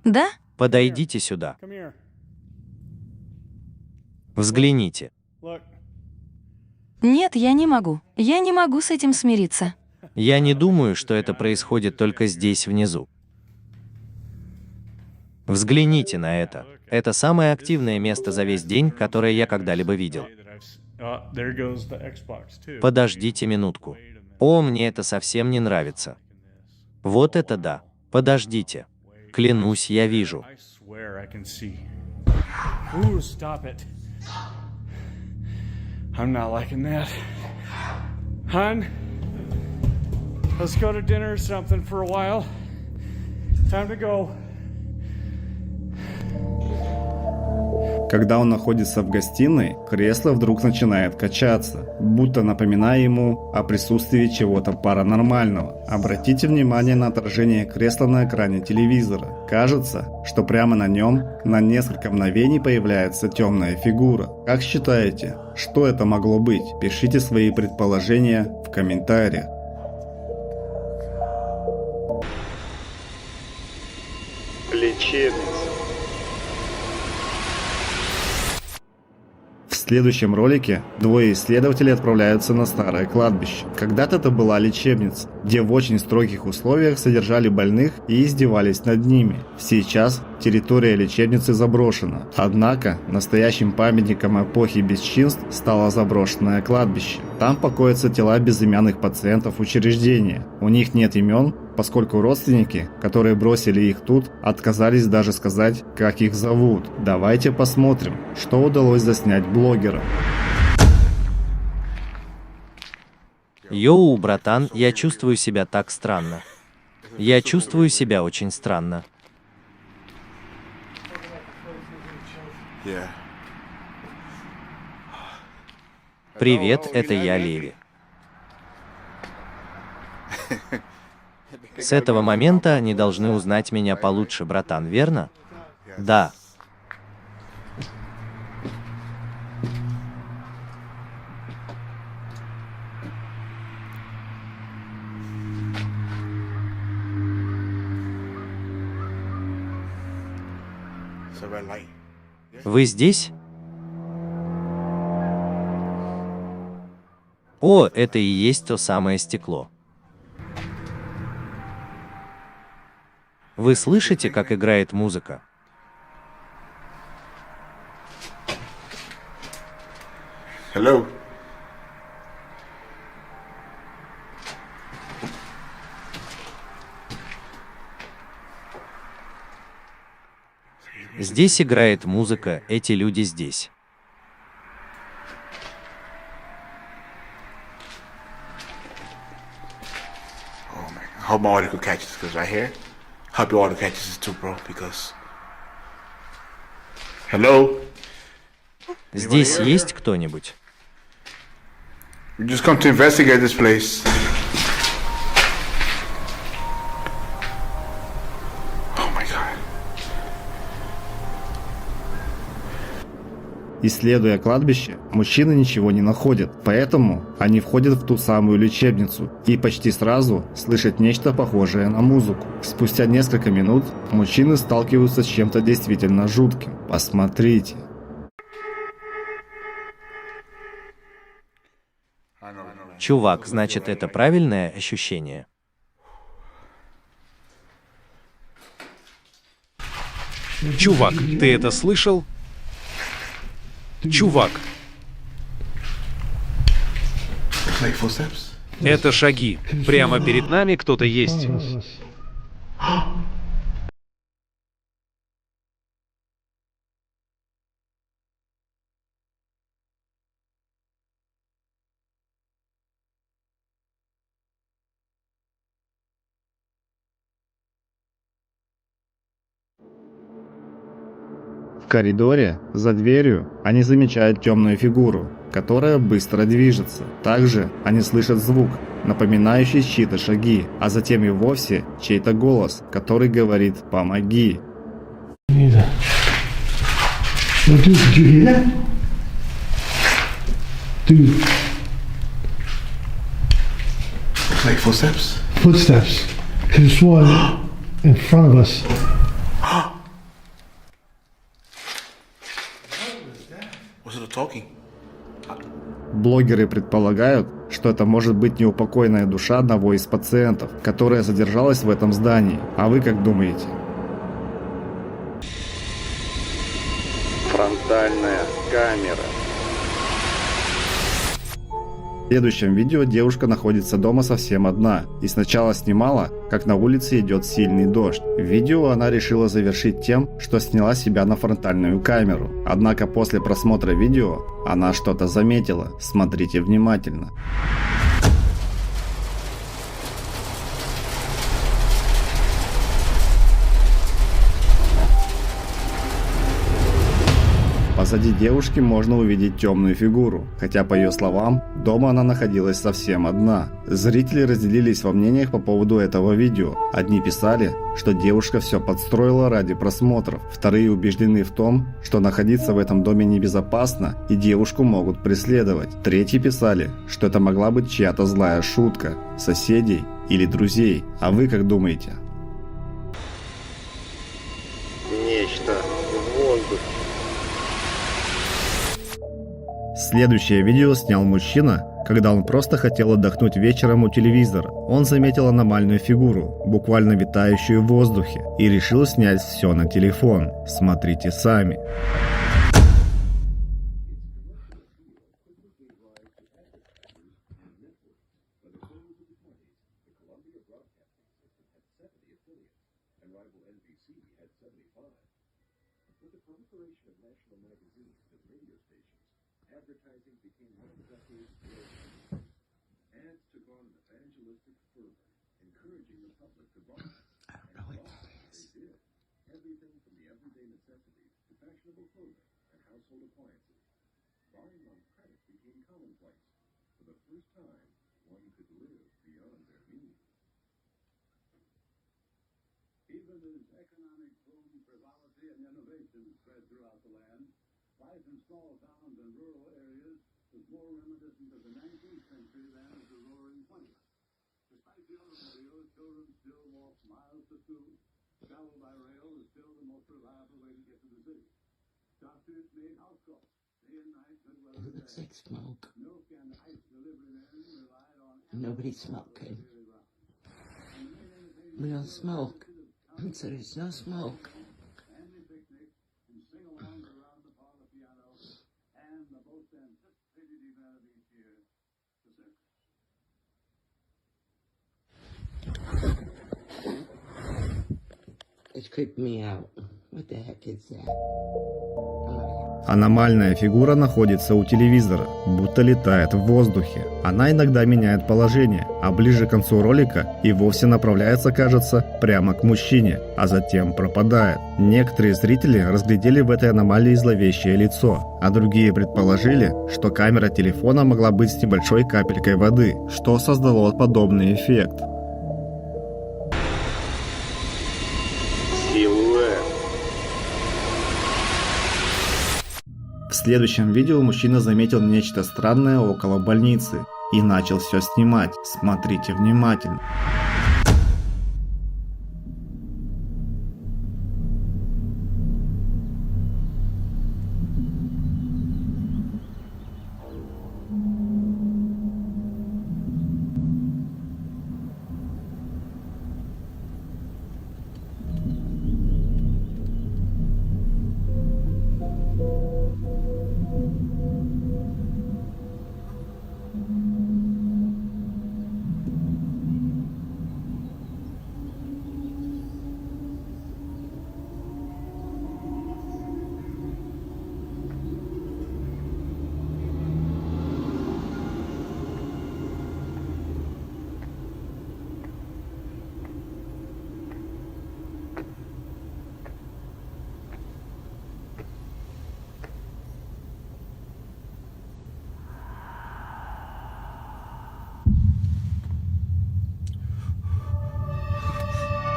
Да? Подойдите сюда. Взгляните. Нет, я не могу. Я не могу с этим смириться. Я не думаю, что это происходит только здесь, внизу. Взгляните на это. Это самое активное место за весь день, которое я когда-либо видел. Подождите минутку. О, мне это совсем не нравится. Вот это да. Подождите. Клянусь, я вижу. I'm not liking that. Hun, let's go to dinner or something for a while. Time to go. Когда он находится в гостиной, кресло вдруг начинает качаться, будто напоминая ему о присутствии чего-то паранормального. Обратите внимание на отражение кресла на экране телевизора. Кажется, что прямо на нем на несколько мгновений появляется темная фигура. Как считаете, что это могло быть? Пишите свои предположения в комментариях. Лечебница. В следующем ролике двое исследователей отправляются на старое кладбище. Когда-то это была лечебница, где в очень строгих условиях содержали больных и издевались над ними. Сейчас территория лечебницы заброшена. Однако настоящим памятником эпохи бесчинств стало заброшенное кладбище. Там покоятся тела безымянных пациентов учреждения. У них нет имен, поскольку родственники, которые бросили их тут, отказались даже сказать, как их зовут. Давайте посмотрим, что удалось заснять блогерам. Йоу, братан, я чувствую себя так странно. Я чувствую себя очень странно. Привет, это я, Леви. С этого момента они должны узнать меня получше, братан, верно? Да. Вы здесь? О, это и есть то самое стекло. Вы слышите, как играет музыка? Hello. Здесь играет музыка, эти люди здесь. I hope my audio could catch this, because right here, I hope your audio catches this too, bro, because... Hello? Здесь есть кто-нибудь? We just come to investigate this place. Oh my God. Исследуя кладбище, мужчины ничего не находят, поэтому они входят в ту самую лечебницу и почти сразу слышат нечто похожее на музыку. Спустя несколько минут мужчины сталкиваются с чем-то действительно жутким. Посмотрите. Чувак, значит, это правильное ощущение? Чувак, ты это слышал? Чувак. Это шаги. Прямо перед нами кто-то есть. В коридоре, за дверью, они замечают темную фигуру, которая быстро движется. Также они слышат звук, напоминающий чьи-то шаги, а затем и вовсе чей-то голос, который говорит «помоги». Like footsteps? Footsteps. There's one in front of us. Was it a talking? Блогеры предполагают, что это может быть неупокоенная душа одного из пациентов, которая задержалась в этом здании. А вы как думаете? Фронтальная камера. В следующем видео девушка находится дома совсем одна и сначала снимала, как на улице идет сильный дождь. Видео она решила завершить тем, что сняла себя на фронтальную камеру. Однако после просмотра видео она что-то заметила. Смотрите внимательно. Позади девушки можно увидеть темную фигуру, хотя по ее словам, дома она находилась совсем одна. Зрители разделились во мнениях по поводу этого видео. Одни писали, что девушка все подстроила ради просмотров, вторые убеждены в том, что находиться в этом доме небезопасно и девушку могут преследовать. Третьи писали, что это могла быть чья-то злая шутка, соседей или друзей. А вы как думаете? Нечто в воздухе. Следующее видео снял мужчина, когда он просто хотел отдохнуть вечером у телевизора. Он заметил аномальную фигуру, буквально витающую в воздухе, и решил снять все на телефон. Смотрите сами. Even as economic boom, frivolity, and innovation spread throughout the land, life in small towns and rural areas was more reminiscent of the 19th century than of the roaring 20th. Despite the automobiles, children still walk miles to school. Travel by rail is still the most reliable way to get to the city. Doctors made house calls. Day and night, good weather. It looks like smoke. Milk and ice delivery men relied on Nobody's smoking. We don't smoke. So there's no smoke. family picnics and sing-alongs around the parlor piano, and the most anticipated event of each year, the circus. It's creeping me out. What the heck is that? Аномальная фигура находится у телевизора, будто летает в воздухе. Она иногда меняет положение, а ближе к концу ролика и вовсе направляется, кажется, прямо к мужчине, а затем пропадает. Некоторые зрители разглядели в этой аномалии зловещее лицо, а другие предположили, что камера телефона могла быть с небольшой капелькой воды, что создало подобный эффект. В следующем видео мужчина заметил нечто странное около больницы и начал все снимать. Смотрите внимательно.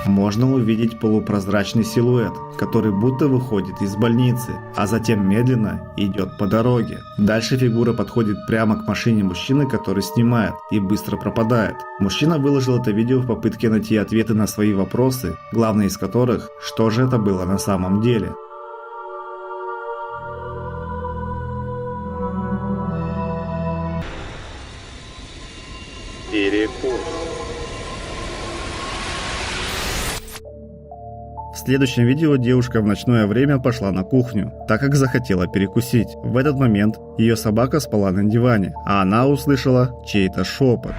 Можно увидеть полупрозрачный силуэт, который будто выходит из больницы, а затем медленно идет по дороге. Дальше фигура подходит прямо к машине мужчины, который снимает, и быстро пропадает. Мужчина выложил это видео в попытке найти ответы на свои вопросы, главный из которых, что же это было на самом деле. Перекус. В следующем видео девушка в ночное время пошла на кухню, так как захотела перекусить. В этот момент ее собака спала на диване, а она услышала чей-то шепот.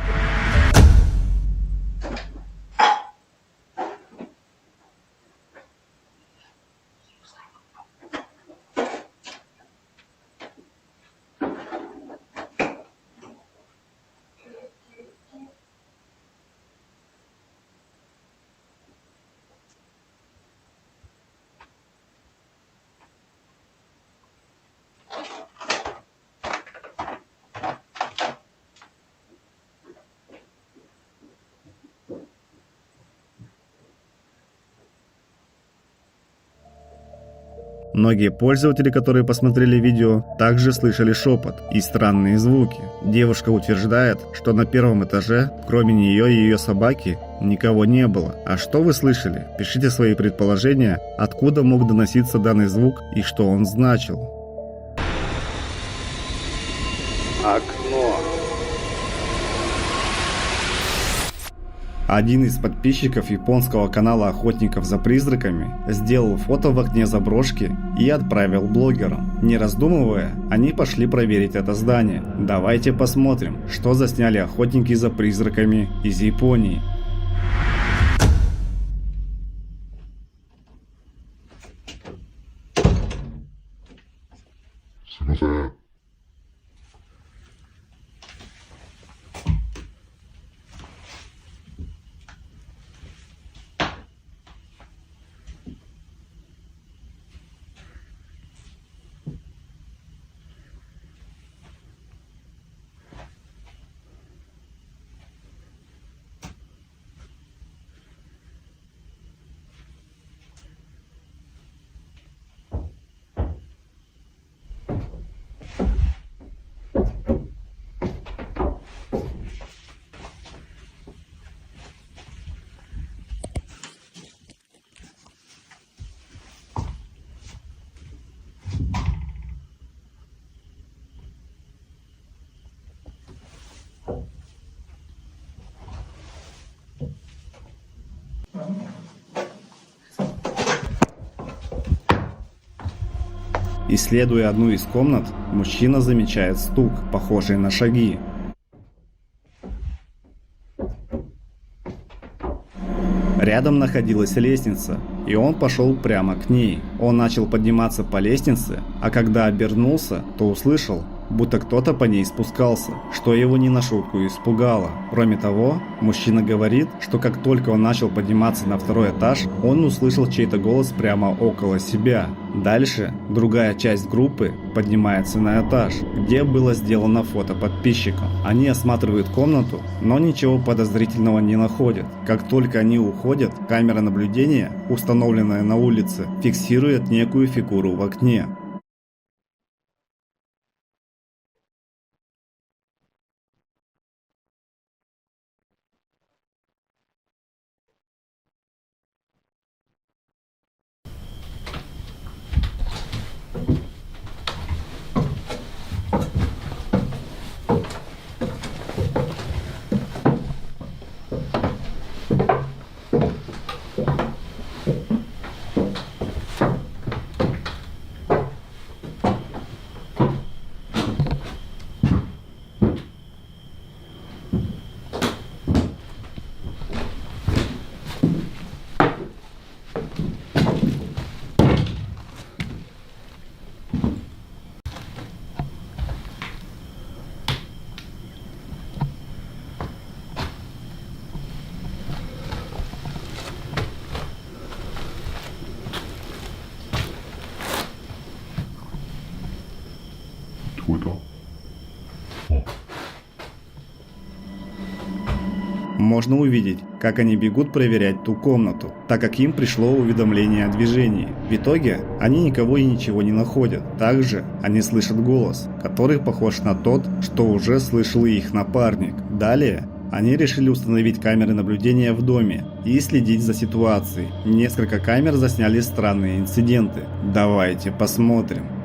Многие пользователи, которые посмотрели видео, также слышали шепот и странные звуки. Девушка утверждает, что на первом этаже, кроме нее и ее собаки, никого не было. А что вы слышали? Пишите свои предположения, откуда мог доноситься данный звук и что он значил. Окно. Один из подписчиков японского канала охотников за призраками сделал фото в окне заброшки и отправил блогерам. Не раздумывая, они пошли проверить это здание. Давайте посмотрим, что засняли охотники за призраками из Японии. Исследуя одну из комнат, мужчина замечает стук, похожий на шаги. Рядом находилась лестница, и он пошел прямо к ней. Он начал подниматься по лестнице, а когда обернулся, то услышал, будто кто-то по ней спускался, что его не на шутку испугало. Кроме того, мужчина говорит, что как только он начал подниматься на второй этаж, он услышал чей-то голос прямо около себя. Дальше другая часть группы поднимается на этаж, где было сделано фото подписчикам. Они осматривают комнату, но ничего подозрительного не находят. Как только они уходят, камера наблюдения, установленная на улице, фиксирует некую фигуру в окне. Можно увидеть, как они бегут проверять ту комнату, так как им пришло уведомление о движении. В итоге они никого и ничего не находят. Также они слышат голос, который похож на тот, что уже слышал и их напарник. Далее они решили установить камеры наблюдения в доме и следить за ситуацией. Несколько камер засняли странные инциденты. Давайте посмотрим.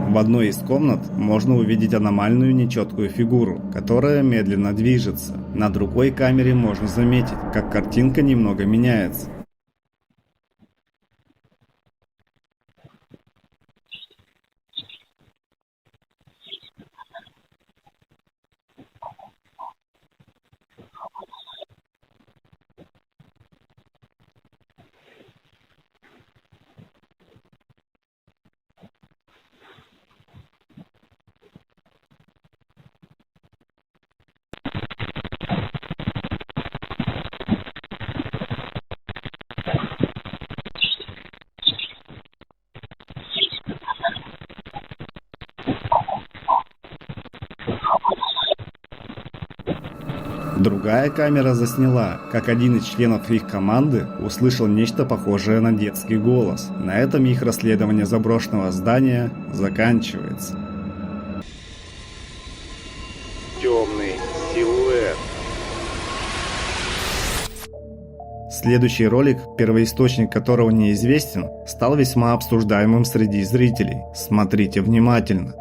В одной из комнат можно увидеть аномальную нечеткую фигуру, которая медленно движется. На другой камере можно заметить, как картинка немного меняется. Другая камера засняла, как один из членов их команды услышал нечто похожее на детский голос. На этом их расследование заброшенного здания заканчивается. Темный силуэт. Следующий ролик, первоисточник которого неизвестен, стал весьма обсуждаемым среди зрителей. Смотрите внимательно.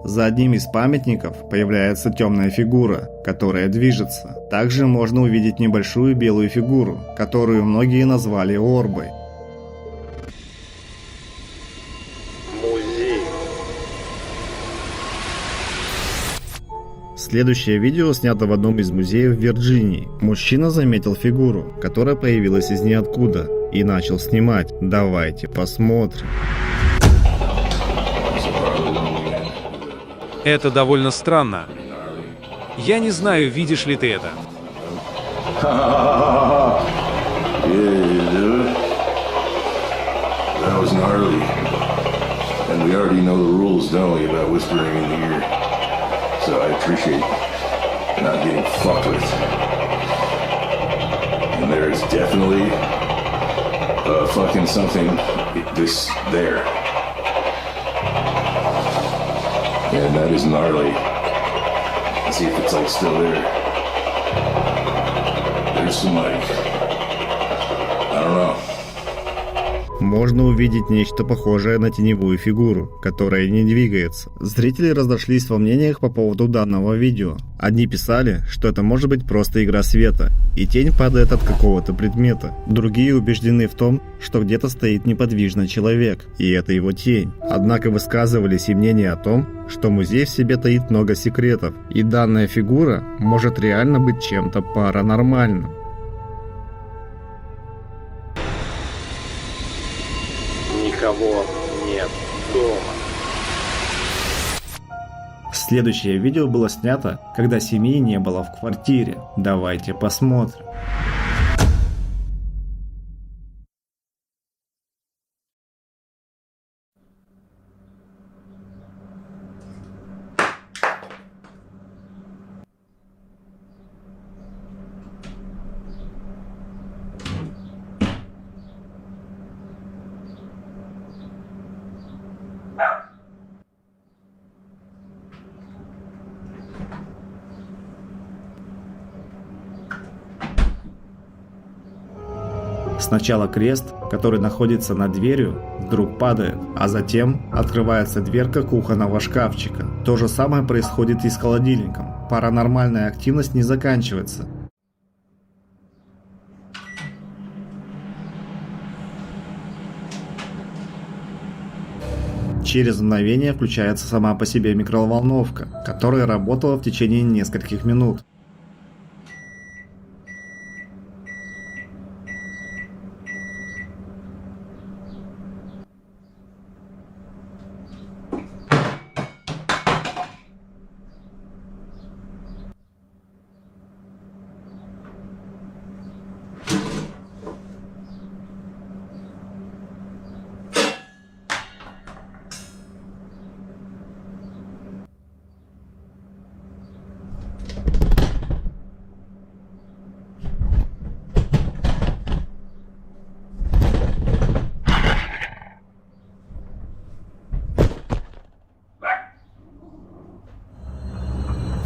За одним из памятников появляется темная фигура, которая движется. Также можно увидеть небольшую белую фигуру, которую многие назвали орбой. Музей. Следующее видео снято в одном из музеев в Вирджинии. Мужчина заметил фигуру, которая появилась из ниоткуда, и начал снимать. Давайте посмотрим. Это довольно странно. Я не знаю, видишь ли ты это. Yeah, dude. That was gnarly. And we already know the rules, don't we, about whispering in the ear. So I appreciate not getting fucked with. And there is definitely fucking something this there. And that is gnarly. Let's see if it's like still there. There's some like, I don't know. Можно увидеть нечто похожее на теневую фигуру, которая не двигается. Зрители разошлись во мнениях по поводу данного видео. Одни писали, что это может быть просто игра света, и тень падает от какого-то предмета. Другие убеждены в том, что где-то стоит неподвижный человек, и это его тень. Однако высказывались и мнения о том, что музей в себе таит много секретов, и данная фигура может реально быть чем-то паранормальным. Никого нет дома. Следующее видео было снято, когда семьи не было в квартире. Давайте посмотрим. Сначала крест, который находится над дверью, вдруг падает, а затем открывается дверка кухонного шкафчика. То же самое происходит и с холодильником. Паранормальная активность не заканчивается. Через мгновение включается сама по себе микроволновка, которая работала в течение нескольких минут.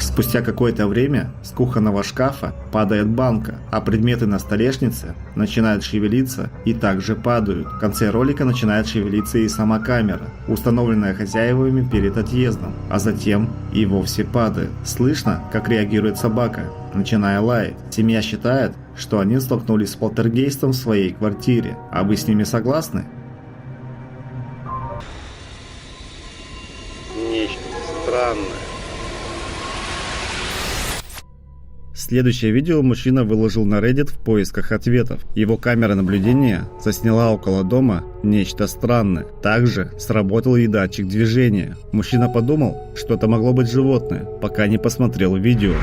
Спустя какое-то время с кухонного шкафа падает банка, а предметы на столешнице начинают шевелиться и также падают. В конце ролика начинает шевелиться и сама камера, установленная хозяевами перед отъездом, а затем и вовсе падает. Слышно, как реагирует собака, начиная лаять. Семья считает, что они столкнулись с полтергейстом в своей квартире. А вы с ними согласны? Нечто странное. Следующее видео мужчина выложил на Reddit в поисках ответов. Его камера наблюдения засняла около дома нечто странное. Также сработал и датчик движения. Мужчина подумал, что это могло быть животное, пока не посмотрел видео.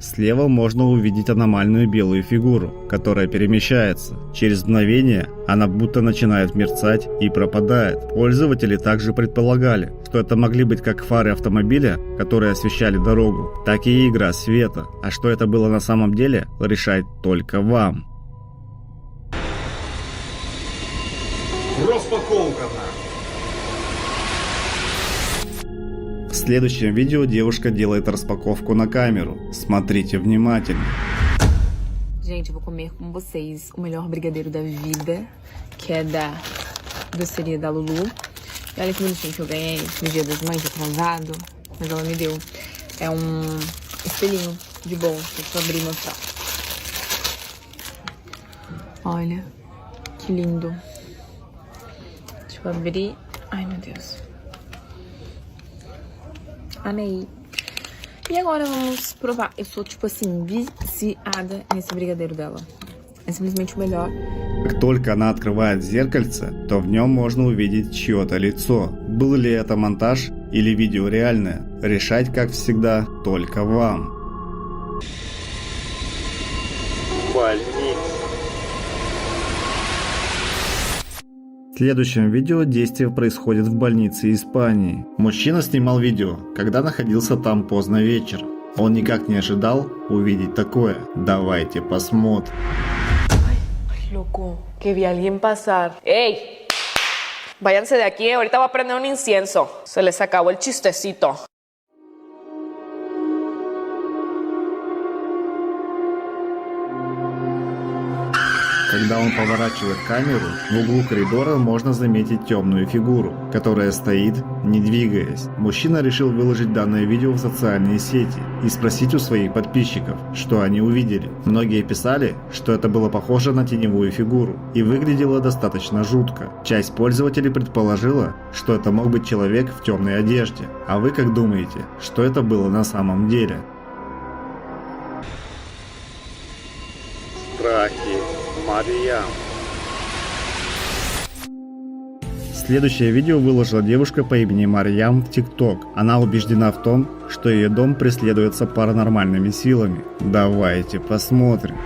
Слева можно увидеть аномальную белую фигуру, которая перемещается. Через мгновение она будто начинает мерцать и пропадает. Пользователи также предполагали, что это могли быть как фары автомобиля, которые освещали дорогу, так и игра света. А что это было на самом деле, решать только вам. Распаковка. В следующем видео девушка делает распаковку на камеру. Смотрите внимательно. Gente, eu vou comer com vocês o melhor brigadeiro da vida, que é da doceria da Lulu. E olha que bonitinho que eu ganhei no Dia das Mães, atrasado, mas ela me deu. É um espelhinho de bolsa, deixa eu abrir e mostrar. Olha, que lindo. Deixa eu abrir. Ai, meu Deus. Amei. E agora vamos provar. Eu sou, tipo assim, viciada nesse brigadeiro dela. É simplesmente o melhor. Как только она открывает зеркальце, то в нем можно увидеть чье-то лицо. Был ли это монтаж или видео реальное? Решать, как всегда, только вам. Больница. В следующем видео действие происходит в больнице Испании. Мужчина снимал видео, когда находился там поздно вечером. Он никак не ожидал увидеть такое. Давайте посмотрим. Loco, que vi a alguien pasar. ¡Ey! Váyanse de aquí, ahorita voy a prender un incienso. Se les acabó el chistecito. Когда он поворачивает камеру, в углу коридора можно заметить темную фигуру, которая стоит, не двигаясь. Мужчина решил выложить данное видео в социальные сети и спросить у своих подписчиков, что они увидели. Многие писали, что это было похоже на теневую фигуру и выглядело достаточно жутко. Часть пользователей предположила, что это мог быть человек в темной одежде. А вы как думаете, что это было на самом деле? Страхи Марьям. Следующее видео выложила девушка по имени Марьям в ТикТок. Она убеждена в том, что ее дом преследуется паранормальными силами. Давайте посмотрим.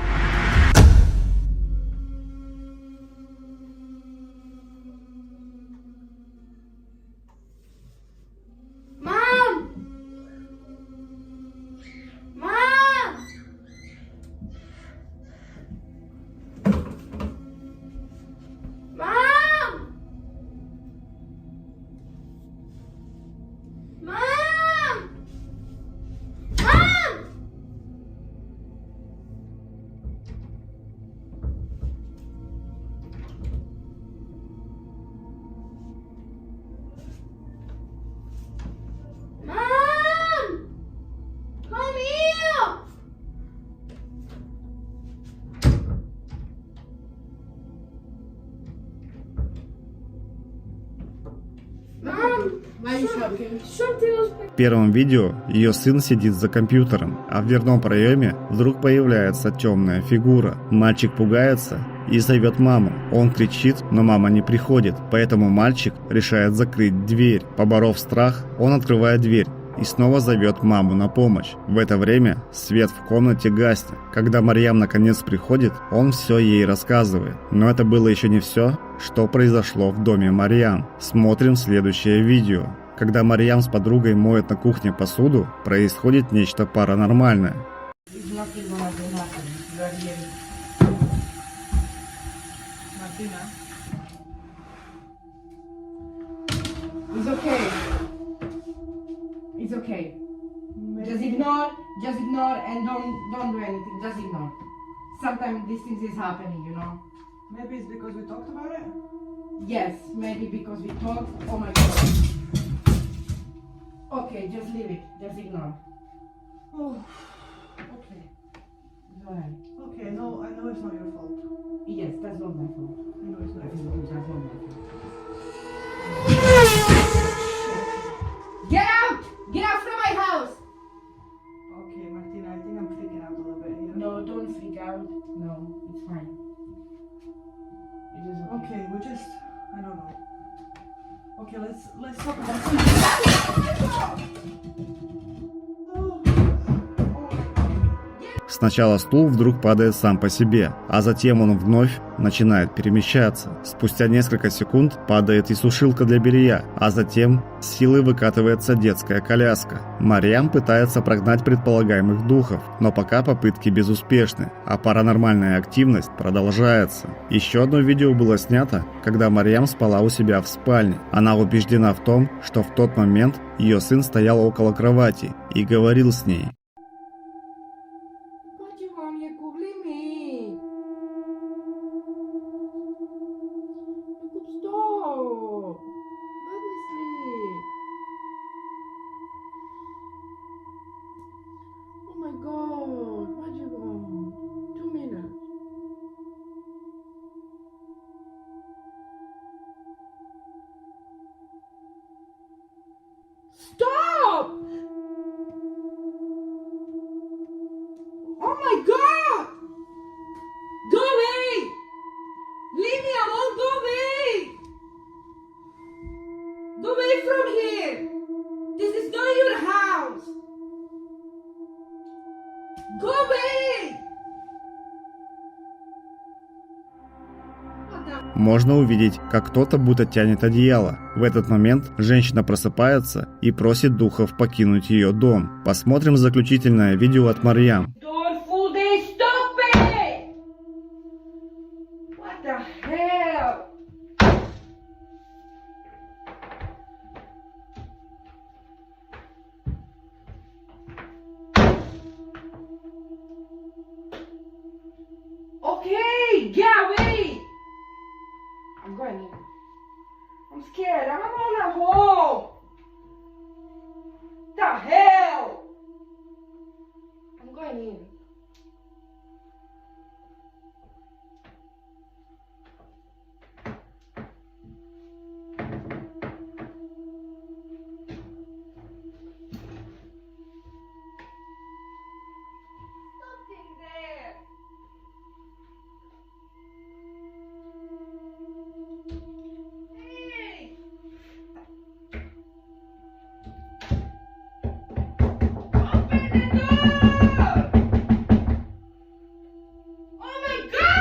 В первом видео ее сын сидит за компьютером, а в дверном проеме вдруг появляется темная фигура. Мальчик пугается и зовет маму. Он кричит, но мама не приходит, поэтому мальчик решает закрыть дверь. Поборов страх, он открывает дверь и снова зовет маму на помощь. В это время свет в комнате гаснет. Когда Марьям наконец приходит, он все ей рассказывает. Но это было еще не все, что произошло в доме Марьям. Смотрим следующее видео. Когда Марьям с подругой моет на кухне посуду, происходит нечто паранормальное. It's okay. Just ignore and don't do anything. Just ignore. Sometimes these things is happening, you know. Maybe it's because we talked about it? Yes, maybe because we talked. Oh my god. Okay, just leave it. Just ignore. Oh, okay. It's alright. Okay, no, I know it's not your fault. Yes, that's not my fault. I know it's not your fault. That's not my fault. Get out! Get out from my house! Okay, Martina, I think I'm freaking out a little bit here. No, don't freak out. No, it's fine. It is okay. Okay, we just, I don't know. Okay, let's talk about something. В Сначала стул вдруг падает сам по себе, а затем он вновь начинает перемещаться. Спустя несколько секунд падает и сушилка для белья, а затем с силой выкатывается детская коляска. Марьям пытается прогнать предполагаемых духов, но пока попытки безуспешны, а паранормальная активность продолжается. Еще одно видео было снято, когда Марьям спала у себя в спальне. Она убеждена в том, что в тот момент ее сын стоял около кровати и говорил с ней. Stop! Oh my god! Go away! Leave me alone, go away! Go away from here! This is not your house! Go away! Можно увидеть, как кто-то будто тянет одеяло. В этот момент женщина просыпается и просит духов покинуть ее дом. Посмотрим заключительное видео от Марьям. Don't fool they stop it! What the hell? Okay, get away! I'm going in. I'm scared. I'm alone at home. The hell? I'm going in. Nothing there. Hey! Open the door! Oh my god!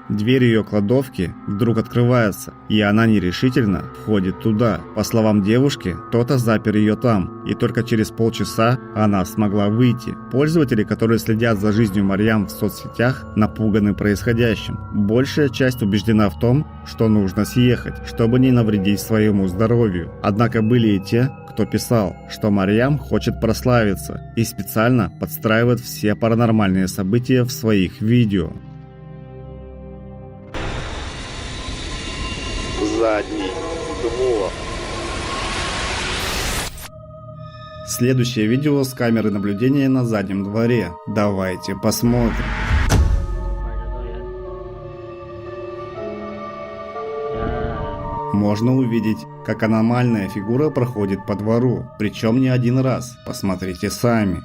Дверь ее кладовки вдруг открывается, и она нерешительно входит туда. По словам девушки, кто-то запер ее там, и только через полчаса она смогла выйти. Пользователи, которые следят за жизнью Марьям в соцсетях, напуганы происходящим. Большая часть убеждена в том, что нужно съехать, чтобы не навредить своему здоровью. Однако были и те, кто писал, что Марьям хочет прославиться и специально подстраивает все паранормальные события в своих видео. Задний двор. Следующее видео с камеры наблюдения на заднем дворе. Давайте посмотрим. Можно увидеть, как аномальная фигура проходит по двору, причем не один раз. Посмотрите сами.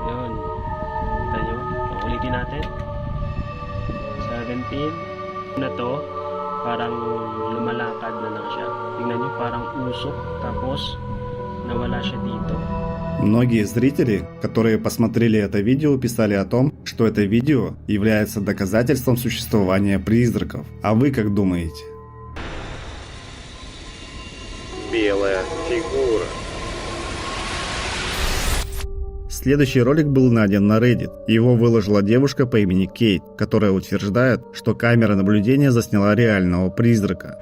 Yun. Kita nyo? Ulitin natin. 17 na to, parang lumalakad na lang siya. Tingnan nyo, parang usok, tapos nawala siya dito. Многие зрители, которые посмотрели это видео, писали о том, что это видео является доказательством существования призраков. А вы как думаете? Белая фигура. Следующий ролик был найден на Reddit. Его выложила девушка по имени Кейт, которая утверждает, что камера наблюдения засняла реального призрака.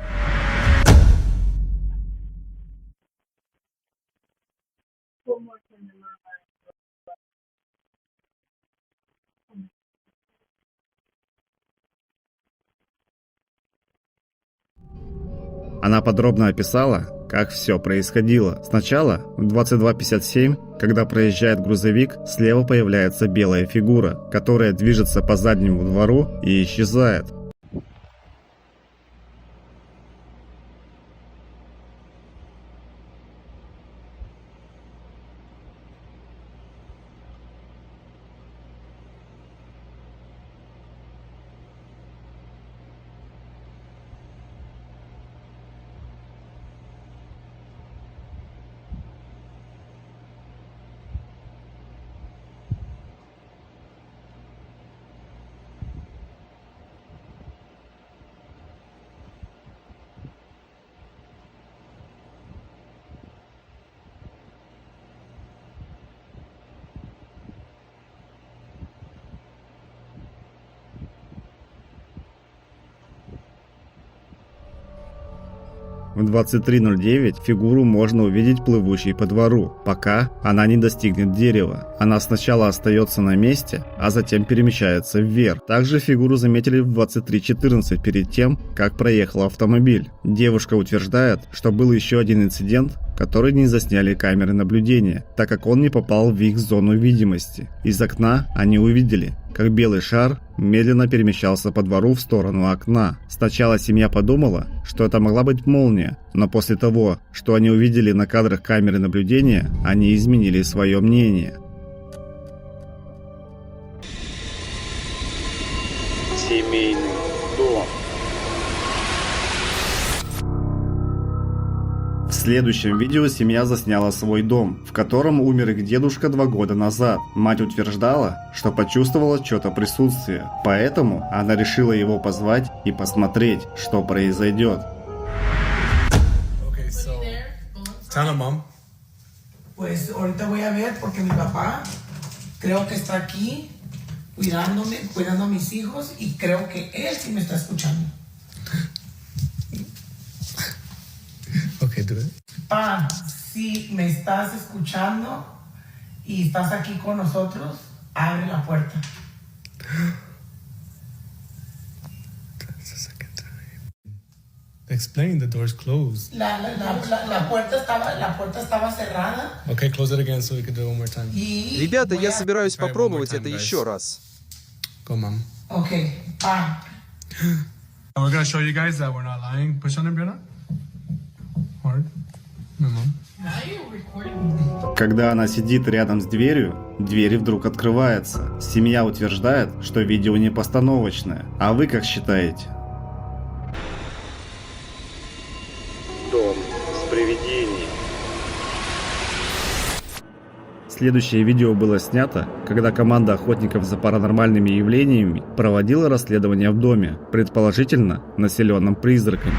Она подробно описала, как все происходило. Сначала в 22:57, когда проезжает грузовик, слева появляется белая фигура, которая движется по заднему двору и исчезает. В 23:09 фигуру можно увидеть плывущей по двору, пока она не достигнет дерева. Она сначала остается на месте, а затем перемещается вверх. Также фигуру заметили в 23:14 перед тем, как проехал автомобиль. Девушка утверждает, что был еще один инцидент, который не засняли камеры наблюдения, так как он не попал в их зону видимости. Из окна они увидели, как белый шар медленно перемещался по двору в сторону окна. Сначала семья подумала, что это могла быть молния, но после того, что они увидели на кадрах камеры наблюдения, они изменили свое мнение. Семейный дом. В следующем видео семья засняла свой дом, в котором умер их дедушка 2 года назад. Мать утверждала, что почувствовала чьё-то присутствие, поэтому она решила его позвать и посмотреть, что произойдет. Okay, so tell him, mom. Pues ahorita voy a ver porque mi papá creo que está aquí cuidándome, cuidando a mis hijos y creo que él sí me está escuchando. Okay, do it. Pa, si me estás escuchando y estás aquí con nosotros, abre la puerta. That's the second time. Explain, the door's closed. La puerta estaba cerrada. Okay, close it again so we can do it one more time. Ребята, я собираюсь попробовать это еще раз. Go, mom. Okay, pa. And we're gonna show you guys that we're not lying. Push on him, Brianna. Hard. My mom. Когда она сидит рядом с дверью, дверь вдруг открывается. Семья утверждает, что видео не постановочное. А вы как считаете? Дом с привидением. Следующее видео было снято, когда команда охотников за паранормальными явлениями проводила расследование в доме, предположительно населенном призраками.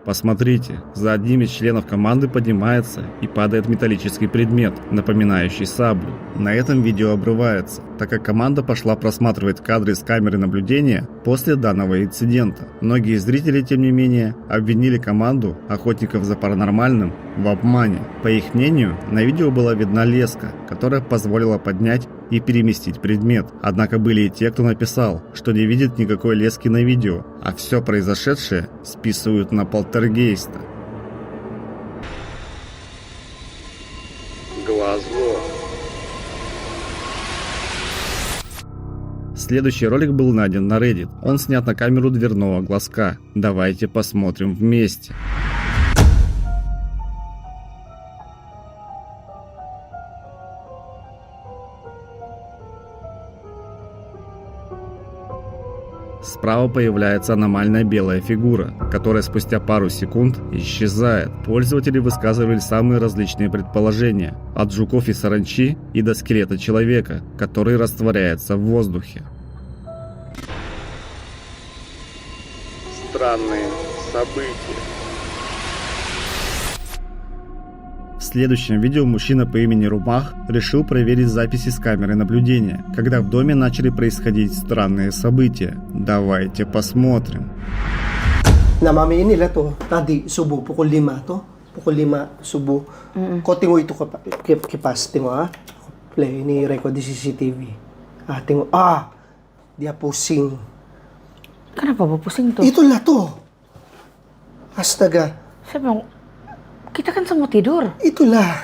Посмотрите, за одним из членов команды поднимается и падает металлический предмет, напоминающий саблю. На этом видео обрывается, так как команда пошла просматривать кадры с камеры наблюдения после данного инцидента. Многие зрители, тем не менее, обвинили команду охотников за паранормальным в обмане. По их мнению, на видео была видна леска, которая позволила поднять и переместить предмет. Однако были и те, кто написал, что не видит никакой лески на видео, а все произошедшее списывают на полтергейста. Глазло. Следующий ролик был найден на Reddit. Он снят на камеру дверного глазка. Давайте посмотрим вместе. Справа появляется аномальная белая фигура, которая спустя пару секунд исчезает. Пользователи высказывали самые различные предположения, от жуков и саранчи и до скелета человека, который растворяется в воздухе. Странные события. В следующем видео мужчина по имени Румах решил проверить записи с камеры наблюдения, когда в доме начали происходить странные события. Давайте посмотрим. Namamayin nila to, tadi subo, pukul 5 to. Pukul 5 subo. Ko tingo ito kipas, tingo ha. Play ni record di CCTV. Tingo, dia pusing. Kenapa ba pusing tuh? Itulah to. Astaga. Sabi mo, kita kan semua tidur. Itulah.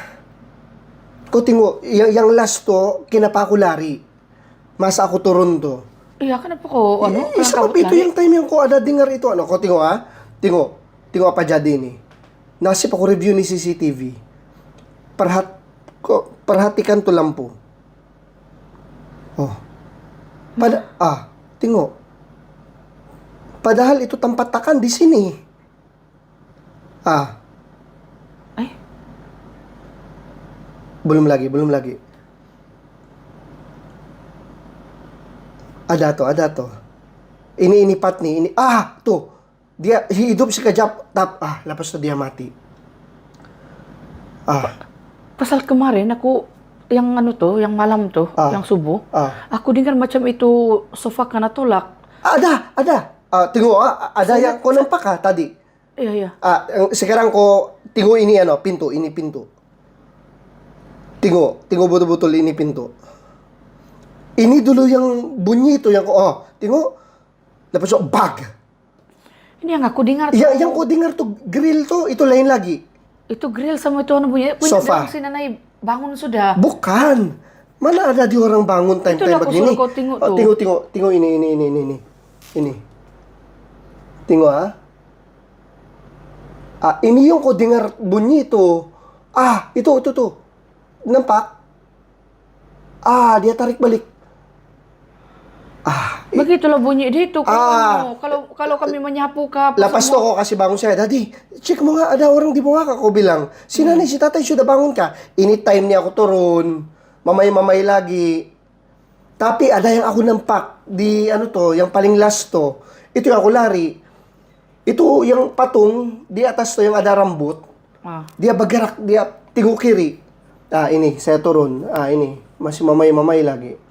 Ko tingo, yang last to, kinapakulari. Masa ako turun to. Iya, kenapa ko, Isa pa ito yung time yung ko ada dengar ito. Ko tingo ha? Tingo apa jadi ni? Nasip ako review ni CCTV. Perhatikan to lampu. Tingo. Padahal ito tampatakan di sini. Belum lagi. Ada to. Ini pat nih, ini. Tuh. Dia hidup sekejap, lapas to dia mati. Pasal kemarin aku yang anu tuh, yang malam tuh, yang subuh, aku dengar macam itu sofa kena tolak. Ada. Tengok ada yang kau nampak tadi? Iya. Sekarang kau tengok ini pintu, ini pintu. Tengok betul-betul ini pintu. Ini dulu yang bunyi itu yang tengok. Lepas itu bug. Ini yang aku dengar tuh. Yang kau dengar tuh grill tuh itu lain lagi. Itu grill sama itu anu bunyi. Sofa. Si Nanai bangun sudah. Bukan. Mana ada di orang bangun time-time begini. Kau tengok tuh. Tengok ini. Ini. Tengok ini yang kau dengar bunyi itu. Itu tuh. Nampak? Dia tarik balik. Begitulah bunyi dia itu. Kalau kami menyapu ke lepas itu kau kasih bangun saya. Tadi, cek mo nga, ada orang di bawah kau bilang. Si nanay, si tatay sudah bangun ka? Ini time niya ako turun. Mamay lagi. Tapi ada yang aku nampak di yang paling last to. Ito yung ako lari. Ito yung patung di atas to yung ada rambut. Dia bergerak, dia tinguk kiri. Ini saya turun. Ini masih mamay lagi.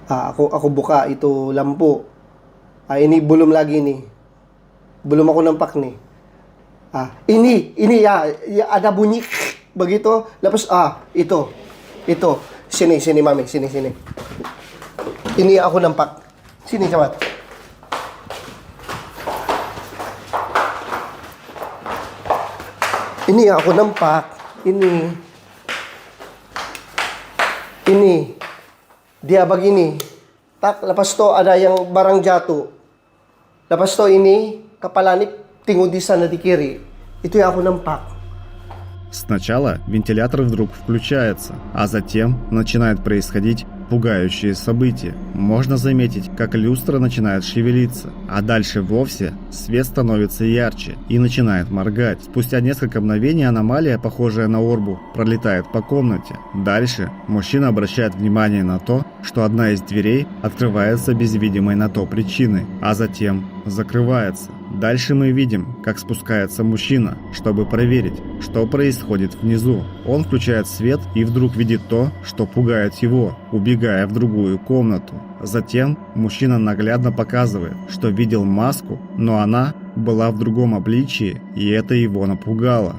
Aku buka itu lampu. Ini belum lagi nih. Belum aku nampak nih. Ini ya ada bunyi begitu. Lepas itu. Sini mami, sini. Ini aku nampak. Sini cepat. Ini yang aku nampak. Ini. Dia begini. Lepas to ada yang barang jatuh. Lepas to ini kepala ni tinggal di sana di kiri. Itu yang aku nampak. Сначала вентилятор вдруг включается, а затем начинает происходить пугающие события. Можно заметить, как люстра начинает шевелиться, а дальше вовсе свет становится ярче и начинает моргать. Спустя несколько мгновений аномалия, похожая на орбу, пролетает по комнате. Дальше мужчина обращает внимание на то, что одна из дверей открывается без видимой на то причины, а затем закрывается. Дальше мы видим, как спускается мужчина, чтобы проверить, что происходит внизу. Он включает свет и вдруг видит то, что пугает его, убегая в другую комнату. Затем мужчина наглядно показывает, что видел маску, но она была в другом обличии, и это его напугало.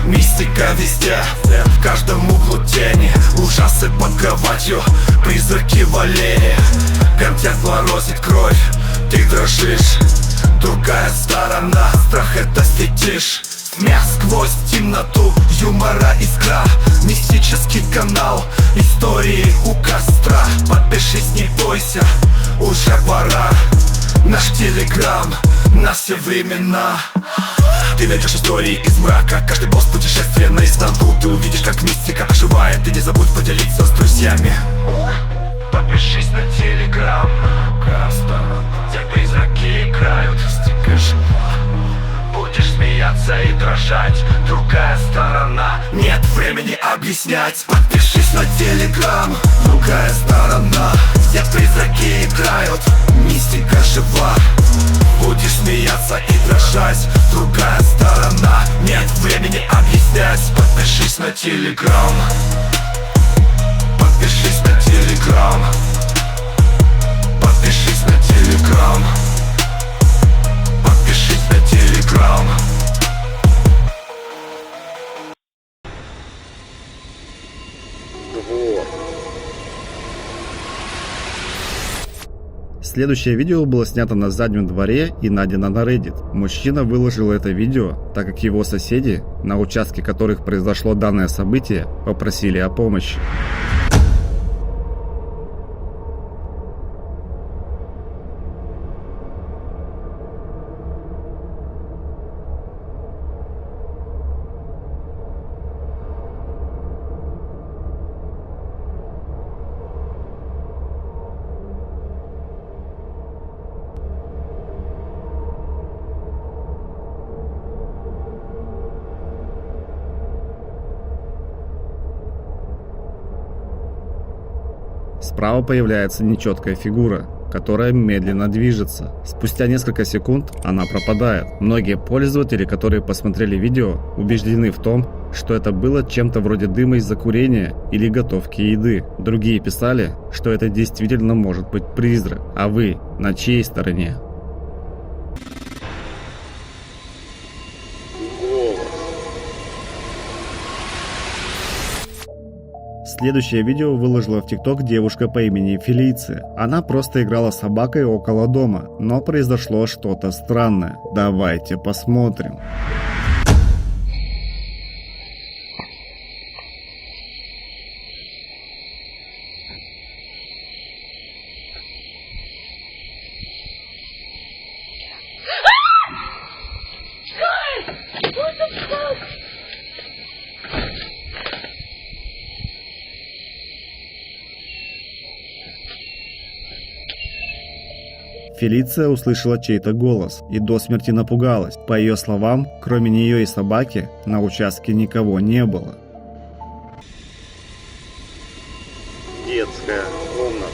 Мистика везде, в каждом углу тени. Ужасы под кроватью, призраки в аллее. Гордят морозит кровь, ты дрожишь. Другая сторона, страх это фетиш. Смех сквозь темноту, юмора искра. Мистический канал, истории у костра. Подпишись, не бойся, уже пора. Наш телеграм на все времена. Ты найдешь истории из мрака. Каждый босс путешествие наизнанку. Ты увидишь, как мистика оживает. Ты не забудь поделиться с друзьями. Подпишись на телеграм. Где призраки играют. Будешь смеяться и дрожать. Другая сторона. Нет времени объяснять. Подпишись на телеграм. Другая сторона. Где призраки играют. Мистика жива. Будешь смеяться и дрожать. Другая сторона. Нет времени объяснять. Подпишись на телеграм. Подпишись на телеграм. Подпишись на телеграм. Подпишись на телеграм. Двор. Следующее видео было снято на заднем дворе и найдено на Reddit. Мужчина выложил это видео, так как его соседи, на участке которых произошло данное событие, попросили о помощи. Справа появляется нечеткая фигура, которая медленно движется. Спустя несколько секунд она пропадает. Многие пользователи, которые посмотрели видео, убеждены в том, что это было чем-то вроде дыма из-за курения или готовки еды. Другие писали, что это действительно может быть призрак. А вы на чьей стороне? Следующее видео выложила в ТикТок девушка по имени Фелиция. Она просто играла с собакой около дома, но произошло что-то странное. Давайте посмотрим. Фелиция услышала чей-то голос и до смерти напугалась. По ее словам, кроме нее и собаки, на участке никого не было. Детская комната.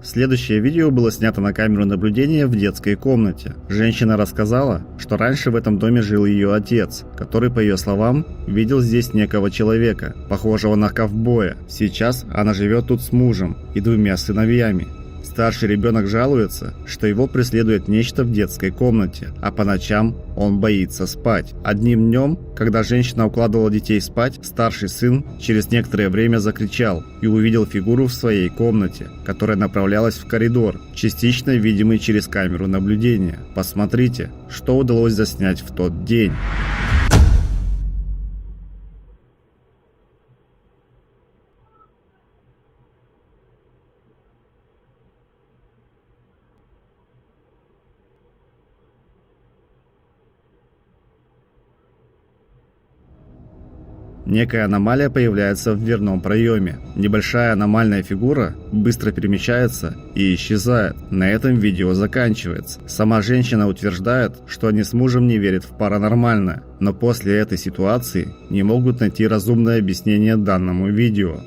Следующее видео было снято на камеру наблюдения в детской комнате. Женщина рассказала, что раньше в этом доме жил ее отец, который, по ее словам, видел здесь некого человека, похожего на ковбоя. Сейчас она живет тут с мужем и 2 сыновьями. Старший ребенок жалуется, что его преследует нечто в детской комнате, а по ночам он боится спать. Одним днем, когда женщина укладывала детей спать, старший сын через некоторое время закричал и увидел фигуру в своей комнате, которая направлялась в коридор, частично видимый через камеру наблюдения. Посмотрите, что удалось заснять в тот день. Некая аномалия появляется в дверном проеме. Небольшая аномальная фигура быстро перемещается и исчезает. На этом видео заканчивается. Сама женщина утверждает, что они с мужем не верят в паранормальное, но после этой ситуации не могут найти разумное объяснение данному видео.